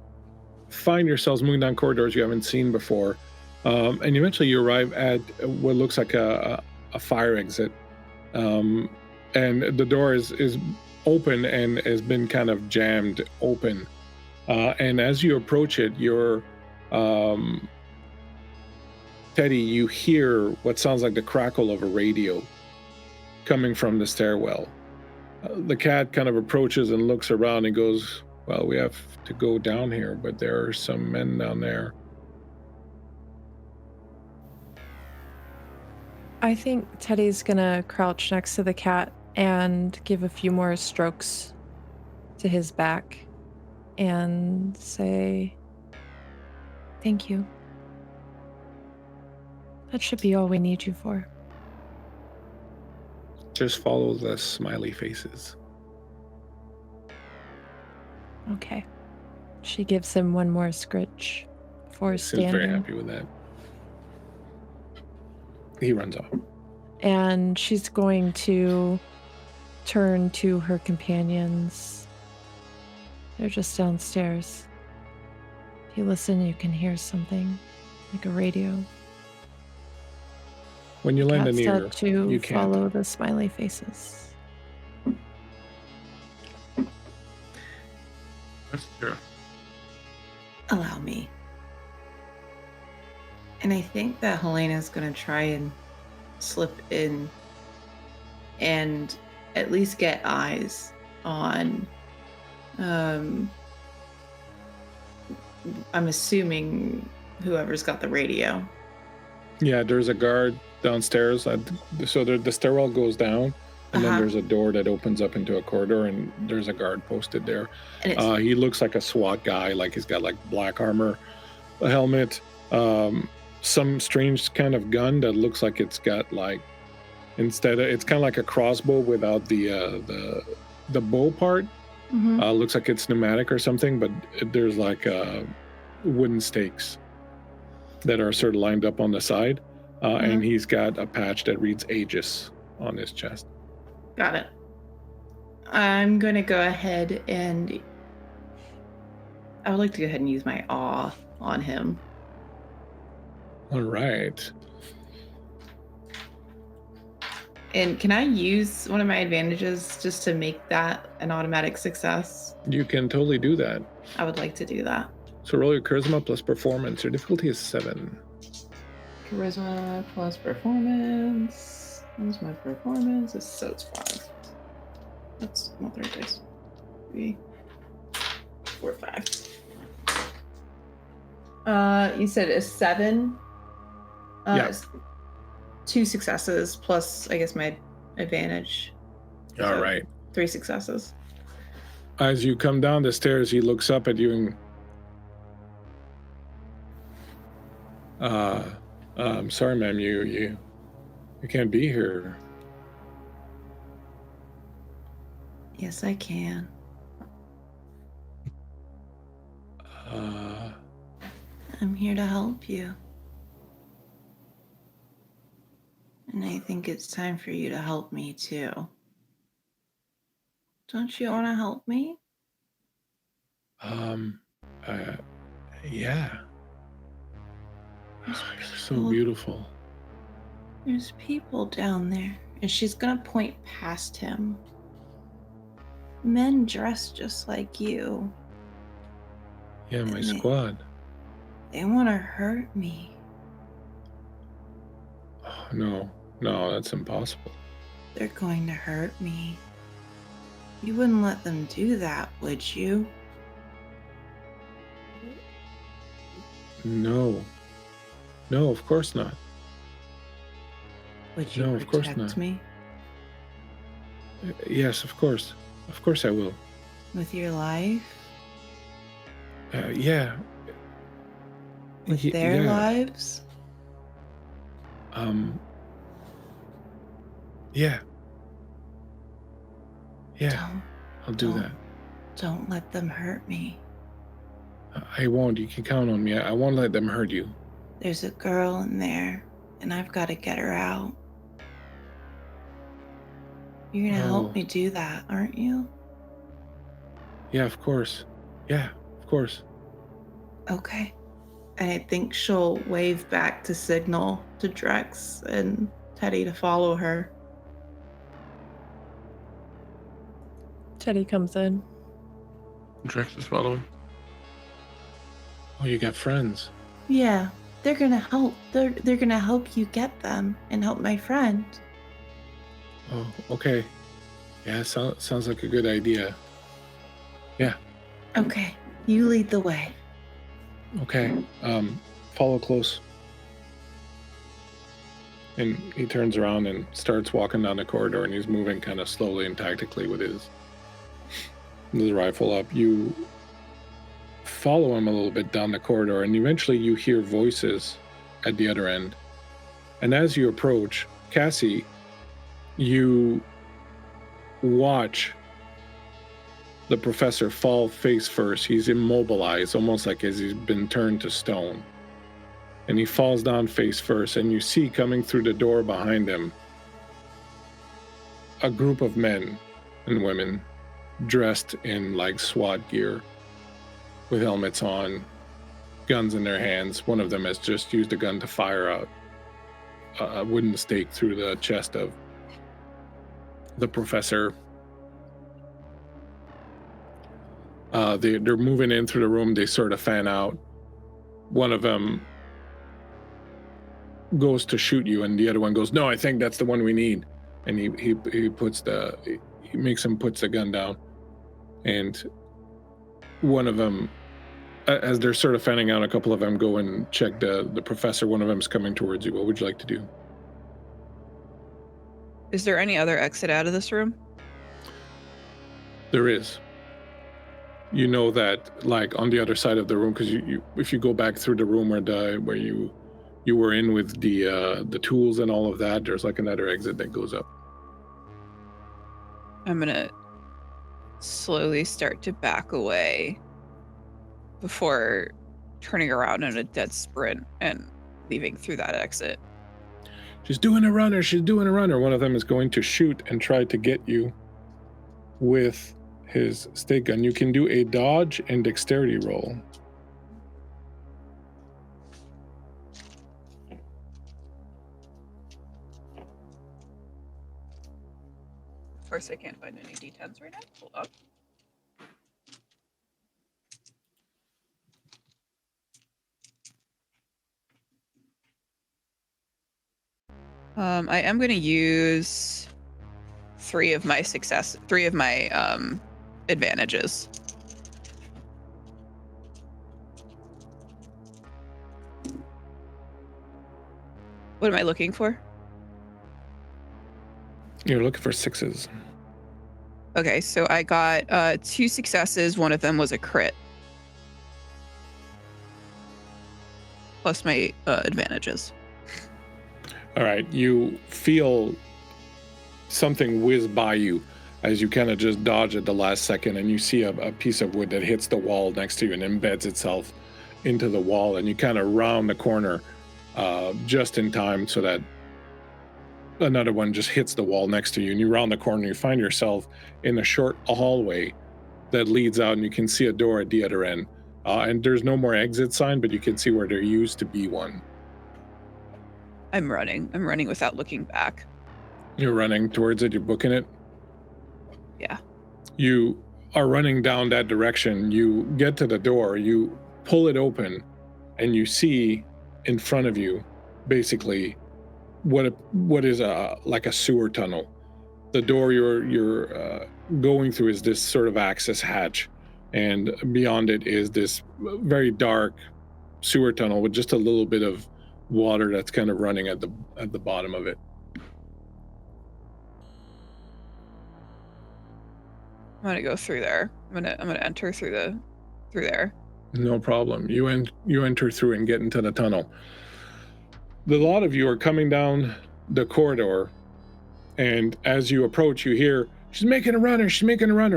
find yourselves moving down corridors you haven't seen before. And eventually you arrive at what looks like a fire exit. And the door is open and has been kind of jammed open. And as you approach it, you're Teddy, you hear what sounds like the crackle of a radio coming from the stairwell. The cat kind of approaches and looks around and goes, well, we have to go down here, but there are some men down there. I think Teddy's gonna crouch next to the cat and give a few more strokes to his back and say, thank you. That should be all we need you for. Just follow the smiley faces. Okay. She gives him one more scritch before standing. Seems very happy with that. He runs off. And she's going to turn to her companions. They're just downstairs. If you listen, you can hear something like a radio. When you land Cat an ear, said to you can't. follow the smiley faces. That's true. Allow me. And I think that Helena's going to try and slip in and at least get eyes on, I'm assuming whoever's got the radio. Yeah, there's a guard downstairs. So the stairwell goes down, And then there's a door that opens up into a corridor, and there's a guard posted there. And He looks like a SWAT guy, like he's got like black armor, a helmet, some strange kind of gun that looks like it's got like, instead of, it's kind of like a crossbow without the bow part. Looks like it's pneumatic or something, but there's like wooden stakes that are sort of lined up on the side. And he's got a patch that reads Aegis on his chest. Got it. I'm going to go ahead and... I would like to go ahead and use my awe on him. All right. And can I use one of my advantages just to make that an automatic success? You can totally do that. I would like to do that. So roll your charisma plus performance. Your difficulty is 7. Charisma plus performance. What's my performance? So it's 5. That's not the right dice. 3, 4, 5. You said a 7? Yeah. 2 successes plus, I guess, my advantage. All right. 3 successes. As you come down the stairs, he looks up at you and I'm sorry, ma'am, you can't be here. Yes, I can. I'm here to help you. And I think it's time for you to help me too. Don't you want to help me? Yeah. There's You're so people- beautiful. There's people down there. And she's gonna point past him. Men dressed just like you. Yeah, my And squad. They want to hurt me. Oh, no, that's impossible. They're going to hurt me. You wouldn't let them do that, would you? No, of course not. Would you No, of course protect not. me Yes, of course. Of course I will. with your life? Yeah. With Y- their yeah. lives? Yeah. Yeah, Don't, I'll do don't. that. don't let them hurt me. I won't. You can count on me. I won't let them hurt you. There's a girl in there, and I've got to get her out. You're going to Oh. help me do that, aren't you? Yeah, of course. Yeah, of course. Okay. And I think she'll wave back to signal to Drex and Teddy to follow her. Teddy comes in. Drex is following. Oh, you got friends. Yeah, they're gonna help. They're gonna help you get them and help my friend. Oh, okay. Yeah, sounds like a good idea. Okay, you lead the way. Okay. Follow close. And he turns around and starts walking down the corridor, and he's moving kind of slowly and tactically with his rifle up. You follow him a little bit down the corridor, and eventually you hear voices at the other end. And as you approach, Cassie, you watch the professor fall face first. He's immobilized, almost like as he's been turned to stone. And he falls down face first, and you see coming through the door behind him a group of men and women dressed in like SWAT gear with helmets on, guns in their hands. One of them has just used a gun to fire a wooden stake through the chest of the professor. They're moving in through the room. They sort of fan out. One of them goes to shoot you, and the other one goes, "No, I think that's the one we need." And he makes him puts the gun down. And one of them, as they're sort of fanning out, a couple of them go and check the professor. One of them's coming towards you. What would you like to do? Is there any other exit out of this room? There is. You know that, like, on the other side of the room, because you if you go back through the room where you were in with the tools and all of that, there's like another exit that goes up. I'm gonna slowly start to back away before turning around in a dead sprint and leaving through that exit. She's doing a runner. She's doing a runner. One of them is going to shoot and try to get you with his stake gun. You can do a dodge and dexterity roll. Of course, I can't find any D10s right now. Hold up. I am going to use three of my advantages. What am I looking for? You're looking for 6s. Okay, so I got 2 successes. One of them was a crit. Plus my advantages. All right, you feel something whiz by you as you kind of just dodge at the last second, and you see a piece of wood that hits the wall next to you and embeds itself into the wall, and you kind of round the corner just in time so that another one just hits the wall next to you, and you round the corner, you find yourself in a short hallway that leads out, and you can see a door at the other end. And there's no more exit sign, but you can see where there used to be one. I'm running without looking back. You're running towards it, you're booking it? Yeah. You are running down that direction. You get to the door, you pull it open, and you see in front of you, basically, what is like a sewer tunnel. The door you're going through is this sort of access hatch, and beyond it is this very dark sewer tunnel with just a little bit of water that's kind of running at the bottom of it. I'm gonna go through there. I'm gonna enter through there. No problem. You enter through and get into the tunnel. The lot of you are coming down the corridor, and as you approach, you hear, she's making a runner,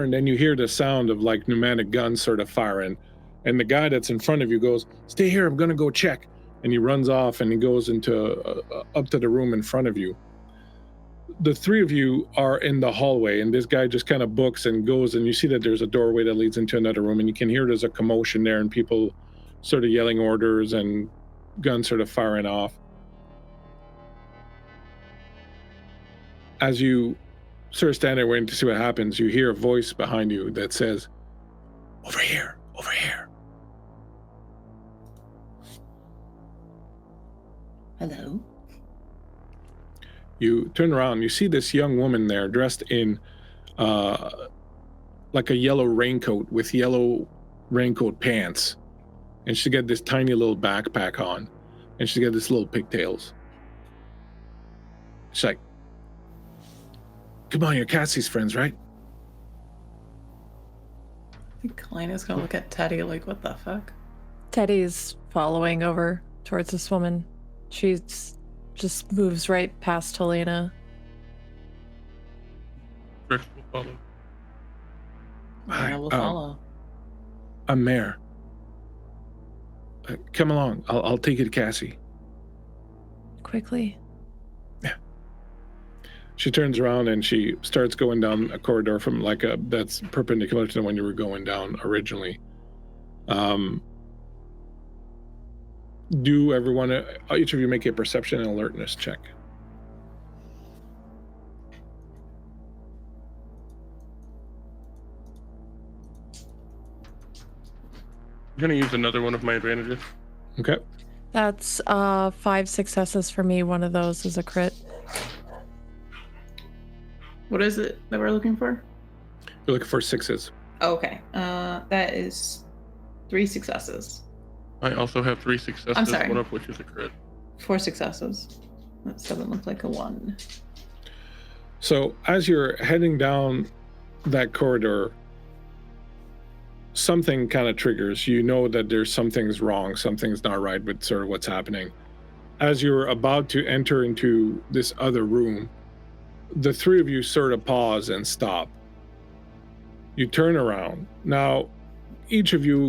and then you hear the sound of like pneumatic guns sort of firing, and the guy that's in front of you goes, stay here, I'm gonna go check. And he runs off and he goes into up to the room in front of you. The three of you are in the hallway, and this guy just kind of books and goes, and you see that there's a doorway that leads into another room, and you can hear there's a commotion there and people sort of yelling orders and guns sort of firing off. As you sort of stand there waiting to see what happens, you hear a voice behind you that says, over here, over here. Hello? You turn around, you see this young woman there dressed in like a yellow raincoat with yellow raincoat pants. And she's got this tiny little backpack on, and she's got this little pigtails. She's like, come on, you're Cassie's friends, right? I think Kalena's gonna look at Teddy like, what the fuck? Teddy's following over towards this woman. She just moves right past Helena. Drexter will follow. I will follow. I'm Mayor. Come along. I'll take you to Cassie. Quickly. Yeah. She turns around and she starts going down a corridor from that's perpendicular to the one you were going down originally. Do everyone, each of you, make a perception and alertness check. I'm gonna use another one of my advantages. Okay. That's 5 successes for me. One of those is a crit. What is it that we're looking for? You're looking for 6s. Okay. That is 3 successes. I also have 3 successes, I'm sorry. one of which is a crit. 4 successes. That doesn't look like a 1. So as you're heading down that corridor, something kind of triggers. You know that there's something's wrong, something's not right with sort of what's happening. As you're about to enter into this other room, the three of you sort of pause and stop. You turn around. Now, each of you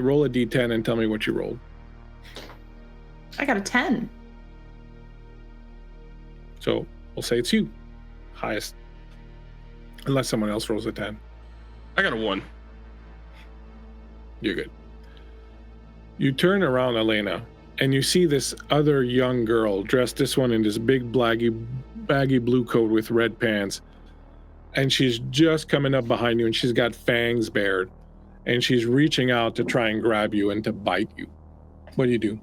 roll a d10 and tell me what you rolled. I got a 10. So we'll say it's you. Highest. Unless someone else rolls a 10. I got a 1. You're good. You turn around, Helena, and you see this other young girl dressed, this one in this big baggy blue coat with red pants. And she's just coming up behind you, and she's got fangs bared. And she's reaching out to try and grab you and to bite you. What do you do?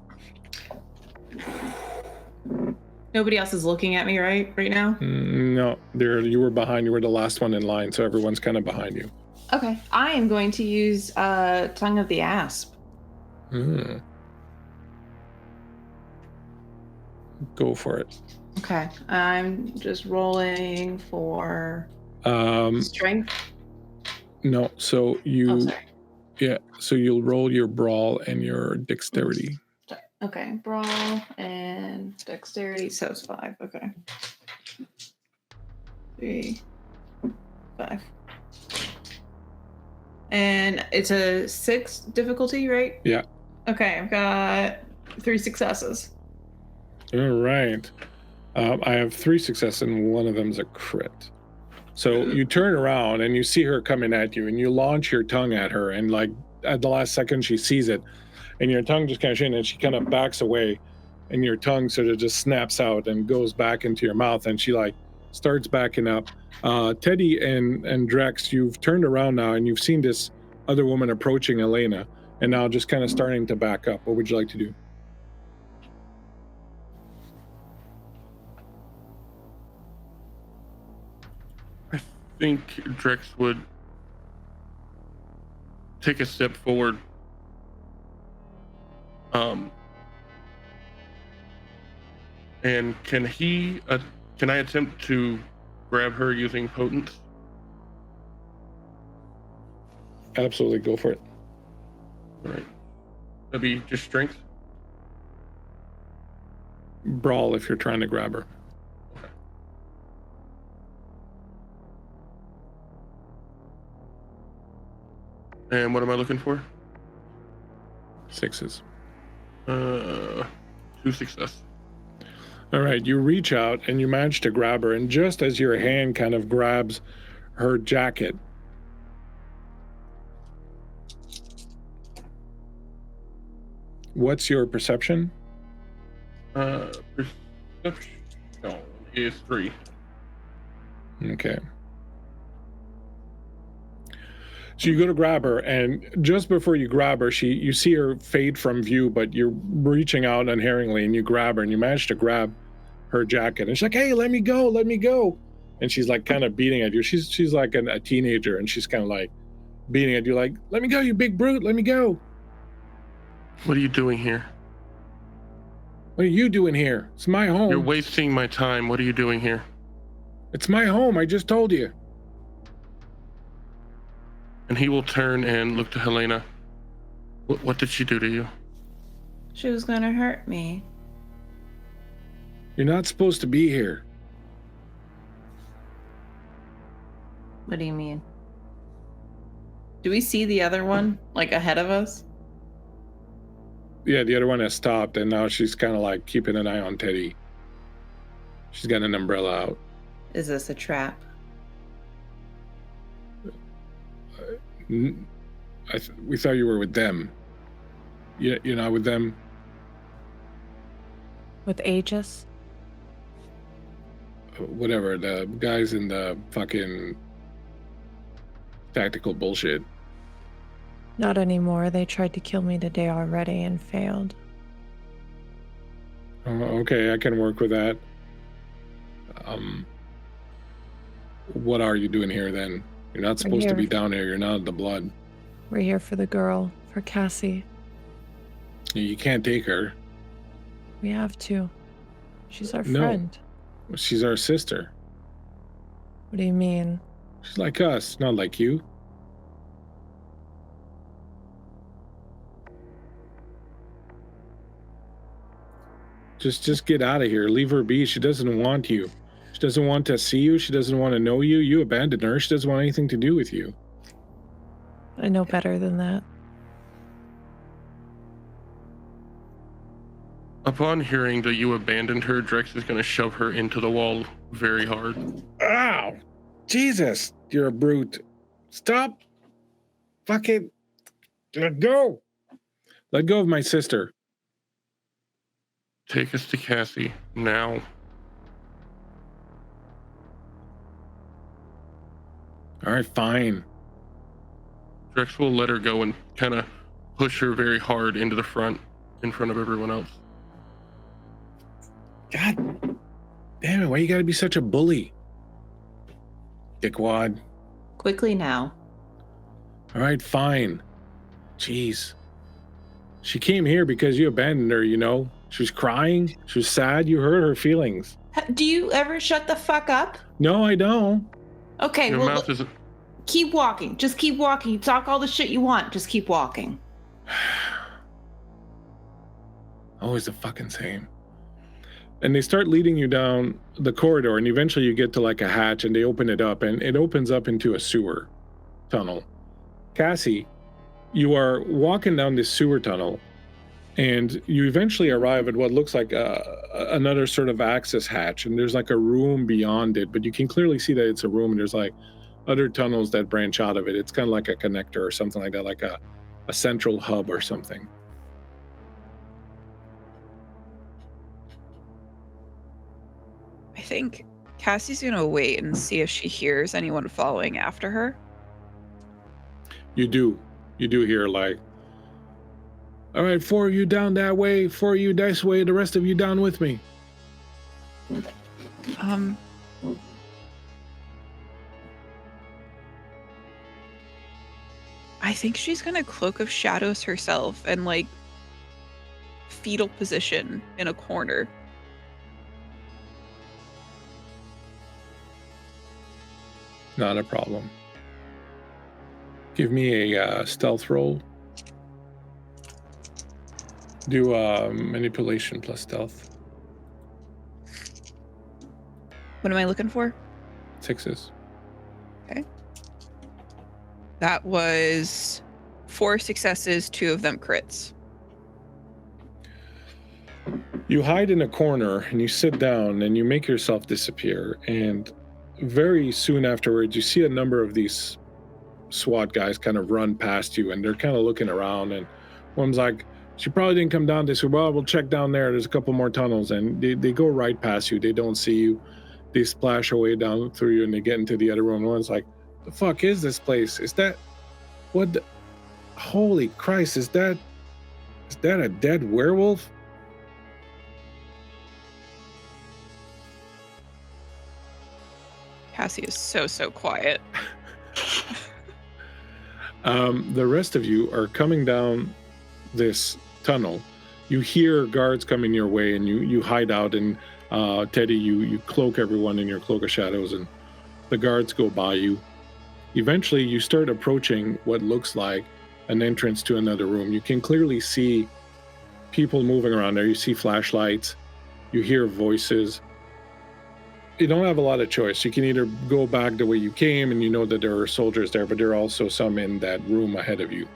Nobody else is looking at me right now? No, you were behind. You were the last one in line, so everyone's kind of behind you. Okay, I am going to use Tongue of the Asp. Go for it. Okay, I'm just rolling for strength. No, so so you'll roll your brawl and your dexterity. Okay, brawl and dexterity, so it's 5. Okay, 3, 5. And it's a 6 difficulty, right? Yeah. Okay, I've got 3 successes. All right. I have 3 successes, and one of them's a crit. So you turn around and you see her coming at you, and you launch your tongue at her, and like at the last second she sees it, and your tongue just kind of shins, and she kind of backs away, and your tongue sort of just snaps out and goes back into your mouth, and she like starts backing up. Teddy and Drex, you've turned around now, and you've seen this other woman approaching Helena, and now just kind of starting to back up. What would you like to do? I think Drex would take a step forward. And can I attempt to grab her using potence? Absolutely, go for it. All right. That'd be just strength? Brawl if you're trying to grab her. Okay. And what am I looking for? 6s. 2 success. All right, you reach out and you manage to grab her, and just as your hand kind of grabs her jacket, what's your perception? Perception is 3. Okay. So you go to grab her, and just before you grab her, you see her fade from view, but you're reaching out unerringly, and you grab her, and you manage to grab her jacket. And she's like, "Hey, let me go, let me go!" And she's like kind of beating at you. She's like a teenager, and she's kind of like beating at you, like, "Let me go, you big brute! Let me go!" What are you doing here? What are you doing here? It's my home. You're wasting my time. What are you doing here? It's my home. I just told you. And he will turn and look to Helena. What did she do to you? She was gonna hurt me. You're not supposed to be here. What do you mean? Do we see the other one, like, ahead of us? Yeah, the other one has stopped, and now she's kind of like keeping an eye on Teddy. She's got an umbrella out. Is this a trap? We thought you were with them. You're not with them? With Aegis? Whatever, the guys in the fucking tactical bullshit. Not anymore. They tried to kill me today already and failed. Okay, I can work with that. What are you doing here then? You're not supposed to be down here. You're not in the blood. We're here for the girl, for Cassie. You can't take her. We have to. She's our friend. She's our sister. What do you mean? She's like us, not like you. Just get out of here. Leave her be. She doesn't want you. She doesn't want to see you. She doesn't want to know you. You abandoned her. She doesn't want anything to do with you. I know better than that. Upon hearing that you abandoned her, Drex is going to shove her into the wall very hard. Ow! Jesus! You're a brute. Stop! Fucking... Let go! Let go of my sister. Take us to Cassie, now. Alright, fine. Drex will let her go and kind of push her very hard into the front, in front of everyone else. God damn it, why you gotta be such a bully? Dickwad. Quickly now. Alright, fine. Jeez. She came here because you abandoned her, you know? She was crying. She was sad. You hurt her feelings. Do you ever shut the fuck up? No, I don't. Okay, Your well, mouth is... keep walking. Just keep walking. You talk all the shit you want. Just keep walking. Always the fucking same. And they start leading you down the corridor, and eventually you get to like a hatch, and they open it up, and it opens up into a sewer tunnel. Cassie, you are walking down this sewer tunnel, and you eventually arrive at what looks like another sort of access hatch, and there's like a room beyond it, but you can clearly see that it's a room, and there's like other tunnels that branch out of it. It's kind of like a connector or something like that, like a central hub or something. I think Cassie's gonna wait and see if she hears anyone following after her. You do hear like, all right, 4 of you down that way, 4 of you this way, the rest of you down with me. I think she's gonna Cloak of Shadows herself and like fetal position in a corner. Not a problem. Give me a stealth roll. Do manipulation plus stealth. What am I looking for? 6s. Okay. That was 4 successes, 2 of them crits. You hide in a corner and you sit down and you make yourself disappear, and very soon afterwards you see a number of these SWAT guys kind of run past you, and they're kind of looking around, and one's like, she probably didn't come down this way. Well, we'll check down there. There's a couple more tunnels, and they go right past you. They don't see you. They splash away down through you, and they get into the other room. One's like, the fuck is this place? Is that what the, holy Christ, is that a dead werewolf? Cassie is so quiet. The rest of you are coming down this tunnel. You hear guards coming your way, and you hide out, and Teddy, you cloak everyone in your Cloak of Shadows, and the guards go by you. Eventually you start approaching what looks like an entrance to another room. You can clearly see people moving around there. You see flashlights, you hear voices. You don't have a lot of choice. You can either go back the way you came, and you know that there are soldiers there, but there are also some in that room ahead of you.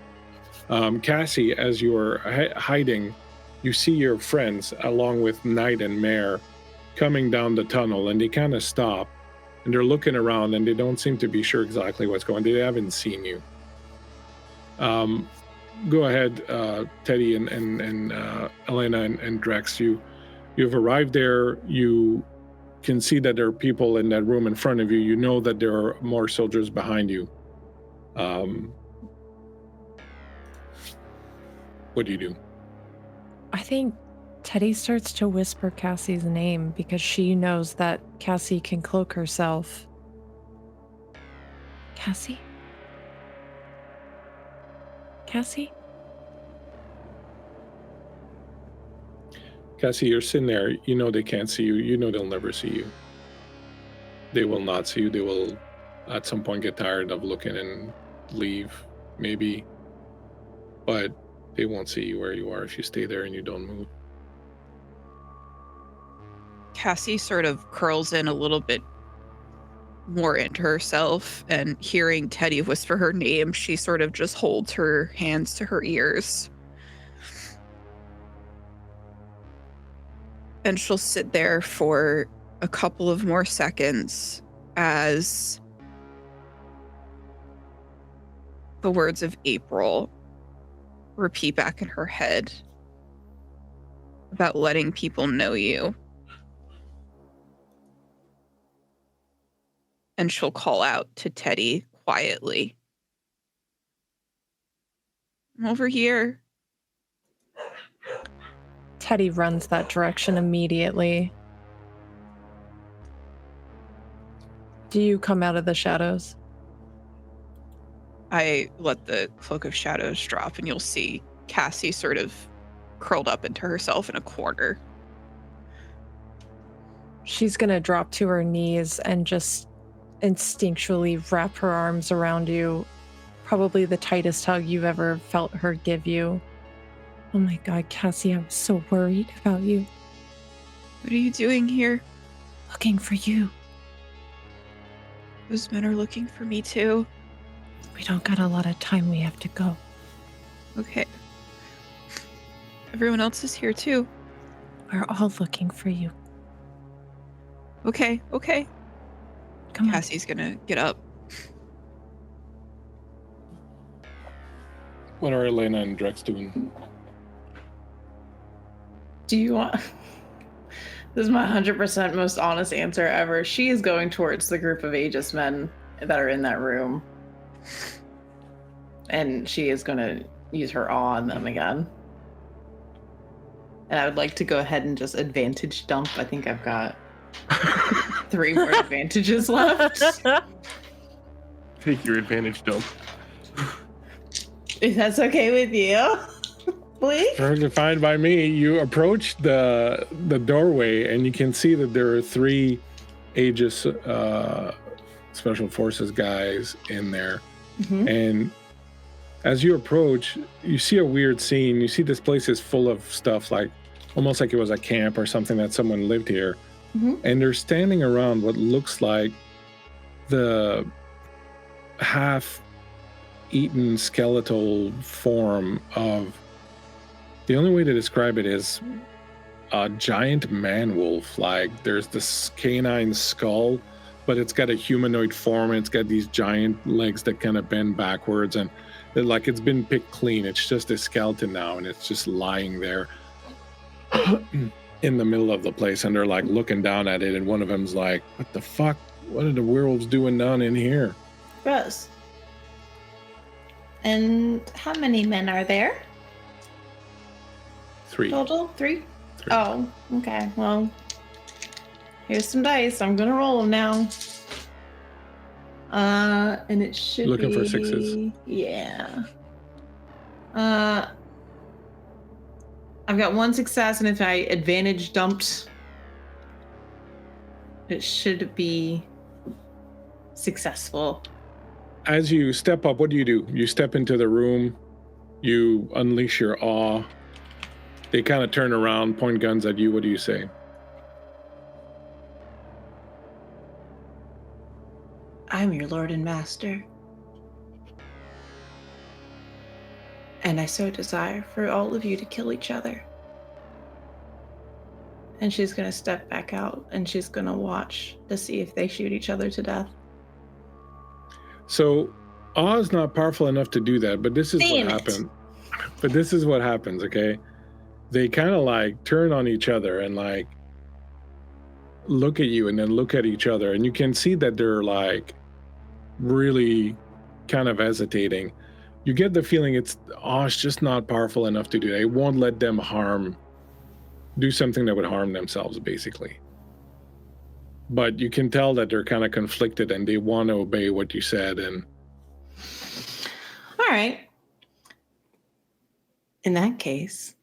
Cassie, as you are hiding, you see your friends along with Knight and Mare coming down the tunnel, and they kind of stop, and they're looking around, and they don't seem to be sure exactly what's going on. They haven't seen you. Go ahead, Teddy and Helena and Drex. You've arrived there. You can see that there are people in that room in front of you. You know that there are more soldiers behind you. What do you do? I think Teddy starts to whisper Cassie's name because she knows that Cassie can cloak herself. Cassie? Cassie? Cassie, you're sitting there. You know they can't see you. You know they'll never see you. They will not see you. They will at some point get tired of looking and leave, maybe. But they won't see you where you are if you stay there and you don't move. Cassie sort of curls in a little bit more into herself, and hearing Teddy whisper her name, she sort of just holds her hands to her ears. And she'll sit there for a couple of more seconds as the words of April repeat back in her head about letting people know you. And she'll call out to Teddy quietly. I'm over here. Teddy runs that direction immediately. Do you come out of the shadows? I let the cloak of shadows drop, and you'll see Cassie sort of curled up into herself in a corner. She's going to drop to her knees and just instinctually wrap her arms around you. Probably the tightest hug you've ever felt her give you. Oh my God, Cassie, I'm so worried about you. What are you doing here? Looking for you. Those men are looking for me too. We don't got a lot of time. We have to go. Okay. Everyone else is here too. We're all looking for you. Okay. Come on. Cassie's gonna get up. What are Helena and Drex doing? Do you want... This is my 100% most honest answer ever. She is going towards the group of Aegis men that are in that room. And she is going to use her awe on them again. And I would like to go ahead and just advantage dump. I think I've got 3 more advantages left. Take your advantage dump. If that's okay with you. Please? Perfectly fine by me. You approach the doorway and you can see that there are 3 Aegis Special Forces guys in there. Mm-hmm. And as you approach, you see a weird scene. You see this place is full of stuff, like almost like it was a camp or something that someone lived here. Mm-hmm. And they're standing around what looks like the half-eaten skeletal form of... The only way to describe it is a giant man-wolf. Like, there's this canine skull, but it's got a humanoid form, and it's got these giant legs that kind of bend backwards, and like it's been picked clean. It's just a skeleton now, and it's just lying there in the middle of the place, and they're like looking down at it, and one of them's like, what the fuck? What are the werewolves doing down in here? Gross. And how many men are there? 3. Total? 3? Oh, okay. Well, here's some dice. I'm gonna roll them now. And it should Looking be... for 6s. Yeah. I've got 1 success, and if I advantage dumped, it should be successful. As you step up, what do? You step into the room, you unleash your awe. They kind of turn around, point guns at you. What do you say? I'm your lord and master. And I so desire for all of you to kill each other. And she's going to step back out, and she's going to watch to see if they shoot each other to death. So, awe is not powerful enough to do that, but this is what happened. But this is what happens, okay? They kind of like turn on each other and like look at you and then look at each other. And you can see that they're like really kind of hesitating. You get the feeling it's just not powerful enough to do that. It won't let them do something that would harm themselves, basically. But you can tell that they're kind of conflicted and they want to obey what you said. And all right. In that case,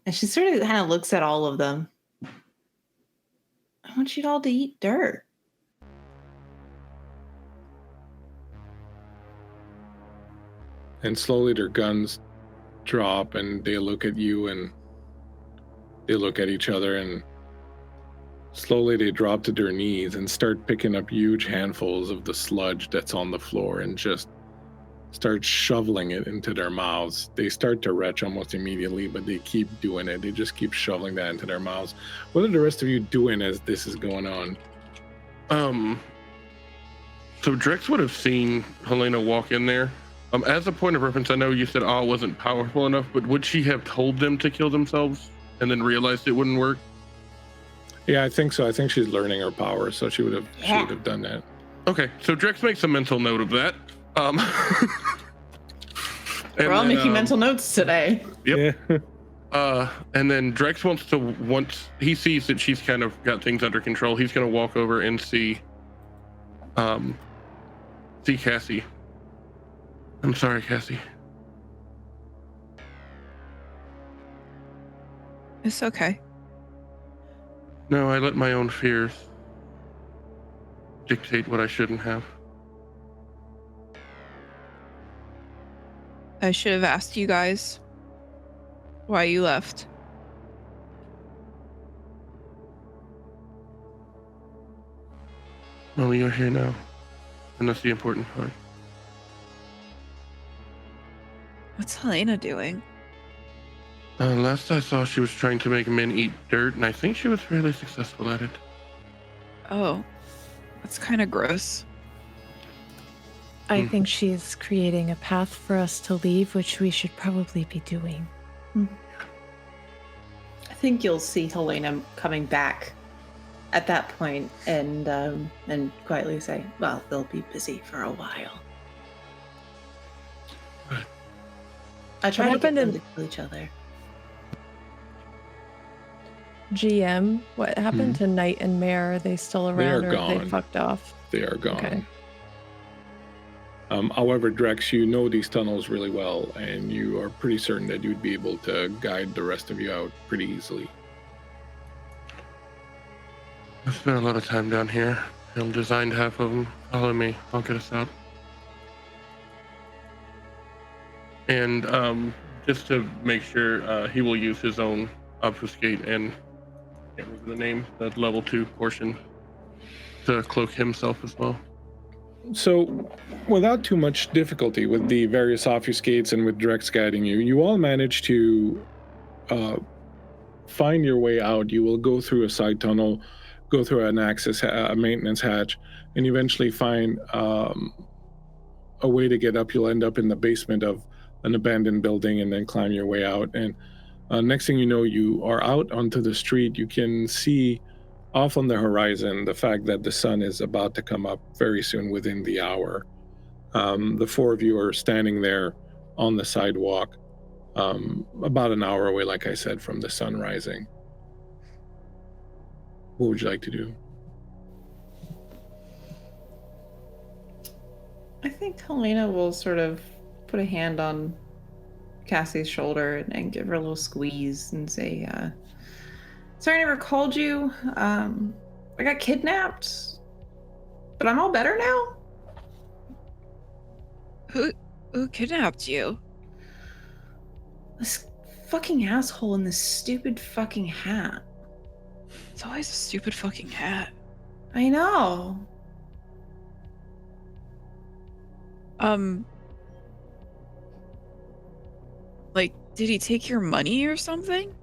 and she sort of kind of looks at all of them. I want you all to eat dirt. And slowly their guns drop and they look at you and they look at each other, and slowly they drop to their knees and start picking up huge handfuls of the sludge that's on the floor and just start shoveling it into their mouths. They start to retch almost immediately, but they keep doing it. They just keep shoveling that into their mouths. What are the rest of you doing as this is going on? So Drex would have seen Helena walk in there. As a point of reference, I know you said Awe wasn't powerful enough, but would she have told them to kill themselves and then realized it wouldn't work? Yeah, I think so. I think she's learning her power, so she would have done that. Okay, so Drex makes a mental note of that. We're all making mental notes today. Yep. Yeah. And then Drex once he sees that she's kind of got things under control, he's gonna walk over and see Cassie. I'm sorry, Cassie. It's okay. No, I let my own fears dictate what I shouldn't have. I should have asked you guys why you left. Well, you're here now, and that's the important part. What's Helena doing? Last I saw, she was trying to make men eat dirt, and I think she was really successful at it. Oh, that's kind of gross. I think she's creating a path for us to leave, which we should probably be doing. I think you'll see Helena coming back at that point and quietly say, well, they'll be busy for a while. I try to get them to kill each other. GM, what happened to Knight and Mare? Are they still around, or gone. they fucked off? They are gone. Okay. However, Drex, you know these tunnels really well, and you are pretty certain that you'd be able to guide the rest of you out pretty easily. I've spent a lot of time down here. I've designed half of them. Follow me. I'll get us out. And just to make sure, he will use his own obfuscate and I can't remember the name, that level 2 portion, to cloak himself as well. So, without too much difficulty with the various obfuscates and with Drex guiding you, you all manage to find your way out. You will go through a side tunnel, go through a maintenance hatch, and eventually find a way to get up. You'll end up in the basement of an abandoned building and then climb your way out. And next thing you know, you are out onto the street. You can see off on the horizon the fact that the sun is about to come up very soon, within the hour. The four of you are standing there on the sidewalk, about an hour away, like I said, from the sun rising. What would you like to do? I think Helena will sort of put a hand on Cassie's shoulder and give her a little squeeze and say, sorry I never called you. I got kidnapped, but I'm all better now. Who kidnapped you? This fucking asshole in this stupid fucking hat. It's always a stupid fucking hat. I know. Like, did he take your money or something?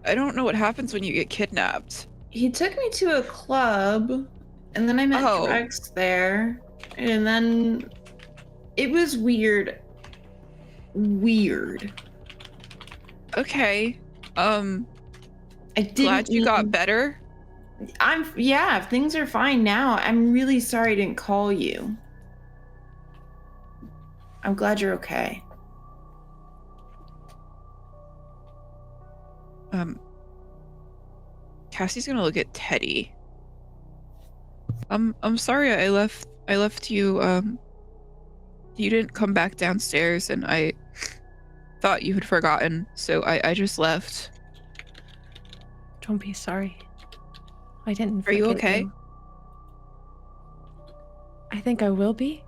I don't know what happens when you get kidnapped. He took me to a club, and then I met Drex there, and then it was weird. Okay. I didn't glad you got better. Things are fine now. I'm really sorry I didn't call you. I'm glad you're okay. Cassie's gonna look at Teddy. I'm sorry I left you. You didn't come back downstairs, and I thought you had forgotten, so I just left. Don't be sorry. I didn't. Are you okay? I think I will be.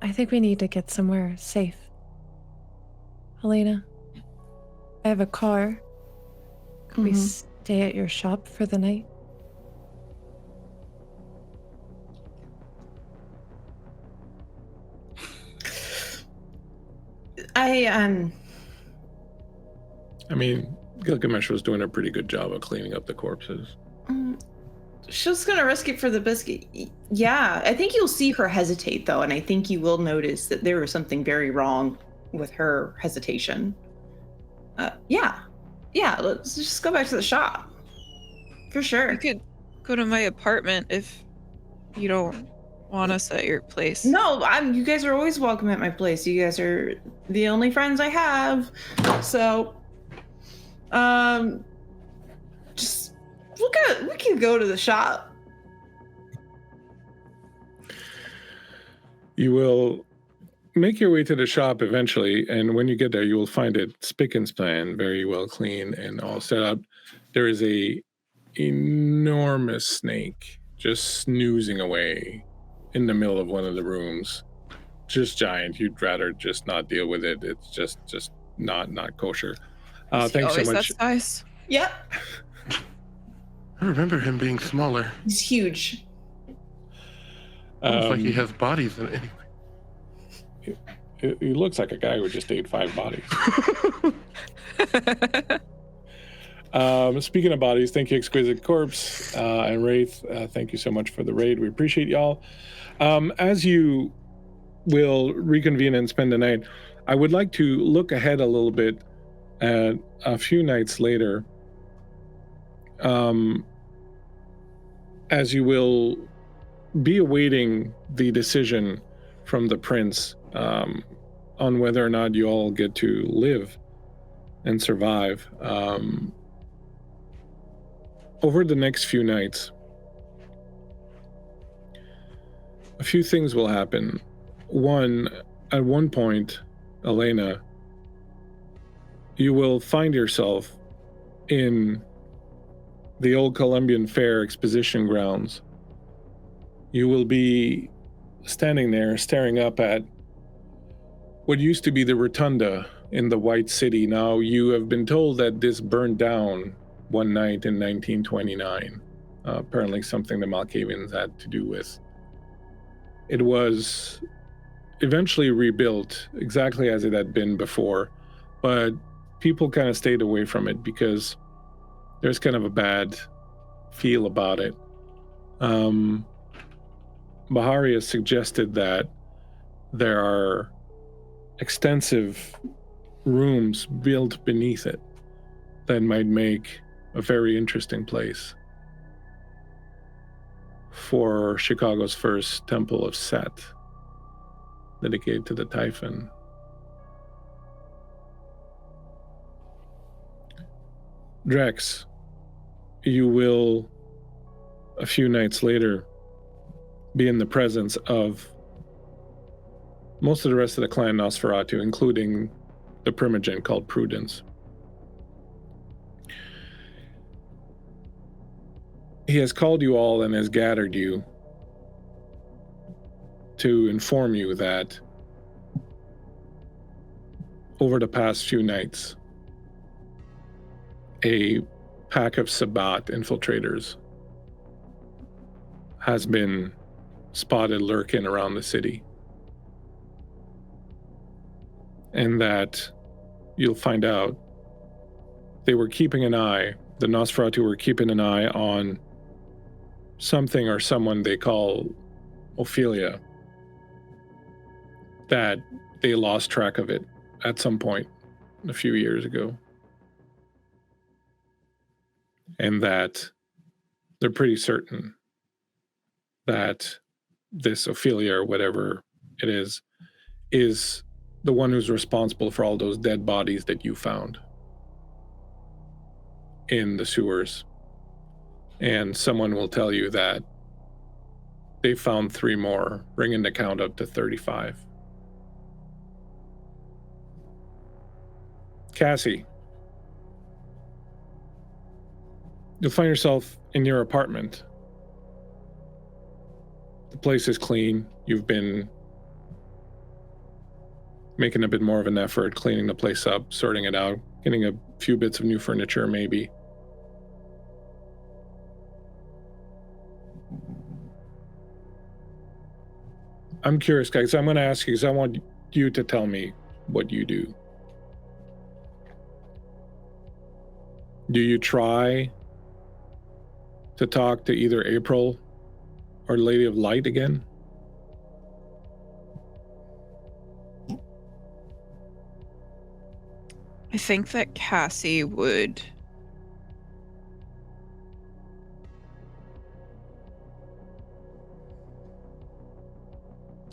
I think we need to get somewhere safe. Helena, I have a car. Could we stay at your shop for the night? I mean, Gilgamesh was doing a pretty good job of cleaning up the corpses. She's gonna risk it for the biscuit. Yeah, I think you'll see her hesitate though, and I think you will notice that there was something very wrong with her hesitation. Yeah, let's just go back to the shop. For sure. You could go to my apartment if you don't want us at your place. No, you guys are always welcome at my place. You guys are the only friends I have. So, just we can go to the shop. You will make your way to the shop eventually, and when you get there, you will find it spick and span, very well clean and all set up. There is a enormous snake just snoozing away in the middle of one of the rooms. Just giant. You'd rather just not deal with it. It's just not kosher. Thanks so much. That size? Yep. I remember him being smaller. He's huge. Looks like he has bodies in it anyway. He looks like a guy who just ate 5 bodies. Speaking of bodies, thank you, Exquisite Corpse and Wraith. Thank you so much for the raid. We appreciate y'all. As you will reconvene and spend the night, I would like to look ahead a little bit at a few nights later. As you will be awaiting the decision from the prince on whether or not you all get to live and survive. Over the next few nights, a few things will happen. One, at one point, Helena, you will find yourself in the old Columbian Fair exposition grounds. You will be standing there staring up at what used to be the rotunda in the White City. Now, you have been told that this burned down one night in 1929. Apparently something the Malkavians had to do with. It was eventually rebuilt exactly as it had been before, but people kind of stayed away from it because there's kind of a bad feel about it. Bahari has suggested that there are extensive rooms built beneath it that might make a very interesting place for Chicago's first temple of Set, dedicated to the Typhon. Drex, you will, a few nights later, be in the presence of most of the rest of the clan Nosferatu, including the Primogen called Prudence. He has called you all and has gathered you to inform you that over the past few nights, a pack of Sabbat infiltrators has been spotted lurking around the city. And that you'll find out they were keeping an eye, the Nosferatu were keeping an eye on something or someone they call Ophelia, that they lost track of it at some point a few years ago. And that they're pretty certain that this Ophelia, or whatever it is the one who's responsible for all those dead bodies that you found in the sewers. And someone will tell you that they found 3 more, bringing the count up to 35. Cassie, you'll find yourself in your apartment. The place is clean. You've been making a bit more of an effort, cleaning the place up, sorting it out, getting a few bits of new furniture maybe. I'm curious, guys. I'm going to ask you because I want you to tell me what you do. Do you try to talk to either April or Lady of Light again? I think that Cassie would...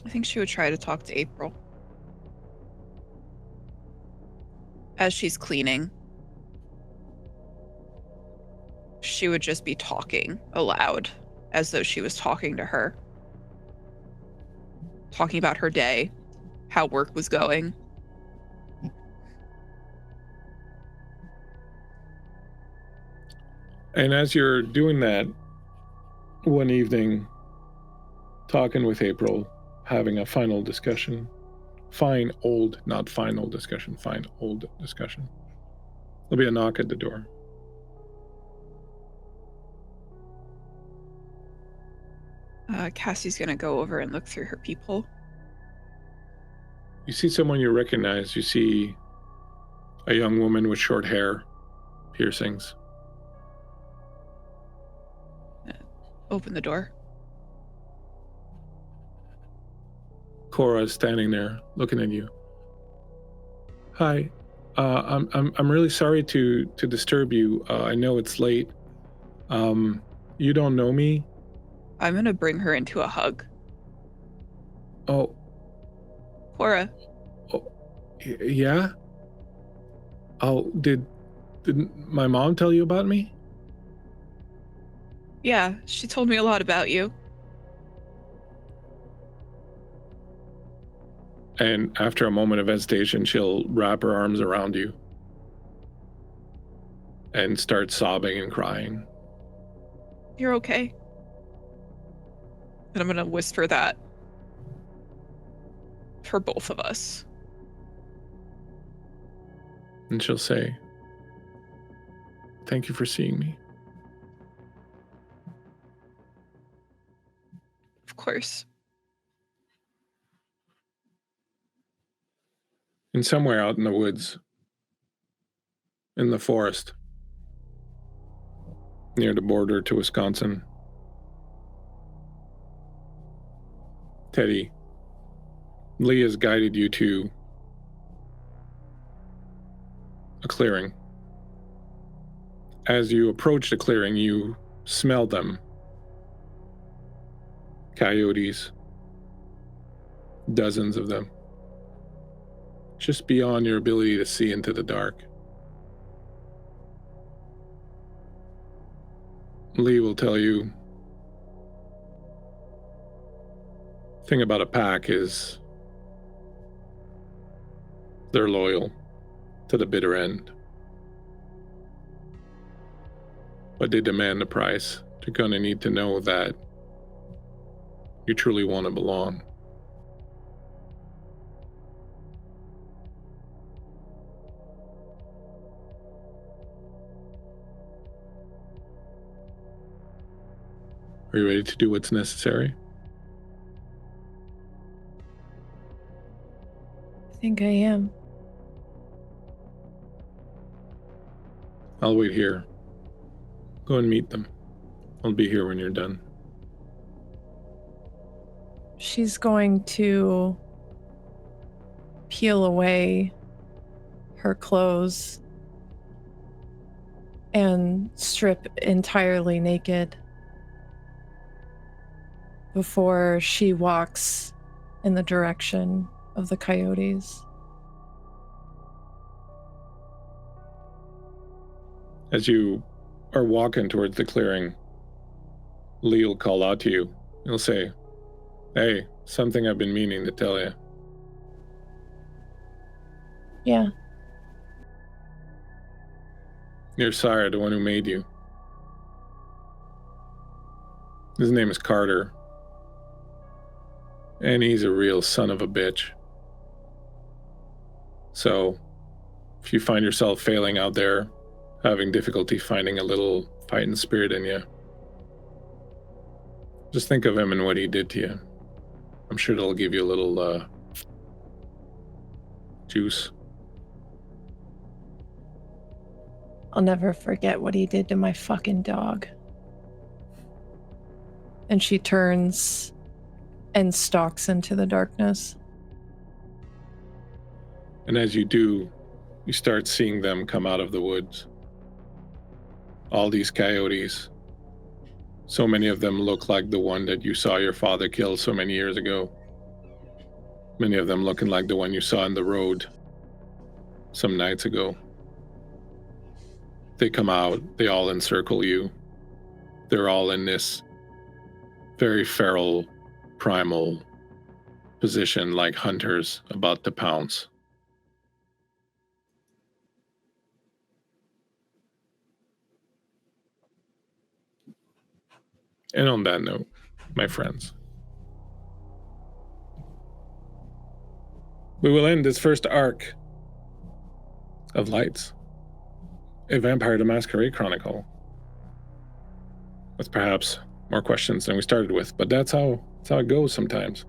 I think she would try to talk to April. As she's cleaning. She would just be talking aloud, as though she was talking to her. Talking about her day, how work was going. And as you're doing that, one evening, talking with April, having a final discussion, fine old, not final discussion, fine old discussion. There'll be a knock at the door. Cassie's gonna go over and look through her peephole. You see someone you recognize. You see a young woman with short hair, piercings. Open the door. Cora is standing there looking at you. Hi, I'm really sorry to disturb you. I know it's late. You don't know me? I'm gonna bring her into a hug. Oh. Cora. Oh, yeah? Oh, did my mom tell you about me? Yeah, she told me a lot about you. And after a moment of hesitation, she'll wrap her arms around you and start sobbing and crying. You're okay. And I'm gonna whisper that for both of us. And she'll say, "Thank you for seeing me." Of course. And somewhere out in the woods, in the forest, near the border to Wisconsin, Teddy, Lee has guided you to a clearing. As you approach the clearing, you smell them. Coyotes. Dozens of them. Just beyond your ability to see into the dark. Lee will tell you, the thing about a pack is they're loyal to the bitter end. But they demand a price. You're going to need to know that you truly want to belong. Are you ready to do what's necessary? I think I am. I'll wait here. Go and meet them. I'll be here when you're done. She's going to peel away her clothes and strip entirely naked before she walks in the direction of the coyotes. As you are walking towards the clearing, Lee will call out to you. He'll say, "Hey, something I've been meaning to tell you." Yeah. Your sire, the one who made you. His name is Carter. And he's a real son of a bitch. So if you find yourself failing out there, having difficulty finding a little fighting spirit in you, just think of him and what he did to you. I'm sure it'll give you a little juice. I'll never forget what he did to my fucking dog. And she turns and stalks into the darkness. And as you do, you start seeing them come out of the woods. All these coyotes. So many of them look like the one that you saw your father kill so many years ago. Many of them looking like the one you saw in the road some nights ago. They come out, they all encircle you. They're all in this very feral, primal position like hunters about to pounce. And on that note, my friends, we will end this first arc of Lights, a Vampire the Masquerade Chronicle, with perhaps more questions than we started with, but that's how it goes sometimes.